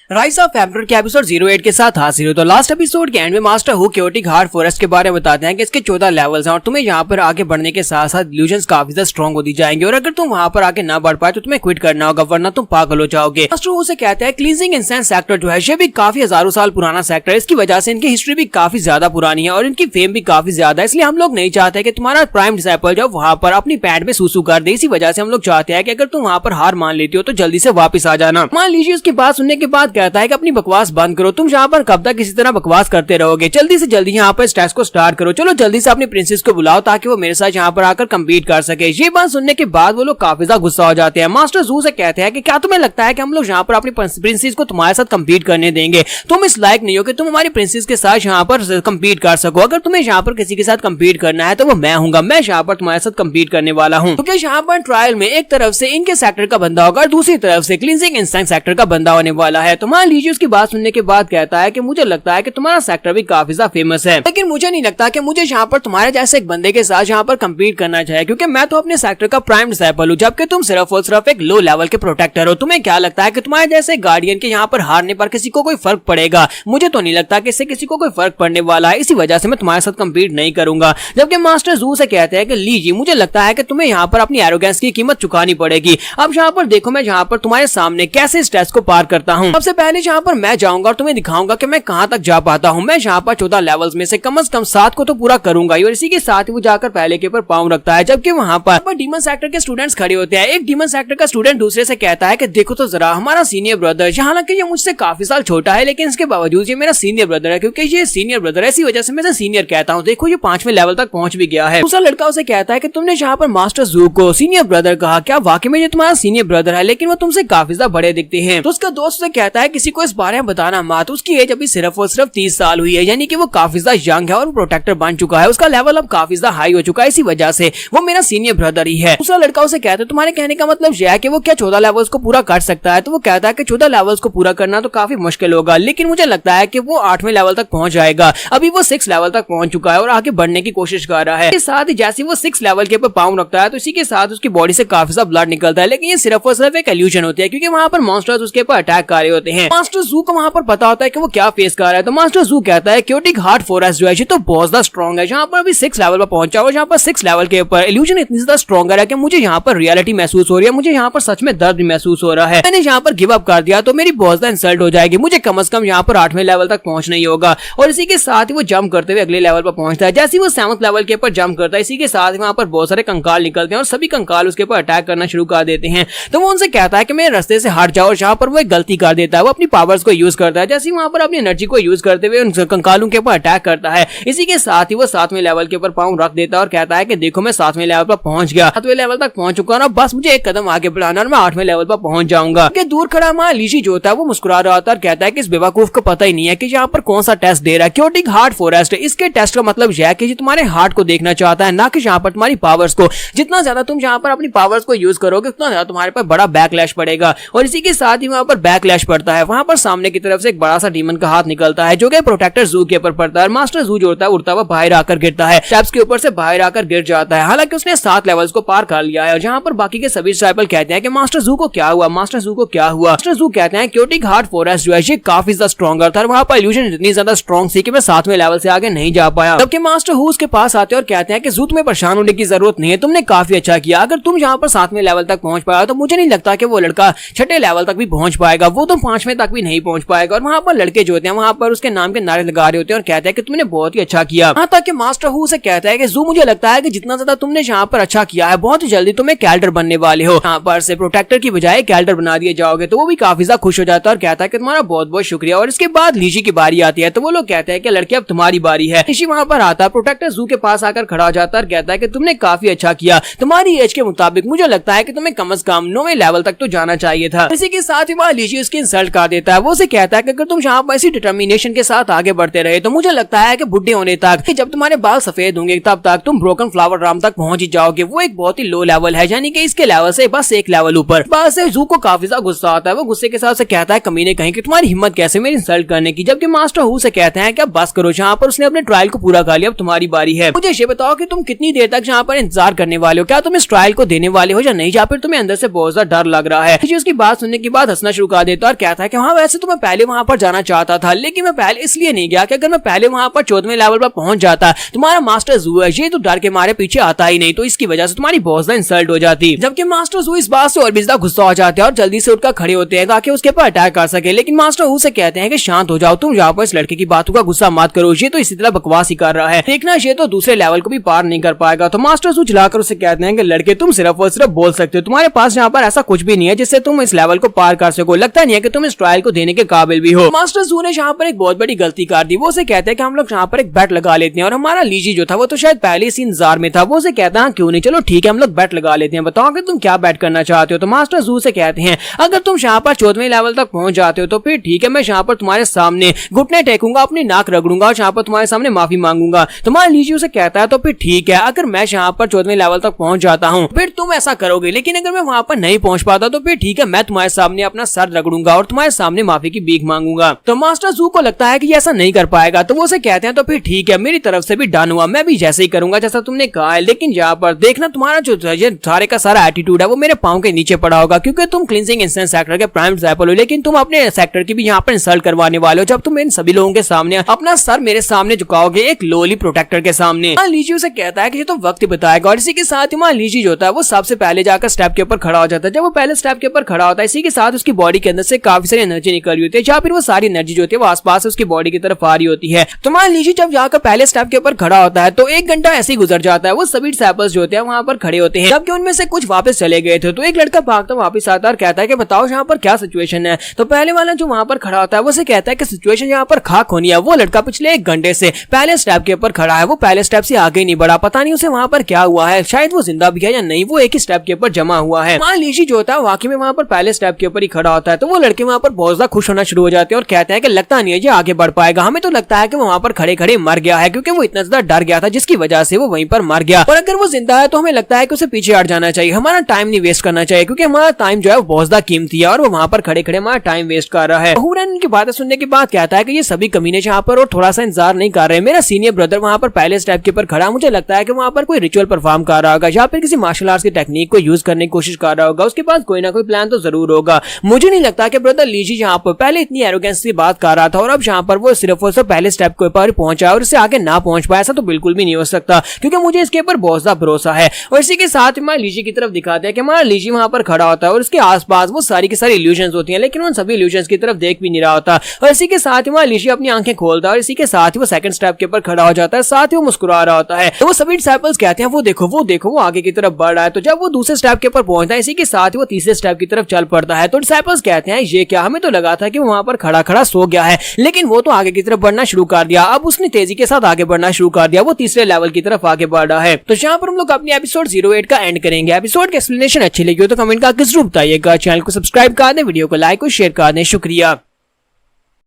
Speaker 1: राइज ऑफ एम्परर के एपिसोड 08 के साथ हाजिर हो। तो लास्ट एपिसोड के एंड में master who chaotic heart forest के बारे में बताते हैं कि इसके 14 लेवल्स हैं और तुम्हें यहाँ पर आगे बढ़ने के साथ साथ इल्यूशंस काफी ज्यादा स्ट्रॉन्ग होती जाएंगे, और अगर तुम वहाँ पर आगे ना बढ़ पाए तो तुम्हें क्विट करना होगा, वरना तुम पागल हो जाओगे। मास्टर हु से कहता है क्लींजिंग इंसेंस सेक्टर जो है ये भी काफी हजारों साल पुराना सेक्टर है। इसकी वजह से इनकी हिस्ट्री भी काफी ज्यादा पुरानी है और इनकी फेम भी काफी ज्यादा है। इसलिए हम लोग नहीं चाहते कि तुम्हारा प्राइम डिसाइपल जो वहाँ पर अपनी पैंट में सूसू कर दे। इसी वजह से हम लोग चाहते हैं कि अगर तुम वहाँ पर हार मान लेती हो तो जल्दी से वापस आ जाना। मान लीजिए उसकी बात सुनने के बाद कहता है कि अपनी बकवास बंद करो, तुम यहाँ पर कब तक इसी तरह बकवास करते रहोगे, जल्दी से जल्दी यहाँ पर इस टेस्ट को स्टार्ट करो। चलो जल्दी से अपनी प्रिंसेस को बुलाओ ताकि वो मेरे साथ यहाँ पर आकर कम्पीट कर सके। ये बात सुनने के बाद वो लोग काफी ज्यादा गुस्सा हो जाते हैं। मास्टर हु से कहते हैं कि क्या तुम्हें लगता है कि हम लोग यहाँ पर अपनी प्रिंसेस को तुम्हारे साथ कम्पीट करने देंगे? तुम इस लायक नहीं हो कि तुम हमारी प्रिंसेस के साथ यहाँ पर कम्पीट कर सको। अगर तुम्हें यहाँ पर किसी के साथ कम्पीट करना है तो वो मैं हूँ, मैं यहाँ पर तुम्हारे साथ कम्पीट करने वाला हूँ। क्योंकि यहाँ पर ट्रायल में एक तरफ से इनके सेक्टर का बंदा होगा और दूसरी तरफ से क्लींजिंग इंस्टेंस सेक्टर का बंदा होने वाला है। तो तो मान लीजिए उसकी बात सुनने के बाद कहता है कि मुझे लगता है कि तुम्हारा सेक्टर भी काफी ज्यादा फेमस है, लेकिन मुझे नहीं लगता कि मुझे यहाँ पर तुम्हारे जैसे एक बंदे के साथ यहाँ पर कम्पीट करना चाहिए, क्योंकि मैं तो अपने सेक्टर का प्राइम डिसाइपल हूँ, जबकि तुम सिर्फ और सिर्फ एक लो लेवल के प्रोटेक्टर हो। तुम्हें क्या लगता है कि तुम्हारे जैसे गार्डियन के यहाँ पर हारने पर किसी को कोई फर्क पड़ेगा? मुझे तो नहीं लगता कि इससे किसी को कोई फर्क पड़ने वाला है, इसी वजह से मैं तुम्हारे साथ कम्पीट नहीं करूंगा। जबकि मास्टर जू से कहते हैं कि लीजिए, मुझे लगता है कि तुम्हें यहाँ पर अपनी एरोगेंस की कीमत चुकानी पड़ेगी। अब यहाँ पर देखो, मैं यहाँ पर तुम्हारे सामने कैसे इस टेस्ट को पार करता हूँ। सबसे पहले यहाँ पर मैं जाऊंगा और तुम्हें दिखाऊंगा कि मैं कहाँ तक जा पाता हूँ। मैं यहाँ पर 14 लेवल्स में से कम 7 को तो पूरा करूंगा और इसी के साथ वो जाकर पहले के ऊपर पाँव रखता है, जबकि वहाँ पर डीमन सेक्टर के स्टूडेंट्स खड़े होते हैं। एक डीमन सेक्टर का स्टूडेंट दूसरे से कहता है कि देखो तो जरा, हमारा सीनियर ब्रदर, हालांकि ये मुझसे काफी साल छोटा है, लेकिन इसके बावजूद ये मेरा सीनियर ब्रदर है, क्योंकि ये सीनियर ब्रदर है, इसी वजह से मैं इसे सीनियर कहता हूँ। देखो, ये 5वें लेवल तक पहुंच भी गया है। दूसरा लड़का उसे कहता है कि तुमने यहाँ पर मास्टर जू को सीनियर ब्रदर कहा, क्या वाकई में ये तुम्हारा सीनियर ब्रदर है? लेकिन वो तुमसे काफी ज्यादा बड़े दिखते हैं। तो उसका दोस्त उसे कहता है किसी को इस बारे में बताना मत, उसकी एज अभी सिर्फ और सिर्फ 30 साल हुई है, यानी कि वो काफी ज्यादा यंग है और प्रोटेक्टर बन चुका है। उसका लेवल अब काफी ज्यादा हाई हो चुका है, इसी वजह से वो मेरा सीनियर ब्रदर ही है। दूसरा लड़का उसे कहता है तुम्हारे कहने का मतलब यह है कि वो क्या 14 लेवल्स को पूरा कर सकता है? तो वो कहता है कि 14 लेवल्स को पूरा करना तो काफी मुश्किल होगा, लेकिन मुझे लगता है कि वो 8वें लेवल तक पहुंच जाएगा। अभी वो 6 लेवल तक पहुंच चुका है और आगे बढ़ने की कोशिश कर रहा है। साथ ही जैसे वो 6 लेवल के ऊपर पाँव रखता है तो इसी के साथ उसकी बॉडी से काफी ज्यादा ब्लड निकलता है, लेकिन ये सिर्फ और सिर्फ एक इल्यूजन होती है, क्योंकि वहाँ पर मॉन्स्टर्स उसके ऊपर अटैक कर रहे होते हैं। मास्टर जू को वहाँ पर पता होता है कि वो क्या फेस कर रहा है, तो मास्टर जू कहता है क्योटिक हार्ट फॉरेस्ट जो है ये तो बहुत ज्यादा स्ट्रॉन्ग है, जहाँ पर अभी 6 लेवल पर पहुंचा और जहाँ पर 6 लेवल के ऊपर इल्यूजन इतनी ज्यादा स्ट्रॉन्गर है कि मुझे यहाँ पर रियलिटी महसूस हो रही है, मुझे यहाँ पर सच में दर्द महसूस हो रहा है। मैंने यहाँ पर गिव अप कर दिया तो मेरी बहुत ज्यादा इंसल्ट हो जाएगी, मुझे कम से कम यहाँ पर 8वें लेवल तक पहुंचना ही होगा। और इसी के साथ ही वो जंप करते हुए अगले लेवल पर पहुंचता है। जैसे वो 7th लेवल के ऊपर जंप करता है, इसी के साथ वहाँ पर बहुत सारे कंकाल निकलते हैं और सभी कंकाल उसके ऊपर अटैक करना शुरू कर देते हैं। तो वो उनसे कहता है कि मेरे रास्ते से हट जाओ, और जहाँ पर वो एक गलती कर देता है, वो अपनी पावर्स को यूज करता है। जैसे वहाँ पर अपनी एनर्जी को यूज करते हुए उन कंकालों के ऊपर अटैक करता है। इसी के साथ ही वो 7वें लेवल के ऊपर पाँव रख देता है और कहता है कि देखो, मैं 7वें लेवल पर पहुंच गया, 7वें लेवल तक पहुंच चुका ना, बस मुझे एक कदम आगे बढ़ाना और मैं 8वें लेवल पर पहुंच जाऊंगा। दूर खड़ा हमारा लीजी जो होता है वो मुस्कुरा रहा होता है और कहता है कि इस बेवकूफ को पता ही नहीं है कि यहाँ पर कौन सा टेस्ट दे रहा है। क्योटिक हार्ट फॉरेस्ट, इसके टेस्ट का मतलब यह है कि तुम्हारे हार्ट को देखना चाहता है, ना कि यहाँ पर तुम्हारी पावर्स को। जितना ज्यादा तुम यहाँ पर अपनी पावर्स को यूज करोगे उतना ज्यादा तुम्हारे पर बड़ा बैकलैश पड़ेगा। और इसी के साथ ही वहाँ पर बैकलैश पड़ता है। वहाँ पर सामने की तरफ से एक बड़ा सा डीमन का हाथ निकलता है जो कि प्रोटेक्टर जू के ऊपर पड़ता है। मास्टर जू जो होता है उड़ता हुआ बाहर आकर गिरता है, स्टेप्स के ऊपर से बाहर आकर गिर जाता है। हालांकि उसने 7 लेवल्स को पार कर लिया है। जहाँ पर बाकी के सभी डिसाइपल कहते हैं कि मास्टर जू को क्या हुआ, मास्टर जू को क्या हुआ। मास्टर जू कहते हैं क्योटिक हार्ट फॉरेस्ट जो है ये काफी ज्यादा स्ट्रॉन्गर था, वहाँ पर इल्यूजन इतनी ज्यादा स्ट्रॉन्ग थी कि मैं 7वें लेवल से आगे नहीं जा पाया। जबकि मास्टर हु उसके पास आते हैं और कहते हैं कि जू तुम्हें परेशान होने की जरूरत नहीं है, तुमने काफी अच्छा किया। अगर तुम यहाँ पर 7वें लेवल तक पहुंच पाया तो मुझे नहीं लगता कि वो लड़का 6ठे लेवल तक भी पहुंच पाएगा, वो तो 5वें तक भी नहीं पहुंच पाएगा। और वहाँ पर लड़के जो होते हैं वहाँ पर उसके नाम के नारे लगा रहे होते हैं और कहते हैं कि तुमने बहुत ही अच्छा किया। यहाँ तक कि मास्टर हु से कहता है कि जू मुझे लगता है कि जितना ज्यादा तुमने यहाँ पर अच्छा किया है बहुत ही जल्दी तुम एक कैल्डर बनने वाले हो, यहाँ पर से प्रोटेक्टर की बजाय कैल्डर बना दिए जाओगे। तो वो भी काफी ज्यादा खुश हो जाता है और कहता है कि तुम्हारा बहुत बहुत शुक्रिया। और इसके बाद लीजी की बारी आती है तो वो लोग कहते हैं कि लड़के अब तुम्हारी बारी है। लीजी वहाँ पर आता है, प्रोटेक्टर जू के पास आकर खड़ा हो जाता है और कहता है कि तुमने काफी अच्छा किया, तुम्हारी एज के मुताबिक मुझे लगता है कि तुम्हें कम से कम 9वें लेवल तक तो जाना चाहिए था। इसी के साथ ही वहाँ लीजी उसकी इंसल्ट कर देता है। वो उसे कहता है कि अगर तुम यहाँ पर ऐसी डिटर्मिनेशन के साथ आगे बढ़ते रहे तो मुझे लगता है कि बुढ़े होने तक, जब तुम्हारे बाल सफेद होंगे तब तक तुम ब्रोकन फ्लावर राम तक पहुंच ही जाओगे। वो एक बहुत ही लो लेवल है, यानी कि इसके लेवल से बस एक लेवल ऊपर। बस से जू को काफी ज्यादा गुस्सा आता है। वो गुस्से के साथ से कहता है कमीने कहीं कि तुम्हारी हिम्मत कैसे मेरी इंसल्ट करने की। जबकि मास्टर हु से कहते हैं कि अब बस करो, जहाँ पर उसने अपने ट्रायल को पूरा कर लिया, अब तुम्हारी बारी है। मुझे ये बताओ कि तुम कितनी देर तक यहाँ पर इंतजार करने वाले हो, क्या तुम इस ट्रायल को देने वाले हो या नहीं, या फिर तुम्हें अंदर से बहुत ज्यादा डर लग रहा है। उसकी बात सुनने के बाद हंसना शुरू कर देता है और कहता है कि हाँ वैसे तो मैं पहले वहाँ पर जाना चाहता था, लेकिन मैं पहले इसलिए नहीं गया कि अगर मैं पहले वहाँ पर 14वें लेवल पर पहुंच जाता, तुम्हारा मास्टर जू है ये तो डर के मारे पीछे आता ही नहीं, तो इसकी वजह से तुम्हारी बहुत ज्यादा इंसल्ट हो जाती। जबकि मास्टर जू इस बात से और भी ज्यादा गुस्सा हो जाते हैं और जल्दी से उठकर खड़े होते हैं ताकि उसके ऊपर अटैक कर सके। लेकिन मास्टर हु से कहते हैं कि शांत हो जाओ, तुम यहाँ पर इस लड़के की बातों का गुस्सा मत करो, ये तो इसी तरह बकवास ही कर रहा है, देखना ये तो दूसरे लेवल को भी पार नहीं कर पाएगा। तो मास्टर जू चिल्लाकर उसे कहते हैं कि लड़के तुम सिर्फ और सिर्फ बोल सकते हो, तुम्हारे पास यहाँ पर ऐसा कुछ भी नहीं है जिससे तुम इस लेवल को पार कर सको, लगता नहीं है कि तुम इस ट्रायल को देने के काबिल भी हो। मास्टर जू ने यहाँ पर एक बहुत बड़ी गलती कर दी। वो उसे कहते हैं कि हम लोग यहाँ पर एक बैट लगा लेते हैं, और हमारा लीजी जो था वो तो शायद पहले इसी इंतजार में था। वो उसे कहता है क्यों नहीं, चलो ठीक है हम लोग बैट लगा लेते हैं, बताओ कि तुम क्या बैट करना चाहते हो। तो मास्टर जू से कहते हैं अगर तुम यहाँ पर 14वें लेवल तक पहुंच जाते हो तो फिर ठीक है, मैं यहाँ पर तुम्हारे सामने घुटने टेकूंगा, अपनी नाक रगड़ूंगा और यहाँ पर तुम्हारे सामने माफी मांगूंगा। तुम्हारा लीजी उसे कहता है तो फिर ठीक है, अगर मैं यहाँ पर 14वें लेवल तक पहुंच जाता हूँ फिर तुम ऐसा करोगे, लेकिन अगर मैं वहां पर नहीं पहुंच पाता तो फिर ठीक है, मैं तुम्हारे सामने अपना सर रगड़ूंगा और तुम्हारे सामने माफी की भीख मांगूंगा। तो मास्टर जू को लगता है कि ऐसा नहीं कर पाएगा, तो वो उसे कहते हैं तो फिर ठीक है, मेरी तरफ से भी डन हुआ, मैं भी जैसे ही करूंगा जैसा तुमने कहा है। लेकिन यहाँ पर देखना तुम्हारा जो सारे का सारा एटीट्यूड है वो मेरे पाँव के नीचे पड़ा होगा, क्योंकि तुम क्लींजिंग इंस्टेंस सेक्टर के प्राइम डिसाइपल हो, लेकिन तुम अपने सेक्टर की भी यहाँ पर इंसल्ट करवाने वाले हो जब तुम इन सभी लोगों के सामने अपना सर मेरे सामने झुकाओगे एक लोली प्रोटेक्टर के सामने। लीजी उसे कहता है कि ये तो वक्त ही बताएगा, और इसी के साथ ही लीजी जो होता है वो सबसे पहले जाकर स्टेप के ऊपर खड़ा हो जाता है। जब वो पहले स्टेप के ऊपर खड़ा होता है, इसी के साथ उसकी बॉडी के अंदर से काफी सारी एनर्जी निकल रही होती है, या फिर वो सारी एनर्जी जो होती है वो आसपास उसकी बॉडी की तरफ आ रही होती है। तो लीजी जब जाकर पहले स्टेप के ऊपर खड़ा होता है तो 1 घंटा ऐसे ही गुजर जाता है। वो सभी डिसाइपल्स जो होते हैं वहां पर खड़े होते हैं, जबकि उनमें से कुछ वापस चले गए थे। तो एक लड़का भागता वापस आता है और कहता है कि बताओ यहाँ पर क्या सिचुएशन है। तो पहले वाला जो वहां पर खड़ा होता है वो से कहता है कि सिचुएशन यहाँ पर खाक होनी है। वो लड़का पिछले 1 घंटे से पहले स्टेप के ऊपर खड़ा है, वो पहले स्टेप से आगे नहीं बढ़ा, पता नहीं उसे वहां पर क्या हुआ है, शायद वो जिंदा भी है या नहीं, वो एक ही स्टेप के ऊपर जमा हुआ है। लीजी जो होता है वाकई में वहां पर पहले स्टेप के ऊपर ही खड़ा होता है। तो वो लड़के वहां पर बहुत ज्यादा खुश होना शुरू हो जाते हैं और कहते हैं कि लगता नहीं है ये आगे बढ़ पाएगा, हमें तो लगता है कि वो वहां पर खड़े खड़े मर गया है, क्योंकि वो इतना ज्यादा डर गया था जिसकी वजह से वो वहीं पर मर गया। और अगर वो जिंदा है तो हमें लगता है कि उसे पीछे हट जाना चाहिए, हमारा टाइम नहीं वेस्ट करना चाहिए, क्योंकि हमारा टाइम जो है वो बहुत ज्यादा कीमती है और वो वहां पर खड़े खड़े हमारा टाइम वेस्ट कर रहा है। हुरन इनकी बातें सुनने के बाद कहता है कि ये सभी कमीने यहाँ पर और थोड़ा सा इंतजार नहीं कर रहे, मेरा सीनियर ब्रदर वहां पर पहले स्टेप के ऊपर खड़ा, मुझे लगता है कि वहां पर कोई रिचुअल परफॉर्म कर रहा होगा या फिर किसी मार्शल आर्ट्स की टेक्निक को यूज करने की कोशिश कर रहा होगा, उसके पास कोई ना कोई प्लान तो जरूर होगा। मुझे नहीं लगता कि ब्रदर लीजी यहाँ पर पहले इतनी एरोगेंस से बात कर रहा था और अब यहाँ पर वो सिर्फ और सिर्फ पहले स्टेप के ऊपर पहुंचा और इससे आगे ना पहुंच पाया, ऐसा तो बिल्कुल भी नहीं हो सकता, क्योंकि मुझे इसके ऊपर बहुत ज्यादा भरोसा है। और इसी के साथ हमारे लीजी की तरफ दिखाते हैं कि हमारा लीजी वहां पर खड़ा होता है और उसके आसपास वो सारी की सारी इल्यूजन्स होती हैं, लेकिन उन सभी इल्यूजन्स की तरफ देख भी नहीं रहा होता। और इसी के साथ हमारा लीजी अपनी आंखें खोलता है और इसी के साथ ही वो सेकंड स्टेप के ऊपर खड़ा हो जाता है, साथ ही वो मुस्कुरा रहा होता है। तो वो सभी डिसाइपल्स कहते हैं वो देखो वो आगे की तरफ बढ़ रहा है। तो जब वो दूसरे स्टेप के ऊपर पहुंचता है, इसी के साथ ही वो तीसरे स्टेप की तरफ चल पड़ता है। तो डिसाइपल्स कहते हैं ये क्या, हमें तो लगा था कि वो वहां पर खड़ा खड़ा सो गया है, लेकिन वो तो आगे की तरफ बढ़ना शुरू कर दिया, अब उसने तेजी के साथ आगे बढ़ना शुरू कर दिया, वो तीसरे लेवल की तरफ आगे बढ़ रहा है। तो यहाँ पर हम लोग अपनी एपिसोड 08 का एंड करेंगे। एपिसोड की एक्सप्लेनेशन अच्छी लगी हो तो कमेंट करके जरूर बताइएगा, चैनल को सब्सक्राइब कर दें, वीडियो को लाइक और शेयर कर दें। शुक्रिया।